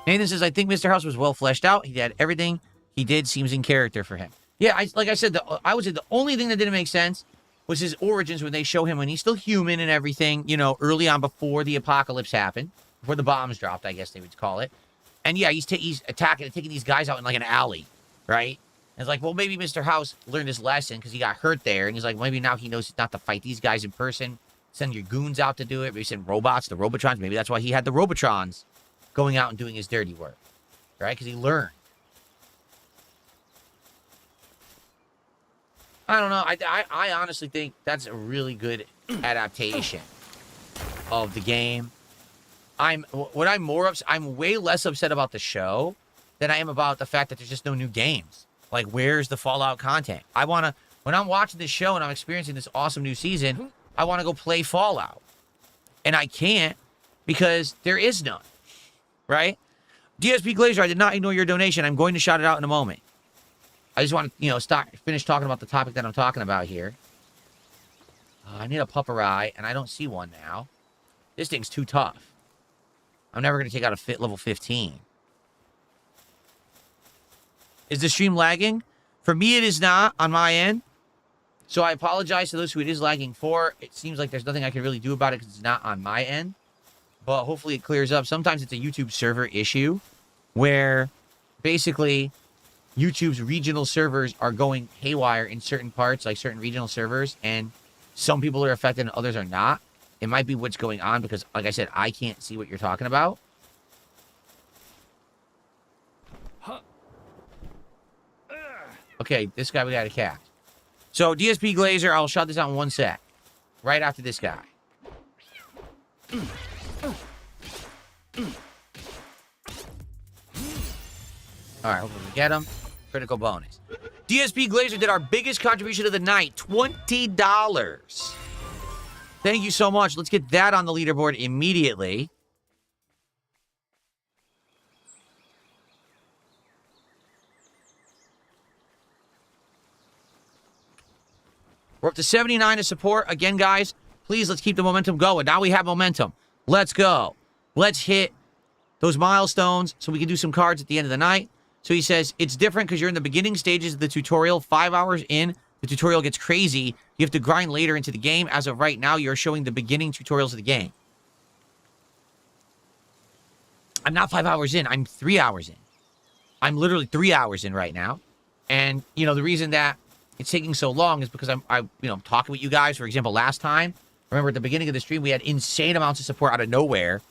Nathan says, I think Mr. House was well fleshed out. He had everything he did seems in character for him. Yeah, like I said, I would say the only thing that didn't make sense was his origins when they show him when he's still human and everything, you know, early on before the apocalypse happened, before the bombs dropped, I guess they would call it. And yeah, he's attacking and taking these guys out in like an alley, right? And it's like, well, maybe Mr. House learned his lesson because he got hurt there. And he's like, maybe now he knows not to fight these guys in person. Send your goons out to do it. Maybe send robots, the Robotrons. Maybe that's why he had the Robotrons going out and doing his dirty work, right? Because he learned. I don't know. I honestly think that's a really good adaptation of the game. I'm way less upset about the show than I am about the fact that there's just no new games. Like, where's the Fallout content? When I'm watching this show and I'm experiencing this awesome new season, I want to go play Fallout. And I can't because there is none. Right? DSP Glazer, I did not ignore your donation. I'm going to shout it out in a moment. I just want to, finish talking about the topic that I'm talking about here. I need a pupper eye, and I don't see one now. This thing's too tough. I'm never going to take out a level 15. Is the stream lagging? For me, it is not on my end. So I apologize to those who it is lagging for. It seems like there's nothing I can really do about it because it's not on my end. But hopefully it clears up. Sometimes it's a YouTube server issue where basically YouTube's regional servers are going haywire in certain parts, like certain regional servers, and some people are affected and others are not. It might be what's going on because, like I said, I can't see what you're talking about. Okay, this guy we got to catch. So, DSP Glazer, I'll shut this out in 1 sec. Right after this guy. Alright, hopefully we get him. Critical bonus. DSP Glazer did our biggest contribution of the night. $20. Thank you so much. Let's get that on the leaderboard immediately. We're up to 79 to support. Again, guys, please, let's keep the momentum going. Now we have momentum. Let's go. Let's hit those milestones so we can do some cards at the end of the night. So he says, it's different because you're in the beginning stages of the tutorial. 5 hours in, the tutorial gets crazy. You have to grind later into the game. As of right now, you're showing the beginning tutorials of the game. I'm not 5 hours in. I'm 3 hours in. I'm literally 3 hours in right now. And, you know, the reason that it's taking so long is because I'm talking with you guys. For example, last time, remember at the beginning of the stream, we had insane amounts of support out of nowhere.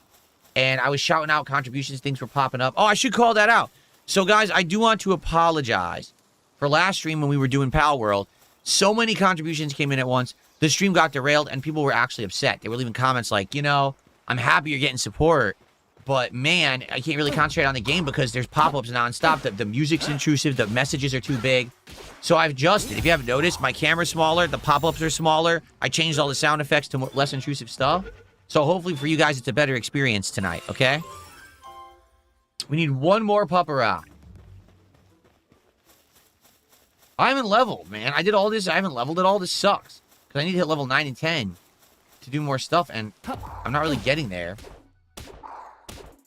And I was shouting out contributions. Things were popping up. Oh, I should call that out. So, guys, I do want to apologize for last stream when we were doing Palworld. So many contributions came in at once. The stream got derailed, and people were actually upset. They were leaving comments like, you know, I'm happy you're getting support, but, man, I can't really concentrate on the game because there's pop-ups nonstop. The music's intrusive. The messages are too big. So I've adjusted. If you haven't noticed, my camera's smaller. The pop-ups are smaller. I changed all the sound effects to less intrusive stuff. So hopefully for you guys, it's a better experience tonight, okay? We need one more pupperai. I haven't leveled, man. I did all this. I haven't leveled at all. This sucks. Because I need to hit level 9 and 10 to do more stuff, and I'm not really getting there.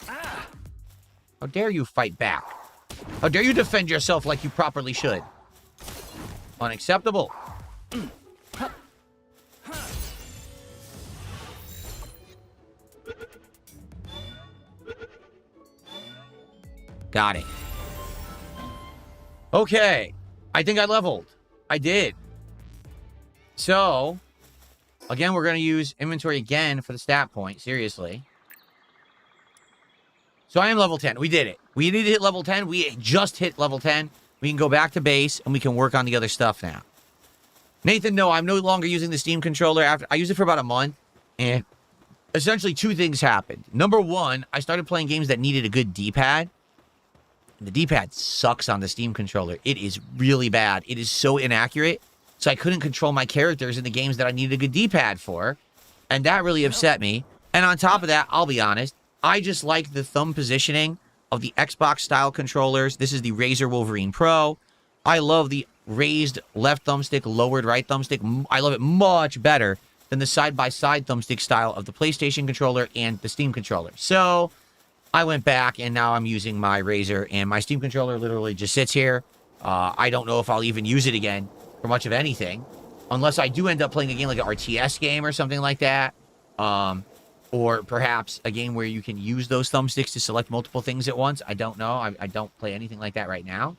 How dare you fight back? How dare you defend yourself like you properly should? Unacceptable. Got it. Okay. I think I leveled. I did. So, again, we're going to use inventory again for the stat point. Seriously. So I am level 10. We did it. We need to hit level 10. We just hit level 10. We can go back to base, and we can work on the other stuff now. Nathan, no, I'm no longer using the Steam controller. I used it for about a month, and essentially 2 things happened. Number 1, I started playing games that needed a good D-pad. The D-pad sucks on the Steam controller. It is really bad. It is so inaccurate, so I couldn't control my characters in the games that I needed a good D-pad for, and that really upset me. And on top of that, I'll be honest, I just like the thumb positioning of the Xbox-style controllers. This is the Razer Wolverine Pro. I love the raised left thumbstick, lowered right thumbstick. I love it much better than the side-by-side thumbstick style of the PlayStation controller and the Steam controller. So I went back, and now I'm using my Razer, and my Steam controller literally just sits here. I don't know if I'll even use it again for much of anything, unless I do end up playing a game like an RTS game or something like that. Or perhaps a game where you can use those thumbsticks to select multiple things at once. I don't know. I don't play anything like that right now.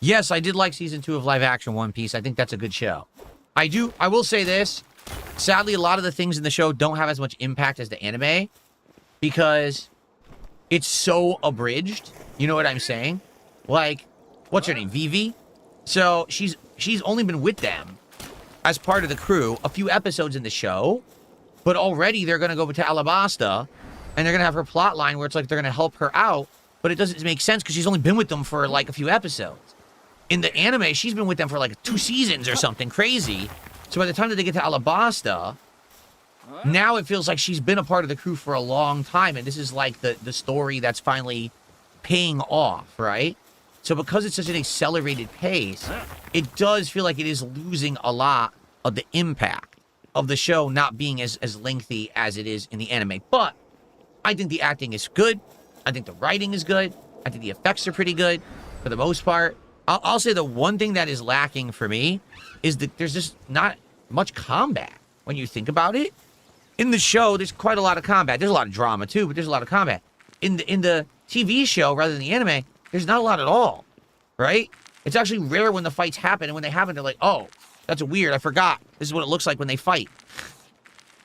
Yes, I did like Season 2 of live action One Piece. I think that's a good show. I will say this. Sadly, a lot of the things in the show don't have as much impact as the anime because it's so abridged. You know what I'm saying? Like, what's her name? Vivi? So she's only been with them as part of the crew a few episodes in the show, but already they're going to go to Alabasta, and they're going to have her plot line where it's like they're going to help her out, but it doesn't make sense because she's only been with them for like a few episodes. In the anime, she's been with them for like 2 seasons or something crazy. So by the time that they get to Alabasta, now it feels like she's been a part of the crew for a long time, and this is like the story that's finally paying off, right? So because it's such an accelerated pace, it does feel like it is losing a lot of the impact of the show not being as lengthy as it is in the anime. But I think the acting is good. I think the writing is good. I think the effects are pretty good for the most part. I'll say the one thing that is lacking for me is that there's just not much combat when you think about it. In the show, there's quite a lot of combat. There's a lot of drama too, but there's a lot of combat. In the TV show, rather than the anime, there's not a lot at all, right? It's actually rare when the fights happen, and when they happen, they're like, oh, that's weird. I forgot. This is what it looks like when they fight.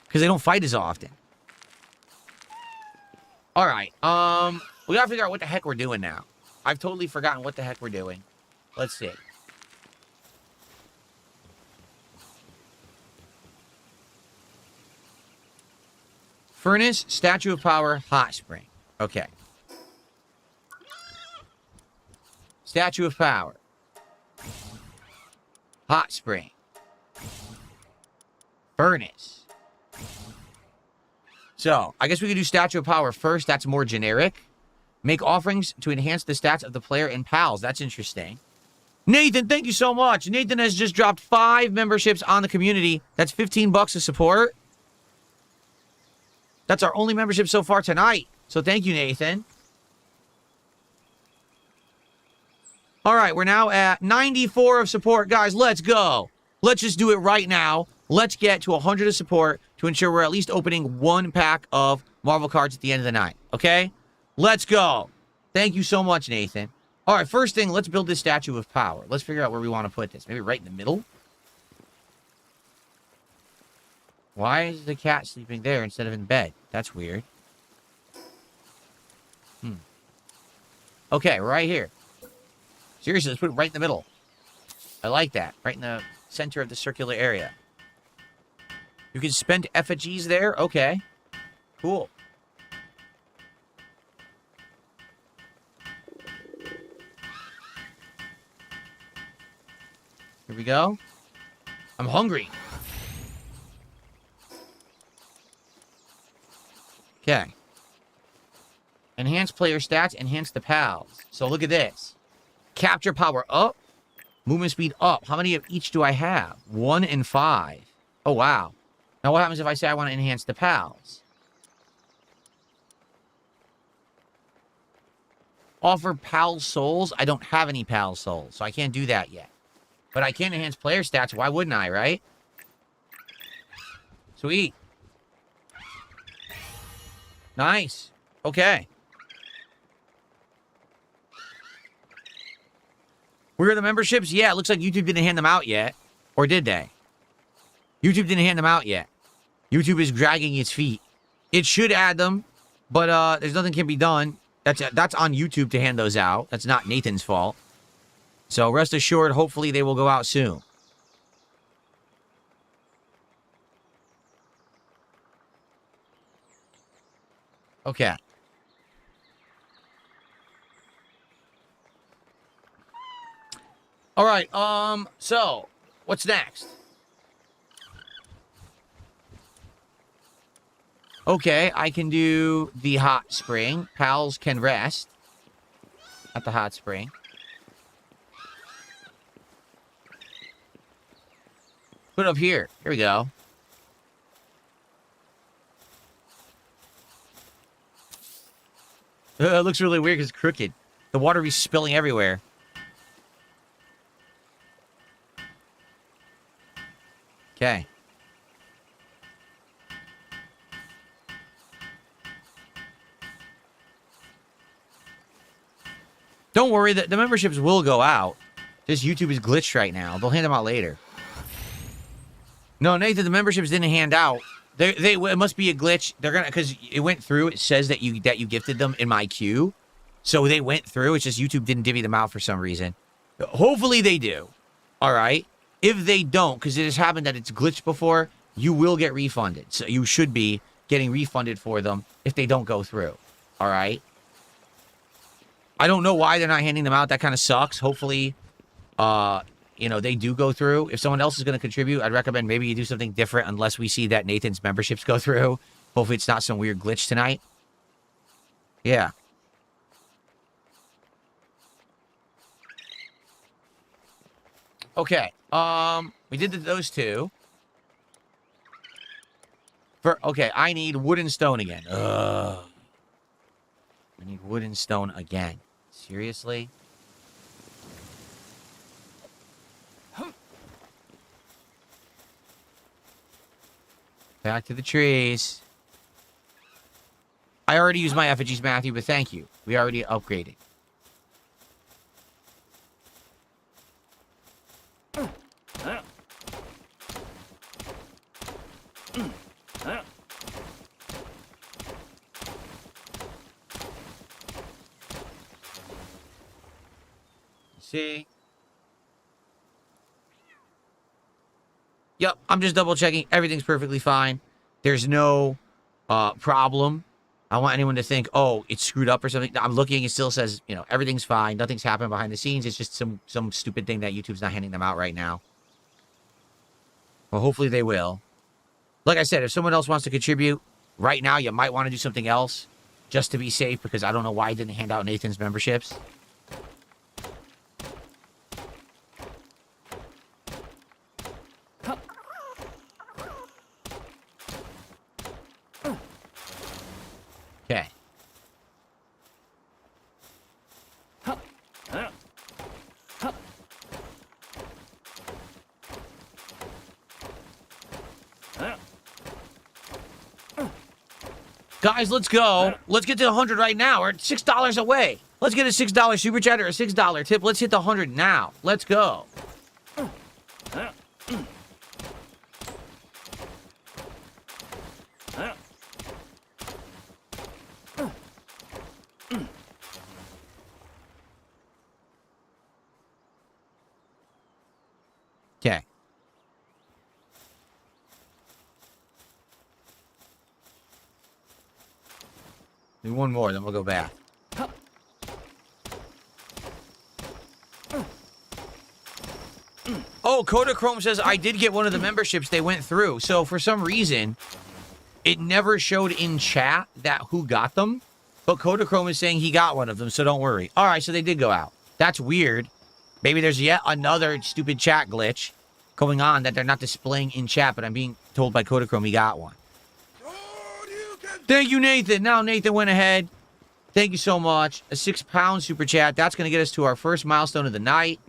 Because they don't fight as often. All right. We gotta figure out what the heck we're doing now. I've totally forgotten what the heck we're doing. Let's see. Furnace, Statue of Power, Hot Spring. Okay. Statue of Power. Hot Spring. Furnace. So, I guess we could do Statue of Power first. That's more generic. Make offerings to enhance the stats of the player and pals. That's interesting. Nathan, thank you so much. Nathan has just dropped 5 memberships on the community. That's $15 of support. That's our only membership so far tonight. So thank you, Nathan. All right, we're now at 94 of support. Guys, let's go. Let's just do it right now. Let's get to 100 of support to ensure we're at least opening 1 pack of Marvel cards at the end of the night. Okay? Let's go. Thank you so much, Nathan. All right, first thing, let's build this statue of power. Let's figure out where we want to put this. Maybe right in the middle? Why is the cat sleeping there instead of in bed? That's weird. Okay, right here. Seriously, let's put it right in the middle. I like that. Right in the center of the circular area. You can spend effigies there? Okay. Cool. Here we go. I'm hungry. Okay. Enhance player stats, enhance the pals. So look at this. Capture power up, movement speed up. How many of each do I have? 1 and 5. Oh, wow. Now what happens if I say I want to enhance the pals? Offer pal souls? I don't have any pal souls, so I can't do that yet. But I can enhance player stats. Why wouldn't I, right? Sweet. Nice. Okay. Where are the memberships? Yeah, it looks like YouTube didn't hand them out yet. Or did they? YouTube didn't hand them out yet. YouTube is dragging its feet. It should add them, but there's nothing can be done. That's on YouTube to hand those out. That's not Nathan's fault. So rest assured, hopefully they will go out soon. Okay. All right, so what's next? Okay, I can do the hot spring. Pals can rest at the hot spring. Put it up here. Here we go. It looks really weird because it's crooked. The water be spilling everywhere. Okay. Don't worry, the memberships will go out. Just YouTube is glitched right now. They'll hand them out later. No, Nathan, the memberships didn't hand out. It must be a glitch. They're gonna, because it went through. It says that you gifted them in my queue, so they went through. It's just YouTube didn't divvy them out for some reason. Hopefully they do. All right. If they don't, because it has happened that it's glitched before, you will get refunded. So you should be getting refunded for them if they don't go through. All right. I don't know why they're not handing them out. That kind of sucks. Hopefully, you know, they do go through. If someone else is going to contribute, I'd recommend maybe you do something different unless we see that Nathan's memberships go through. Hopefully it's not some weird glitch tonight. Yeah. Okay. We did those two. Okay, I need wood and stone again. Ugh. I need wood and stone again. Seriously? Back to the trees. I already used my effigies, Matthew, but thank you. We already upgraded. See? Yep, I'm just double checking. Everything's perfectly fine. There's no problem. I don't want anyone to think, oh, it's screwed up or something. I'm looking, it still says, you know, everything's fine. Nothing's happening behind the scenes. It's just some stupid thing that YouTube's not handing them out right now. Well, hopefully they will. Like I said, if someone else wants to contribute, right now you might want to do something else just to be safe, because I don't know why I didn't hand out Nathan's memberships. Guys, let's go. Let's get to 100 right now. We're at $6 away. Let's get a $6 super chat or a $6 tip. Let's hit the 100 now. Let's go. Okay. Do one more, then we'll go back. Oh, Kodachrome says, I did get one of the memberships they went through. So for some reason, it never showed in chat that who got them. But Kodachrome is saying he got one of them, so don't worry. All right, so they did go out. That's weird. Maybe there's yet another stupid chat glitch going on that they're not displaying in chat, but I'm being told by Kodachrome he got one. Thank you, Nathan. Now Nathan went ahead. Thank you so much. A £6 super chat. That's going to get us to our first milestone of the night.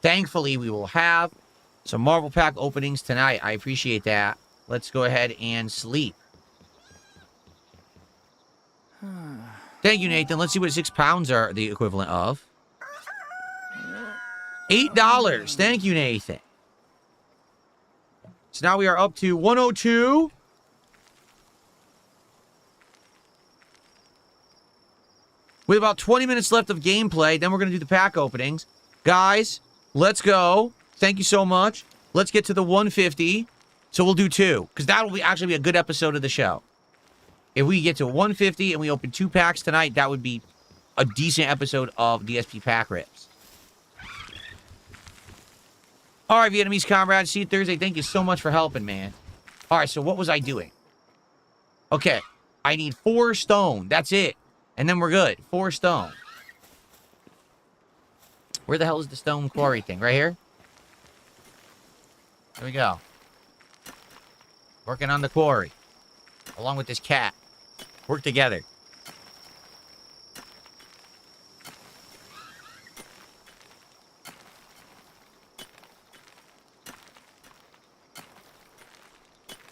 Thankfully, we will have some Marvel Pack openings tonight. I appreciate that. Let's go ahead and sleep. Thank you, Nathan. Let's see what £6 are the equivalent of. $8. Thank you, Nathan. So now we are up to 102. With about 20 minutes left of gameplay, then we're going to do the pack openings. Guys, let's go. Thank you so much. Let's get to the 150. So we'll do 2, because that will actually be a good episode of the show. If we get to 150 and we open 2 packs tonight, that would be a decent episode of DSP Pack Rips. All right, Vietnamese comrades. See you Thursday. Thank you so much for helping, man. All right, so what was I doing? Okay, I need 4 stone. That's it. And then we're good. 4 stone. Where the hell is the stone quarry thing? Right here? There we go. Working on the quarry. Along with this cat. Work together.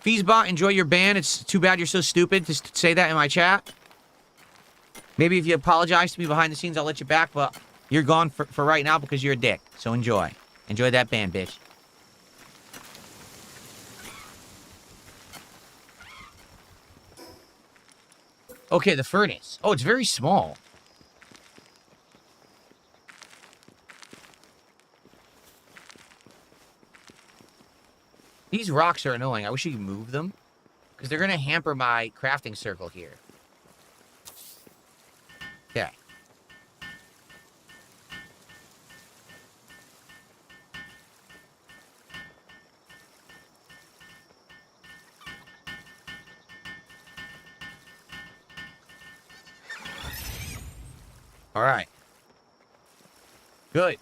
Feesbot, enjoy your ban. It's too bad you're so stupid to say that in my chat. Maybe if you apologize to me behind the scenes, I'll let you back, but you're gone for right now because you're a dick. So enjoy. Enjoy that ban, bitch. Okay, the furnace. Oh, it's very small. These rocks are annoying. I wish you could move them. Because they're going to hamper my crafting circle here. Okay. All right. Good.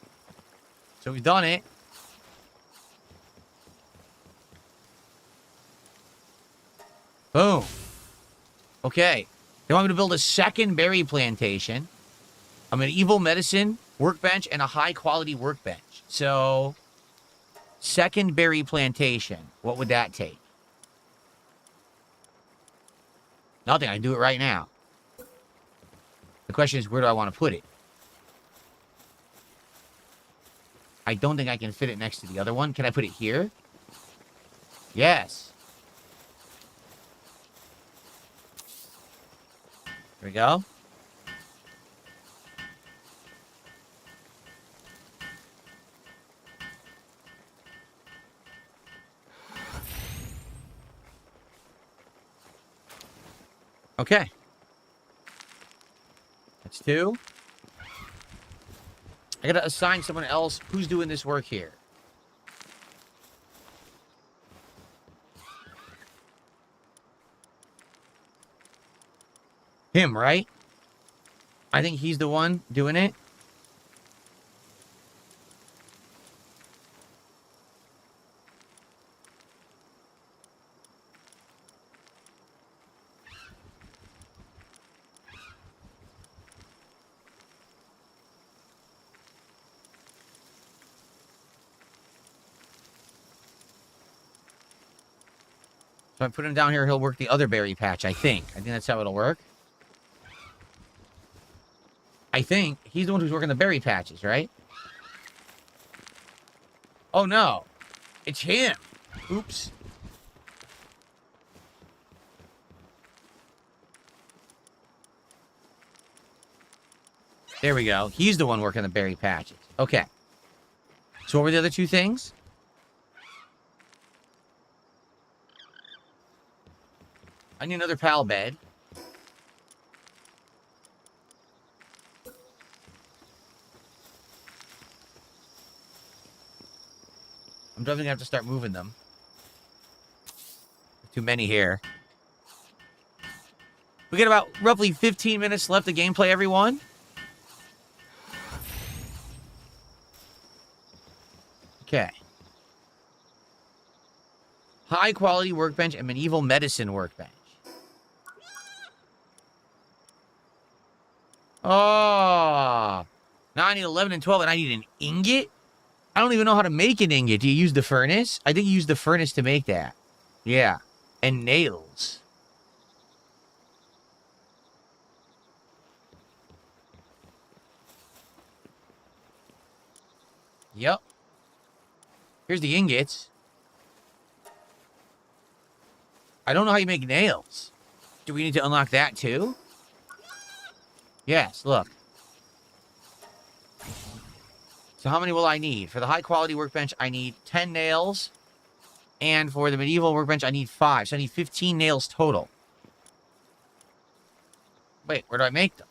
So we've done it. Boom. Okay. They want me to build a second berry plantation. I'm an evil medicine workbench and a high quality workbench. So, second berry plantation. What would that take? Nothing. I can do it right now. The question is, where do I want to put it? I don't think I can fit it next to the other one. Can I put it here? Yes. There we go. Okay. That's 2. I gotta assign someone else who's doing this work here. Him, right? I think he's the one doing it. So I put him down here, he'll work the other berry patch, I think. I think that's how it'll work. I think he's the one who's working the berry patches, right? Oh, no. It's him. Oops. There we go. He's the one working the berry patches. Okay. So what were the other two things? I need another pal bed. I'm definitely gonna have to start moving them. Too many here. We got about roughly 15 minutes left of gameplay, everyone. Okay. High quality workbench and medieval medicine workbench. Oh. Now I need 11 and 12 and I need an ingot? I don't even know how to make an ingot. Do you use the furnace? I think you use the furnace to make that. Yeah. And nails. Yep. Here's the ingots. I don't know how you make nails. Do we need to unlock that too? Yes, look. So how many will I need? For the high quality workbench, I need 10 nails. And for the medieval workbench, I need 5. So I need 15 nails total. Wait, where do I make them?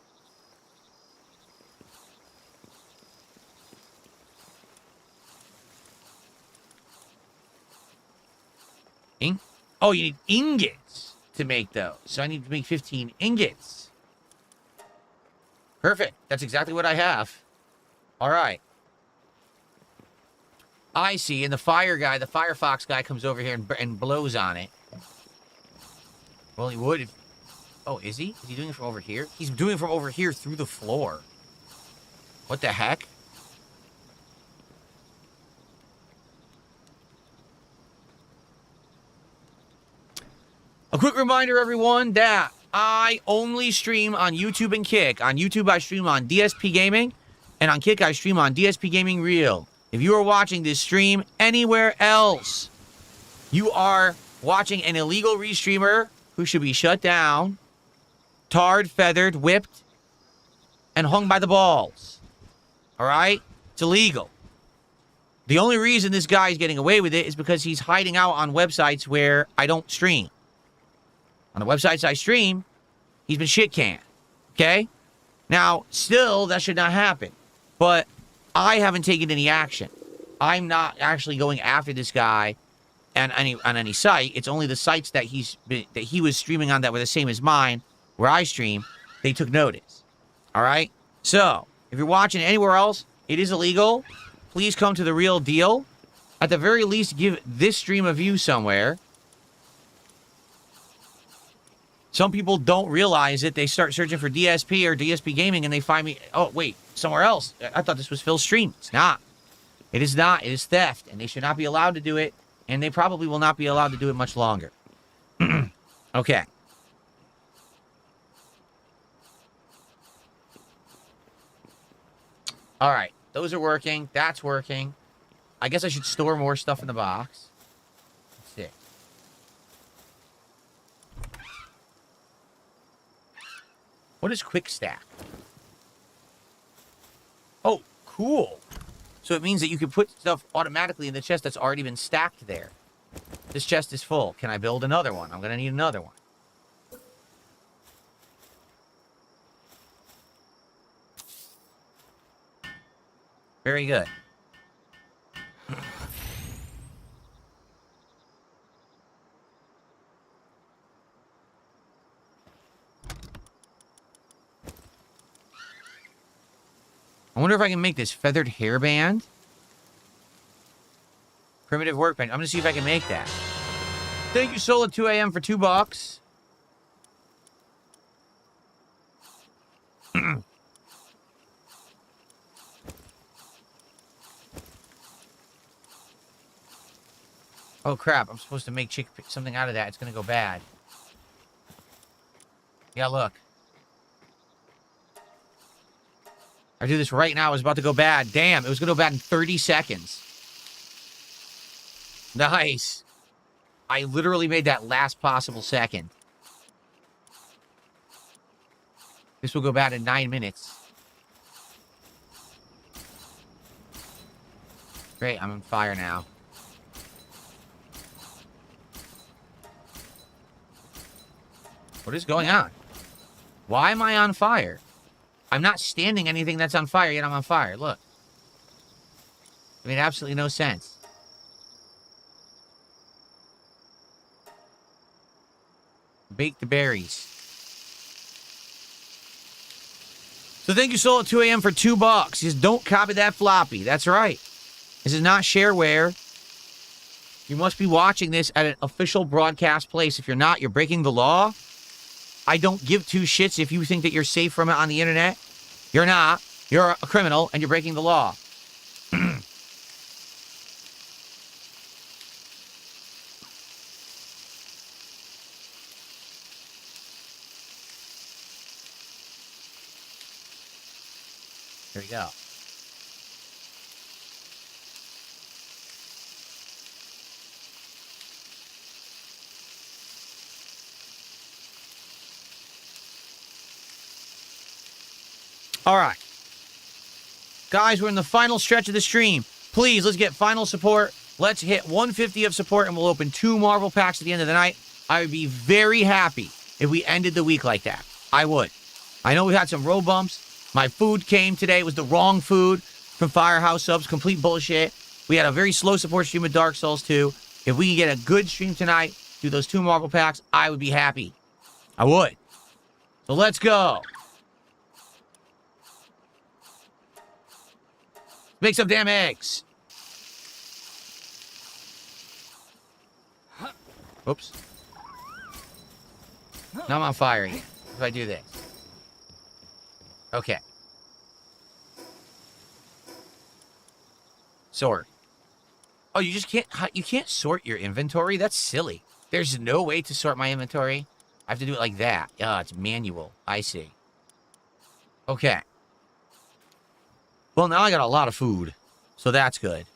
Oh, you need ingots to make those. So I need to make 15 ingots. Perfect. That's exactly what I have. All right. I see. And the fire guy, the Firefox guy comes over here and blows on it. Well, he would. Oh, is he? Is he doing it from over here? He's doing it from over here through the floor. What the heck? A quick reminder, everyone, that I only stream on YouTube and Kick. On YouTube, I stream on DSPGaming, and on Kick, I stream on DSPGaming Real. If you are watching this stream anywhere else, you are watching an illegal restreamer who should be shut down, tarred, feathered, whipped, and hung by the balls. All right? It's illegal. The only reason this guy is getting away with it is because he's hiding out on websites where I don't stream. On the websites I stream, he's been shit canned. Okay? Now, still, that should not happen. But I haven't taken any action. I'm not actually going after this guy on any site. It's only the sites that he was streaming on that were the same as mine, where I stream, they took notice. All right? So, if you're watching anywhere else, it is illegal. Please come to the real deal. At the very least, give this stream a view somewhere. Some people don't realize it. They start searching for DSP or DSP Gaming and they find me. Oh, wait, somewhere else. I thought this was Phil's stream. It's not. It is not. It is theft. And they should not be allowed to do it. And they probably will not be allowed to do it much longer. Okay. All right. Those are working. That's working. I guess I should store more stuff in the box. Let's see. What is quick stack? Oh, cool. So it means that you can put stuff automatically in the chest that's already been stacked there. This chest is full. Can I build another one? I'm going to need another one. Very good. I wonder if I can make this feathered hairband. Primitive workbench. I'm going to see if I can make that. Thank you, Soul at 2 a.m. for $2. Oh, crap. I'm supposed to make something out of that. It's going to go bad. Yeah, look. I do this right now. It was about to go bad. Damn, it was going to go bad in 30 seconds. Nice. I literally made that last possible second. This will go bad in 9 minutes. Great, I'm on fire now. What is going on? Why am I on fire? I'm not standing anything that's on fire, yet I'm on fire. Look. It made absolutely no sense. Bake the berries. So thank you, Soul at 2 a.m. for $2. He says, don't copy that floppy. That's right. This is not shareware. You must be watching this at an official broadcast place. If you're not, you're breaking the law. I don't give two shits if you think that you're safe from it on the internet. You're not. You're a criminal, and you're breaking the law. There we go. All right. Guys, we're in the final stretch of the stream. Please, let's get final support. Let's hit 150 of support, and we'll open 2 Marvel packs at the end of the night. I would be very happy if we ended the week like that. I would. I know we had some road bumps. My food came today. It was the wrong food from Firehouse Subs. Complete bullshit. We had a very slow support stream with Dark Souls 2. If we can get a good stream tonight, do those 2 Marvel packs, I would be happy. I would. So let's go. Make some damn eggs. Oops. Now I'm on fire again. If I do this. Okay. Sort. Oh, you just can't sort your inventory? That's silly. There's no way to sort my inventory. I have to do it like that. Yeah, it's manual. I see. Okay. Well, now I got a lot of food, so that's good.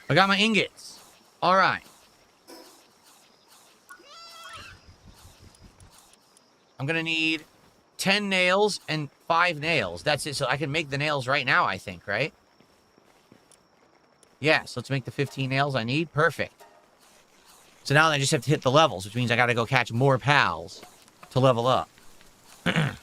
I got my ingots. All right. I'm going to need 10 nails and 5 nails. That's it. So I can make the nails right now, I think, right? Yes, let's make the 15 nails I need. Perfect. So now I just have to hit the levels, which means I got to go catch more pals to level up. Here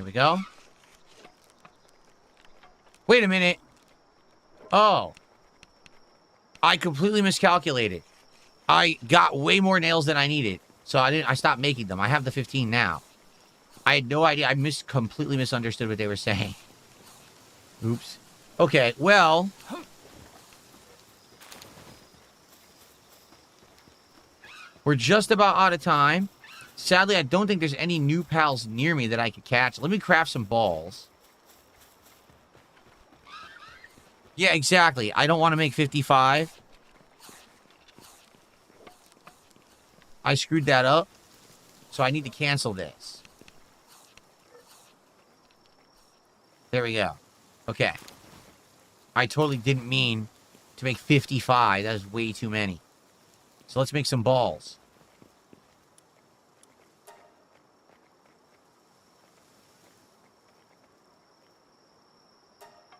we go. Wait a minute. Oh. I completely miscalculated. I got way more nails than I needed. So I stopped making them. I have the 15 now. I had no idea. I completely misunderstood what they were saying. Oops. Okay, well. We're just about out of time. Sadly, I don't think there's any new pals near me that I could catch. Let me craft some balls. Yeah, exactly. I don't want to make 55. I screwed that up. So I need to cancel this. There we go. Okay. I totally didn't mean to make 55. That is way too many. So let's make some balls.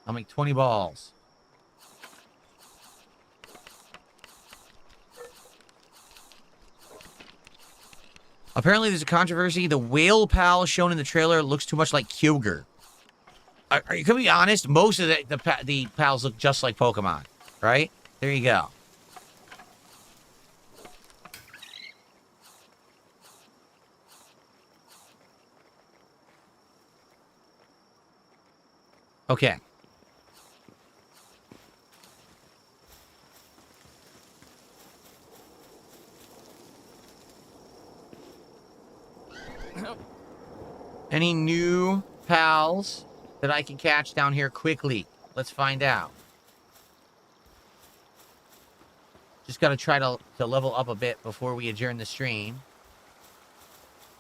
I'll make 20 balls. Apparently there's a controversy. The whale pal shown in the trailer looks too much like Kyogre. Are you gonna be honest? Most of the pals look just like Pokemon, right? There you go. Okay. Any new pals that I can catch down here quickly? Let's find out. Just got to try to level up a bit before we adjourn the stream.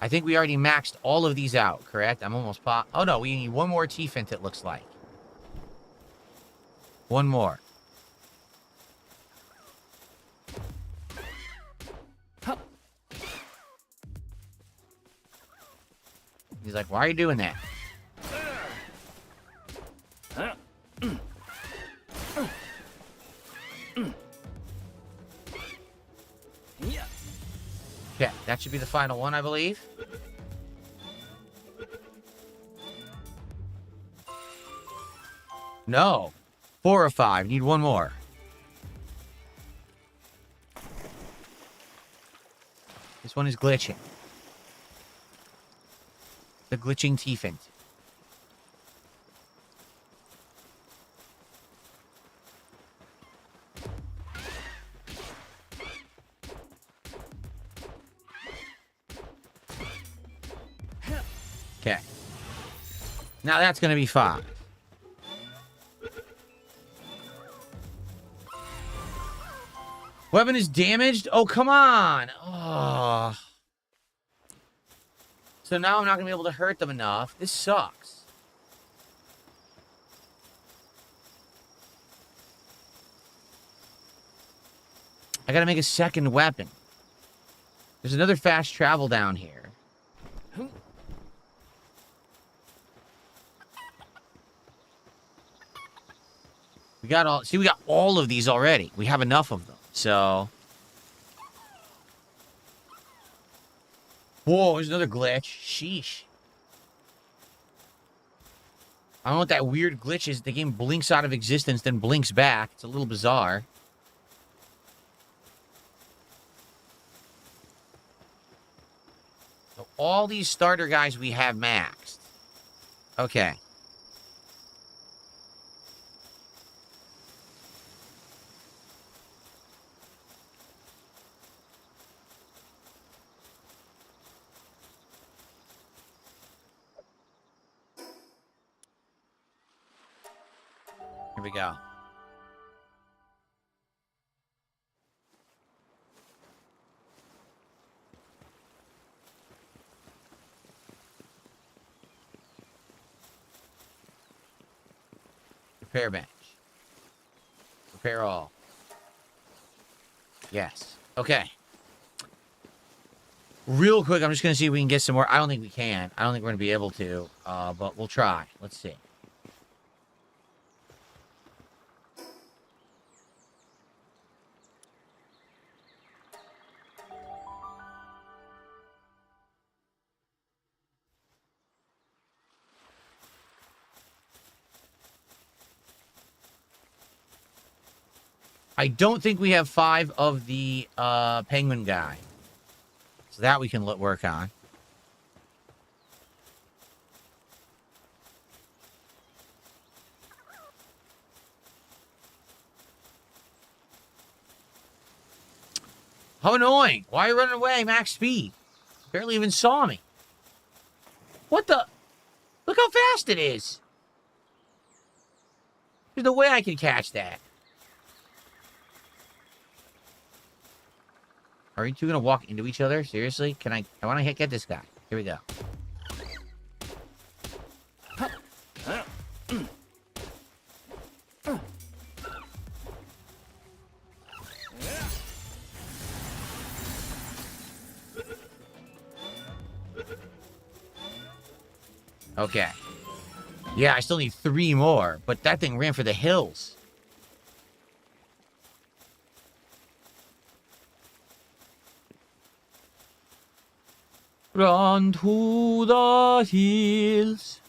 I think we already maxed all of these out, correct? I'm almost oh, no, we need one more T-Fint, it looks like. One more. He's like, why are you doing that? Okay, that should be the final one, I believe. No. 4 or 5. Need one more. This one is glitching. The glitching T-Fint. Okay. Now that's going to be 5. Weapon is damaged? Oh, come on. Oh. So now I'm not going to be able to hurt them enough. This sucks. I got to make a second weapon. There's another fast travel down here. We got all of these already. We have enough of them. So. Whoa, there's another glitch. Sheesh. I don't know what that weird glitch is. The game blinks out of existence, then blinks back. It's a little bizarre. So all these starter guys we have maxed. Okay. Here we go. Repair bench. Repair all. Yes. Okay. Real quick, I'm just going to see if we can get some more. I don't think we can. I don't think we're going to be able to, but we'll try. Let's see. I don't think we have 5 of the penguin guy. So that we can work on. How annoying. Why are you running away, max speed? Barely even saw me. What the? Look how fast it is. There's no way I can catch that. Are you two going to walk into each other? Seriously? I want to get this guy. Here we go. Okay. Yeah, I still need 3 more, but that thing ran for the hills. Run to the hills.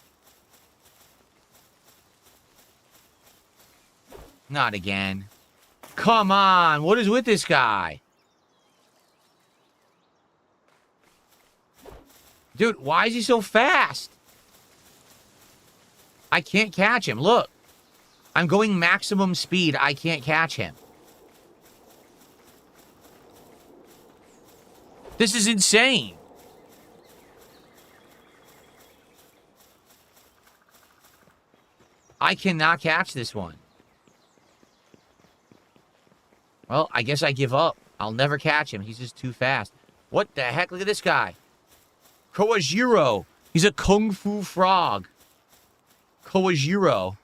Not again. Come on, what is with this guy? Dude, why is he so fast? I can't catch him. Look. I'm going maximum speed. I can't catch him. This is insane. I cannot catch this one. Well, I guess I give up. I'll never catch him. He's just too fast. What the heck? Look at this guy. Kowajiro. He's a kung fu frog. Kowajiro.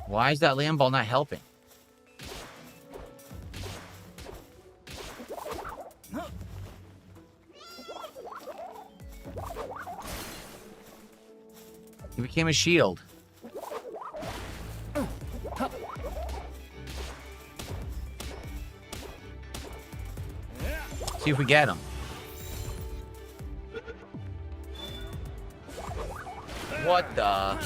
Why is that land ball not helping? He became a shield. See if we get him. What the?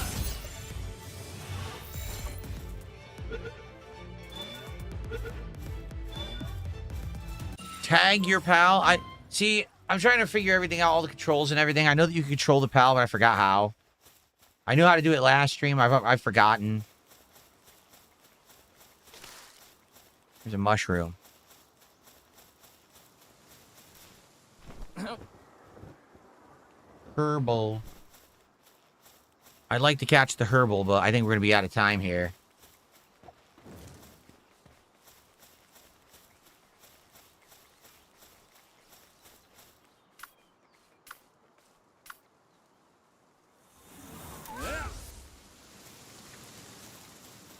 Tag your pal. I'm trying to figure everything out, all the controls and everything. I know that you can control the pal, but I forgot how. I knew how to do it last stream. I've forgotten. There's a mushroom. Herbal. I'd like to catch the herbal, but I think we're going to be out of time here.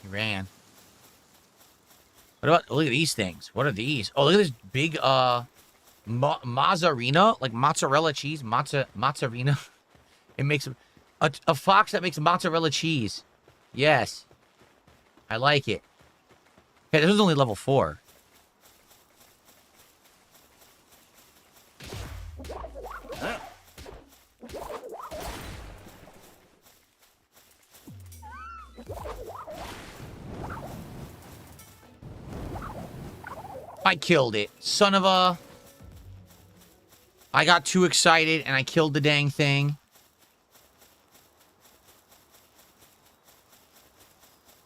He ran. What about, look at these things. What are these? Oh, look at this big, mozzarella, like mozzarella cheese, mozzarella. It makes a fox that makes mozzarella cheese. Yes, I like it. Okay, this was only level 4. I killed it. Son of a... I got too excited and I killed the dang thing.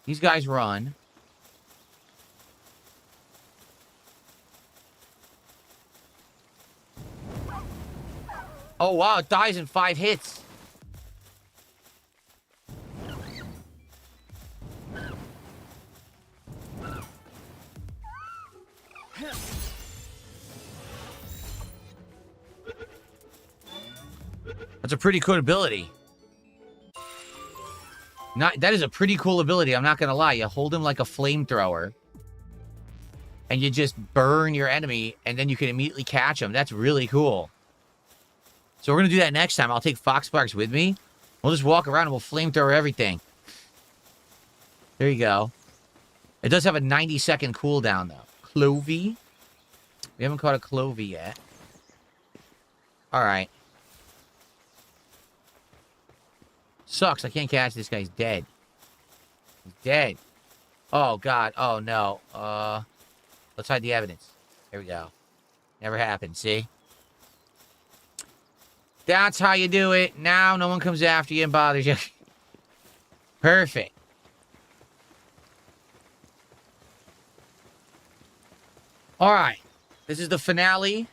These guys run. Oh, wow. It dies in 5 hits. That's a pretty cool ability. That is a pretty cool ability, I'm not gonna lie. You hold him like a flamethrower. And you just burn your enemy, and then you can immediately catch him. That's really cool. So we're gonna do that next time. I'll take Fox Sparks with me. We'll just walk around and we'll flamethrower everything. There you go. It does have a 90-second cooldown, though. Clovey. We haven't caught a Clovey yet. Alright. Sucks. I can't catch this guy. He's dead. He's dead. Oh, God. Oh, no. Let's hide the evidence. There we go. Never happened. See? That's how you do it. Now no one comes after you and bothers you. Perfect. All right. This is the finale.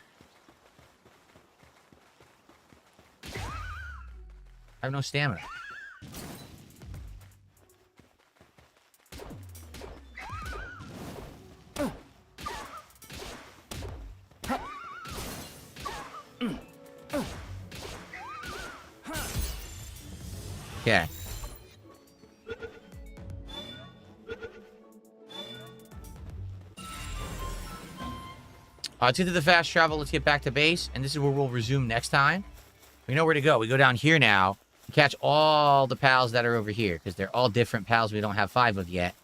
I have no stamina. Okay. Let's get to the fast travel. Let's get back to base. And this is where we'll resume next time. We know where to go. We go down here now. Catch all the pals that are over here. Because they're all different pals we don't have 5 of yet.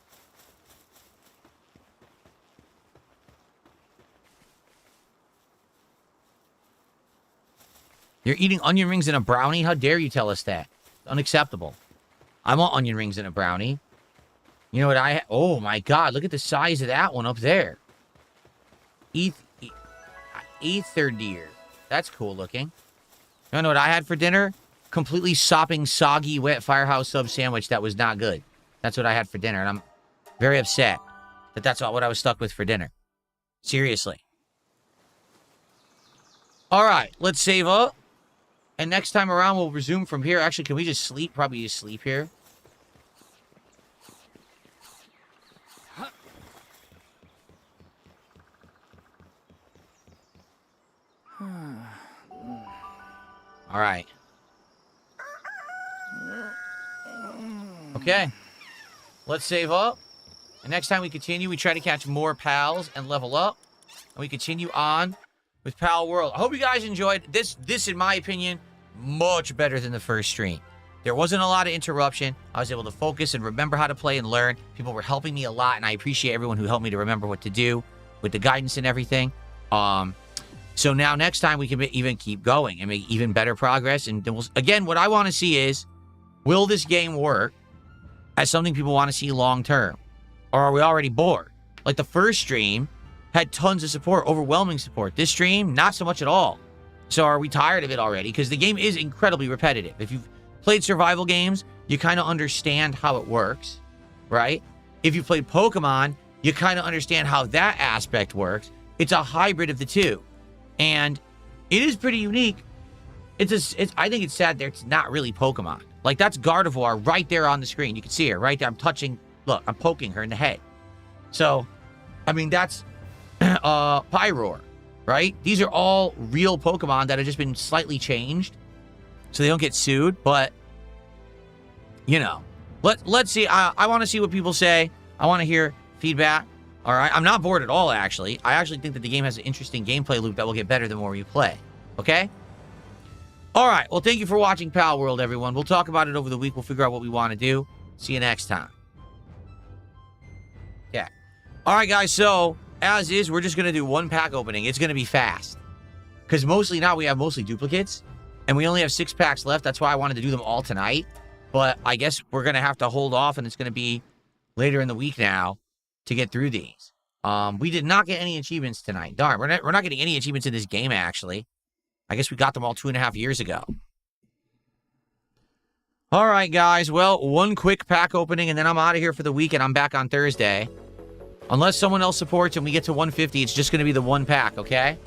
You're eating onion rings and a brownie? How dare you tell us that? Unacceptable. I want onion rings and a brownie. You know what oh my God, look at the size of that one up there. Ether deer. That's cool looking. You know what I had for dinner? Completely sopping, soggy, wet Firehouse sub sandwich that was not good. That's what I had for dinner. And Very upset that that's what I was stuck with for dinner. Seriously. All right, let's save up. And next time around, we'll resume from here. Actually, can we just sleep? Probably just sleep here. All right. Okay. Let's save up. And next time we continue, we try to catch more pals and level up. And we continue on with Palworld. I hope you guys enjoyed this. This, in my opinion, much better than the first stream. There wasn't a lot of interruption. I was able to focus and remember how to play and learn. People were helping me a lot, and I appreciate everyone who helped me to remember what to do with the guidance and everything. So now next time we can even keep going and make even better progress. And then again, what I want to see is, will this game work as something people want to see long term? Or are we already bored? Like the first stream had tons of support, overwhelming support. This stream, not so much at all. So are we tired of it already? Because the game is incredibly repetitive. If you've played survival games, you kind of understand how it works, right? If you played Pokemon, you kind of understand how that aspect works. It's a hybrid of the two. And it is pretty unique. I think it's sad that it's not really Pokemon. Like, that's Gardevoir right there on the screen. You can see her right there. I'm touching, look, I'm poking her in the head. So, I mean, that's Pyroar, right? These are all real Pokemon that have just been slightly changed so they don't get sued. But, you know, let's see. I want to see what people say. I want to hear feedback. All right, I'm not bored at all, actually. I actually think that the game has an interesting gameplay loop that will get better the more you play. Okay? All right, well, thank you for watching Palworld, everyone. We'll talk about it over the week. We'll figure out what we want to do. See you next time. Yeah. All right, guys, so, as is, we're just going to do one pack opening. It's going to be fast. Because mostly now we have mostly duplicates, and we only have 6 packs left. That's why I wanted to do them all tonight. But I guess we're going to have to hold off, and it's going to be later in the week now to get through these. We did not get any achievements tonight. Darn, we're not getting any achievements in this game, actually. I guess we got them all 2.5 years ago. All right, guys. Well, one quick pack opening, and then I'm out of here for the week, and I'm back on Thursday. Unless someone else supports and we get to 150, it's just going to be the one pack, okay?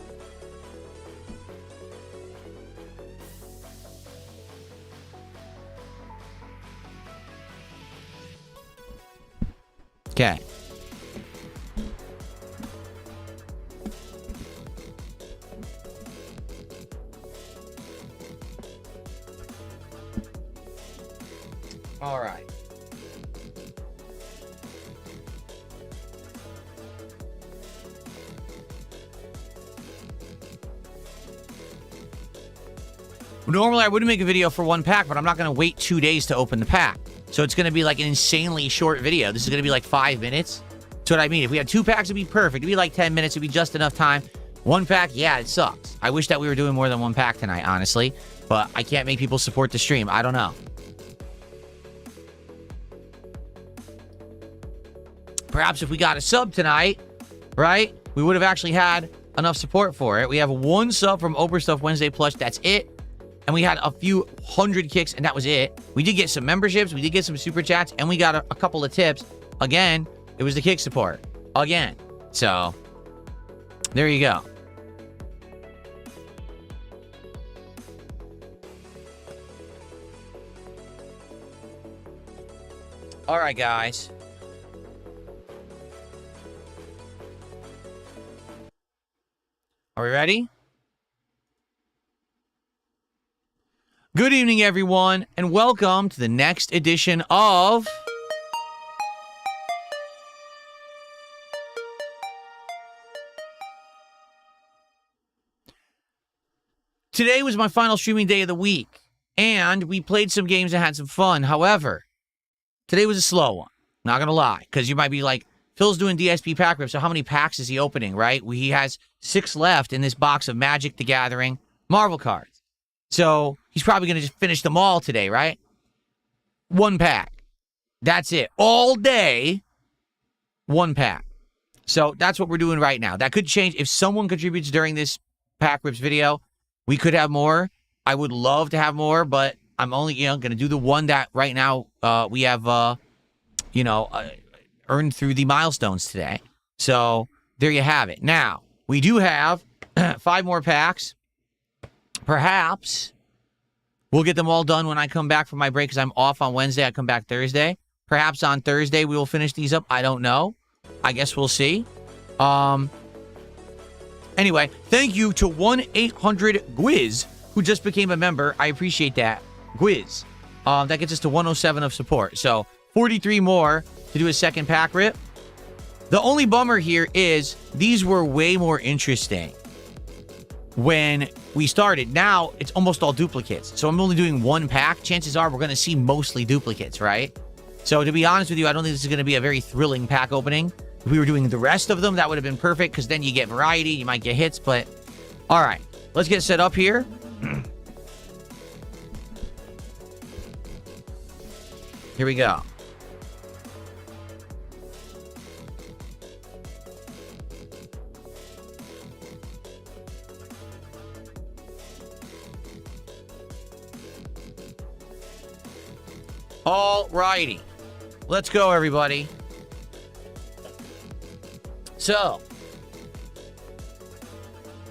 Okay. All right. Normally, I wouldn't make a video for one pack, but I'm not going to wait 2 days to open the pack. So it's going to be like an insanely short video. This is going to be like 5 minutes. That's what I mean. If we had 2 packs, it'd be perfect. It'd be like 10 minutes. It'd be just enough time. One pack, yeah, it sucks. I wish that we were doing more than one pack tonight, honestly. But I can't make people support the stream. I don't know. Perhaps if we got a sub tonight, right, we would have actually had enough support for it. We have 1 sub from Oberstuff Wednesday Plush. That's it. And we had a few hundred kicks, and that was it. We did get some memberships. We did get some super chats, and we got a couple of tips. Again, it was the kick support. Again. So, there you go. All right, guys. Are we ready? Good evening, everyone, and welcome to the next edition of Today was my final streaming day of the week, and we played some games and had some fun. However, today was a slow one. Not gonna lie, because you might be like, Phil's doing DSP pack rip, so how many packs is he opening, right? He has 6 left in this box of Magic the Gathering Marvel cards. So he's probably going to just finish them all today, right? 1 pack. That's it. All day, 1 pack. So that's what we're doing right now. That could change. If someone contributes during this pack rips video, we could have more. I would love to have more, but I'm only going to do the one that right now we have, earned through the milestones today. So there you have it. Now, we do have 5 more packs. Perhaps we'll get them all done when I come back from my break because I'm off on Wednesday. I come back Thursday. Perhaps on Thursday we will finish these up. I don't know. I guess we'll see. Anyway, thank you to 1-800-GWIZ who just became a member. I appreciate that. Gwiz. That gets us to 107 of support. So 43 more to do a second pack rip. The only bummer here is these were way more interesting when we started. Now it's almost all duplicates. So I'm only doing 1 pack. Chances are we're going to see mostly duplicates, right? So to be honest with you, I don't think this is going to be a very thrilling pack opening. If we were doing the rest of them, that would have been perfect because then you get variety, you might get hits, but all right. Let's get set up here. Here we go. All righty. Let's go, everybody. So,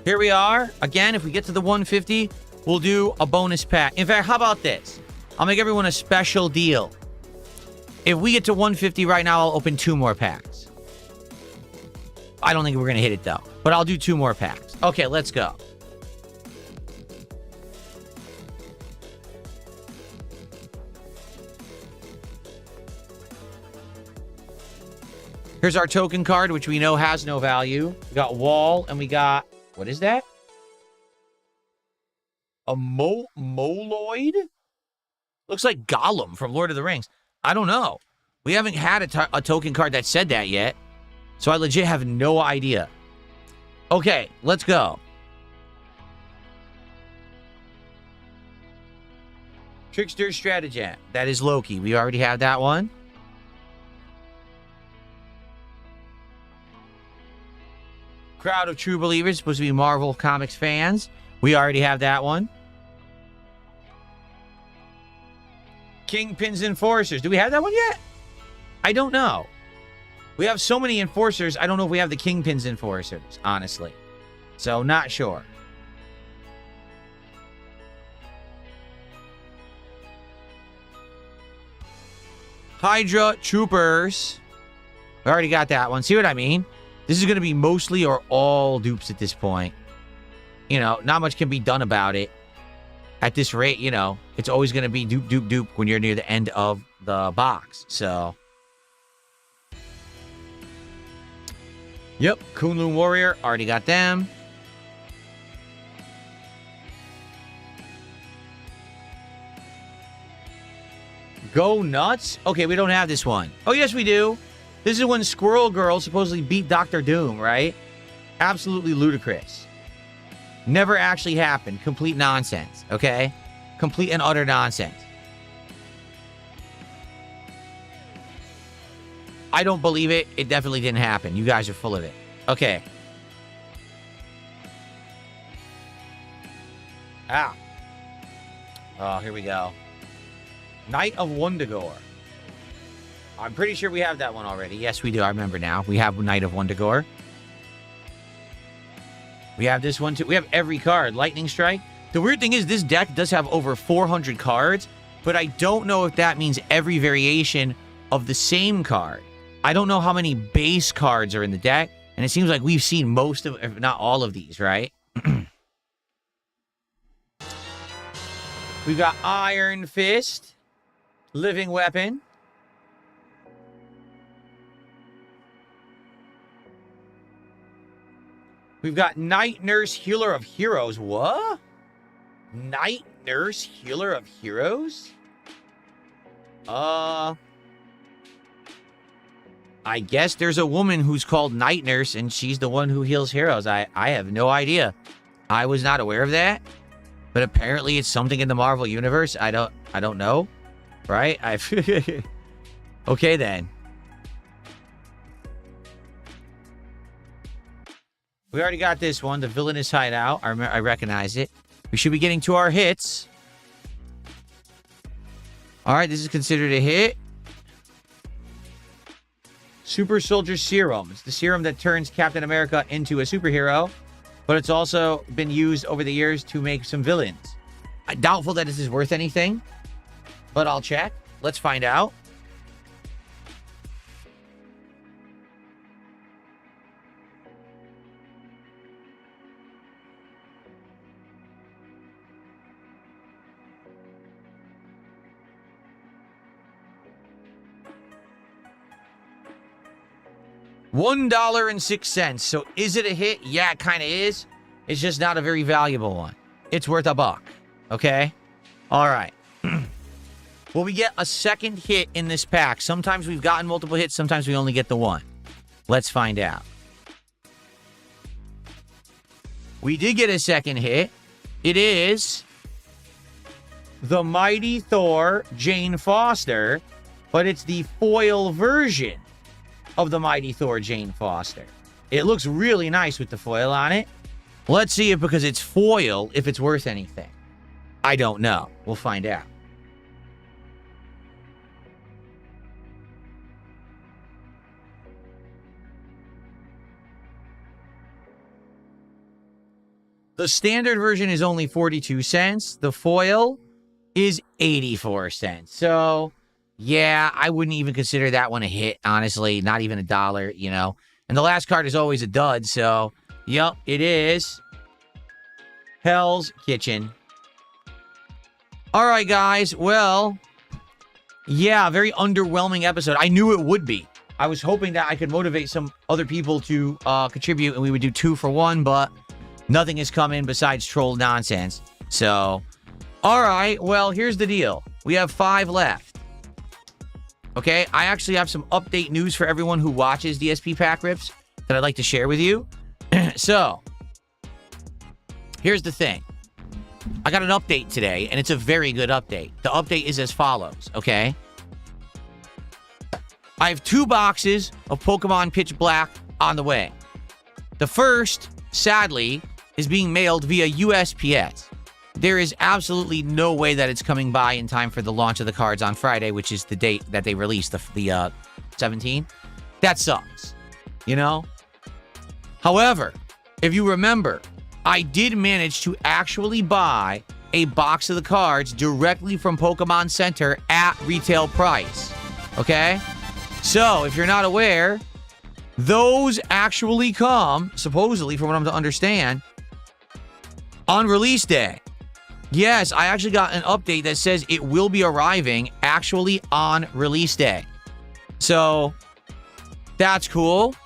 here we are. Again, if we get to the 150, we'll do a bonus pack. In fact, how about this? I'll make everyone a special deal. If we get to 150 right now, I'll open 2 more packs. I don't think we're going to hit it, though. But I'll do 2 more packs. Okay, let's go. Here's our token card, which we know has no value. We got Wall, and we got... What is that? A Moloid? Looks like Gollum from Lord of the Rings. I don't know. We haven't had a token card that said that yet. So I legit have no idea. Okay, let's go. Trickster Stratagem. That is Loki. We already have that one. Crowd of True Believers, supposed to be Marvel Comics fans. We already have that one. Kingpin's Enforcers. Do we have that one yet? I don't know. We have so many Enforcers, I don't know if we have the Kingpin's Enforcers, honestly. So, not sure. Hydra Troopers. We already got that one. See what I mean? This is going to be mostly or all dupes at this point. You know, not much can be done about it. At this rate, you know, it's always going to be dupe, dupe, dupe when you're near the end of the box. So. Yep. Kunlun Warrior. Already got them. Go Nuts. Okay, we don't have this one. Oh, yes, we do. This is when Squirrel Girl supposedly beat Dr. Doom, right? Absolutely ludicrous. Never actually happened. Complete nonsense, okay? Complete and utter nonsense. I don't believe it. It definitely didn't happen. You guys are full of it. Okay. Ah. Oh, here we go. Knight of Wundagore. I'm pretty sure we have that one already. Yes, we do. I remember now. We have Knight of Wundagore. We have this one too. We have every card. Lightning Strike. The weird thing is this deck does have over 400 cards, but I don't know if that means every variation of the same card. I don't know how many base cards are in the deck, and it seems like we've seen most of, if not all of these, right? We've got Iron Fist, Living Weapon. We've got Night Nurse, Healer of Heroes. What? Night Nurse, Healer of Heroes? I guess there's a woman who's called Night Nurse, and she's the one who heals heroes. I have no idea. I was not aware of that. But apparently it's something in the Marvel Universe. I don't know. Right? Okay, then. We already got this one, the Villainous Hideout. I recognize it. We should be getting to our hits. All right, this is considered a hit. Super Soldier Serum. It's the serum that turns Captain America into a superhero, but it's also been used over the years to make some villains. Doubtful that this is worth anything, but I'll check. Let's find out. $1.06. So is it a hit? Yeah, it kind of is. It's just not a very valuable one. It's worth $1. Okay? All right. Will we get a second hit in this pack? Sometimes we've gotten multiple hits. Sometimes we only get the one. Let's find out. We did get a second hit. It is the Mighty Thor Jane Foster, but it's the foil version of the Mighty Thor Jane Foster. It looks really nice with the foil on it. Let's see if, because it's foil, if it's worth anything. I don't know. We'll find out. The standard version is only 42 cents. The foil is 84 cents. So, yeah, I wouldn't even consider that one a hit, honestly. Not even $1, you know. And the last card is always a dud, so, yep, it is Hell's Kitchen. All right, guys. Well, yeah, very underwhelming episode. I knew it would be. I was hoping that I could motivate some other people to contribute, and we would do 2 for 1, but nothing has come in besides troll nonsense. So, all right. Well, here's the deal. We have 5 left. Okay, I actually have some update news for everyone who watches DSP Pack Rips that I'd like to share with you. So, here's the thing. I got an update today, and it's a very good update. The update is as follows, okay? I have 2 boxes of Pokemon Pitch Black on the way. The first, sadly, is being mailed via USPS. There is absolutely no way that it's coming by in time for the launch of the cards on Friday, which is the date that they released, the 17th. That sucks, you know? However, if you remember, I did manage to actually buy a box of the cards directly from Pokemon Center at retail price, okay? So, if you're not aware, those actually come, supposedly, from what I'm to understand, on release day. Yes, I actually got an update that says it will be arriving actually on release day. So, that's cool.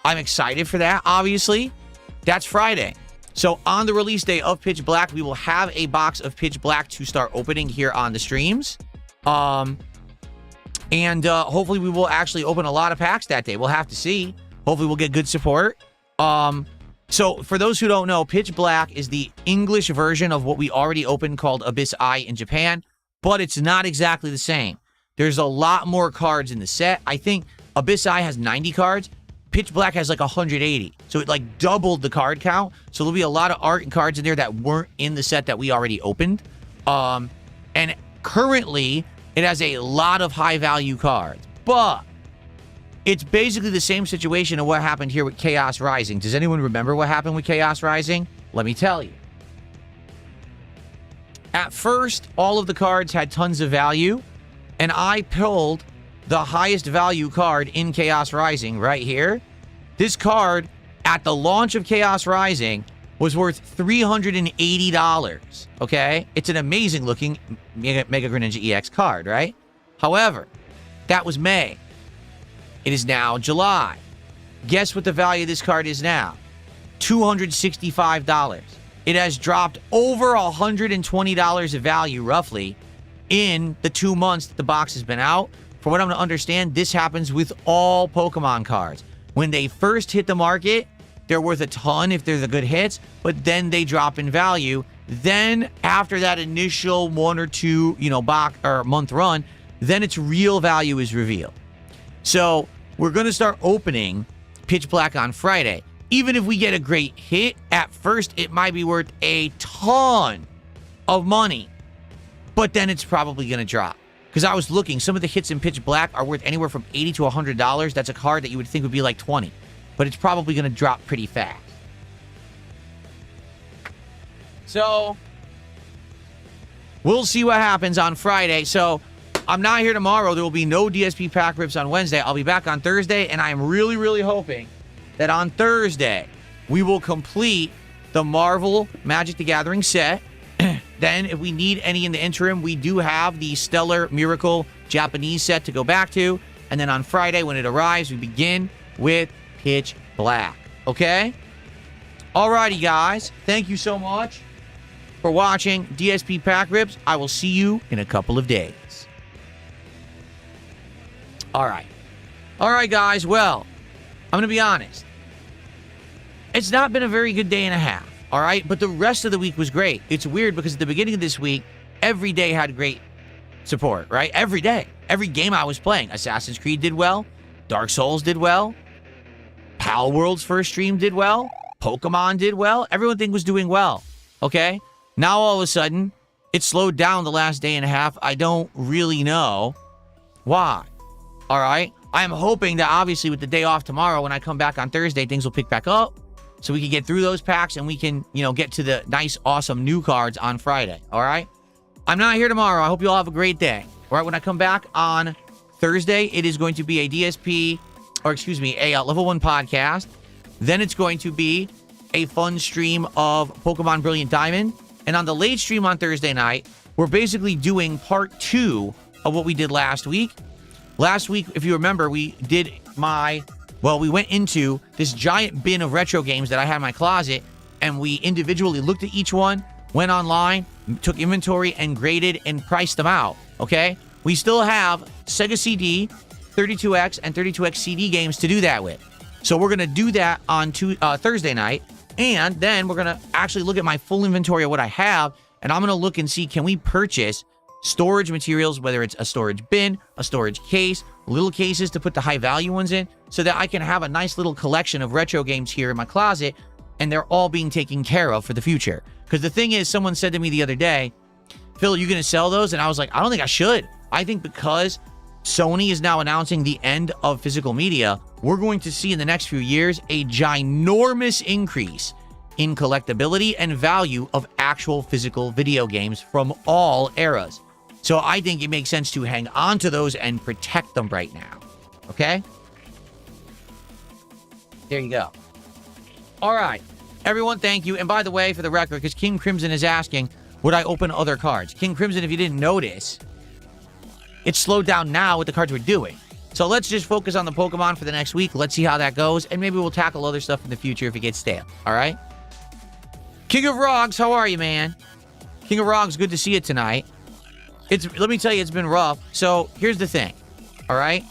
I'm excited for that, obviously. That's Friday. So, on the release day of Pitch Black, we will have a box of Pitch Black to start opening here on the streams. And hopefully we will actually open a lot of packs that day. We'll have to see. Hopefully we'll get good support. So, for those who don't know, Pitch Black is the English version of what we already opened called Abyss Eye in Japan, but it's not exactly the same. There's a lot more cards in the set. I think Abyss Eye has 90 cards. Pitch Black has like 180. So, it like doubled the card count. So, there'll be a lot of art and cards in there that weren't in the set that we already opened. And currently, it has a lot of high-value cards. But it's basically the same situation of what happened here with Chaos Rising. Does anyone remember what happened with Chaos Rising? Let me tell you. At first, all of the cards had tons of value, and I pulled the highest value card in Chaos Rising right here. This card, at the launch of Chaos Rising, was worth $380, okay? It's an amazing-looking Mega Greninja EX card, right? However, that was May. It is now July. Guess what the value of this card is now? $265. It has dropped over $120 of value, roughly, in the 2 months that the box has been out. For what I'm to understand, this happens with all Pokemon cards. When they first hit the market, they're worth a ton if they're the good hits, but then they drop in value. Then, after that initial 1 or 2, box or month run, then its real value is revealed. So, we're going to start opening Pitch Black on Friday. Even if we get a great hit, at first it might be worth a ton of money. But then it's probably going to drop. Because I was looking, some of the hits in Pitch Black are worth anywhere from $80 to $100. That's a card that you would think would be like 20, but it's probably going to drop pretty fast. So, we'll see what happens on Friday. So, I'm not here tomorrow. There will be no DSP pack rips on Wednesday. I'll be back on Thursday, and I'm really, really hoping that on Thursday, we will complete the Marvel Magic the Gathering set. Then, if we need any in the interim, we do have the Stellar Miracle Japanese set to go back to. And then on Friday, when it arrives, we begin with Pitch Black. Okay? Alrighty, guys. Thank you so much for watching DSP Pack Rips. I will see you in a couple of days. Alright. Alright, guys. Well, I'm going to be honest. It's not been a very good day and a half. All right, but the rest of the week was great. It's weird because at the beginning of this week, every day had great support, right? Every day. Every game I was playing. Assassin's Creed did well. Dark Souls did well. Palworld's first stream did well. Pokemon did well. Everything was doing well, okay? Now, all of a sudden, it slowed down the last day and a half. I don't really know why, all right? I'm hoping that, obviously, with the day off tomorrow, when I come back on Thursday, things will pick back up. So we can get through those packs and we can, get to the nice, awesome new cards on Friday. All right? I'm not here tomorrow. I hope you all have a great day. All right? When I come back on Thursday, it is going to be a level 1 podcast. Then it's going to be a fun stream of Pokemon Brilliant Diamond. And on the late stream on Thursday night, we're basically doing part 2 of what we did last week. Last week, if you remember, we went into this giant bin of retro games that I had in my closet, and we individually looked at each one, went online, took inventory, and graded and priced them out, okay? We still have Sega CD, 32X, and 32X CD games to do that with. So we're going to do that on Thursday night, and then we're going to actually look at my full inventory of what I have, and I'm going to look and see, can we purchase storage materials, whether it's a storage bin, a storage case, little cases to put the high value ones in, so that I can have a nice little collection of retro games here in my closet, and they're all being taken care of for the future. Because the thing is, someone said to me the other day, Phil, are you going to sell those? And I was like, I don't think I should. I think because Sony is now announcing the end of physical media, we're going to see in the next few years a ginormous increase in collectability and value of actual physical video games from all eras. So I think it makes sense to hang on to those and protect them right now. Okay? There you go. All right. Everyone, thank you. And by the way, for the record, because King Crimson is asking, would I open other cards? King Crimson, if you didn't notice, it's slowed down now with the cards we're doing. So let's just focus on the Pokemon for the next week. Let's see how that goes. And maybe we'll tackle other stuff in the future if it gets stale. All right? King of Rogs, how are you, man? King of Rogs, good to see you tonight. Let me tell you, it's been rough. So here's the thing. All right?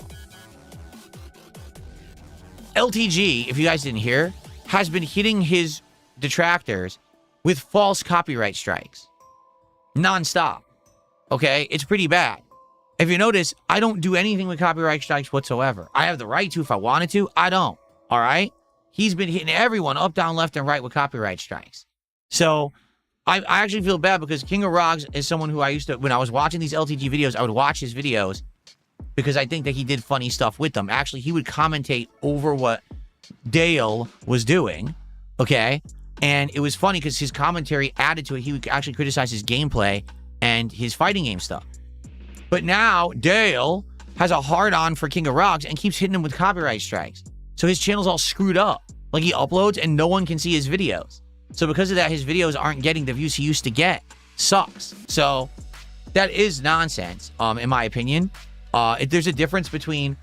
LTG, if you guys didn't hear, has been hitting his detractors with false copyright strikes. Non-stop. Okay? It's pretty bad. If you notice, I don't do anything with copyright strikes whatsoever. I have the right to if I wanted to. I don't. All right? He's been hitting everyone up, down, left, and right with copyright strikes. So I actually feel bad because King of Rogs is someone who I used to, when I was watching these LTG videos, I would watch his videos because I think that he did funny stuff with them. Actually, he would commentate over what Dale was doing, okay? And it was funny because his commentary added to it. He would actually criticize his gameplay and his fighting game stuff. But now, Dale has a hard-on for King of Rogs and keeps hitting him with copyright strikes. So his channel's all screwed up. Like, he uploads and no one can see his videos. So because of that, his videos aren't getting the views he used to get. Sucks. So that is nonsense, in my opinion. There's a difference between,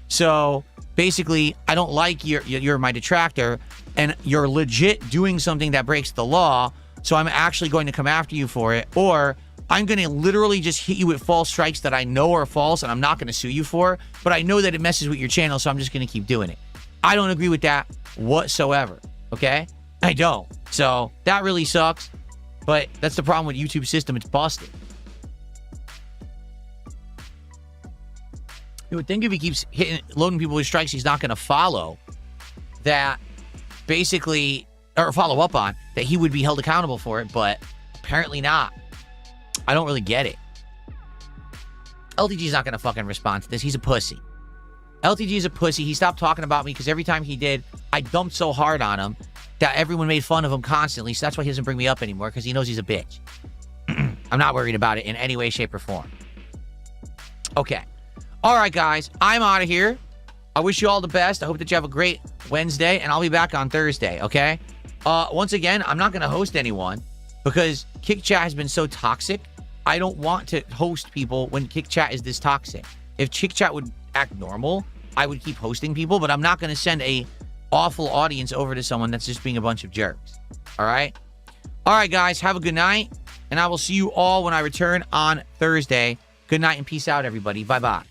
so basically, I don't like you're my detractor, and you're legit doing something that breaks the law, so I'm actually going to come after you for it, or I'm going to literally just hit you with false strikes that I know are false, and I'm not going to sue you for, but I know that it messes with your channel, so I'm just going to keep doing it. I don't agree with that whatsoever, okay? I don't. So that really sucks, but that's the problem with YouTube's system. It's busted. You would think if he keeps loading people with strikes he's not going to follow, that basically, or follow up on, that he would be held accountable for it, but apparently not. I don't really get it. LTG's not going to fucking respond to this. He's a pussy. LTG is a pussy. He stopped talking about me because every time he did, I dumped so hard on him that everyone made fun of him constantly. So that's why he doesn't bring me up anymore, because he knows he's a bitch. I'm not worried about it in any way, shape, or form. Okay. All right, guys. I'm out of here. I wish you all the best. I hope that you have a great Wednesday, and I'll be back on Thursday, okay? Once again, I'm not going to host anyone because Kick Chat has been so toxic. I don't want to host people when Kick Chat is this toxic. If Kick Chat would act normal, I would keep hosting people, but I'm not going to send a awful audience over to someone that's just being a bunch of jerks. All right? All right, guys. Have a good night, and I will see you all when I return on Thursday. Good night and peace out, everybody. Bye-bye.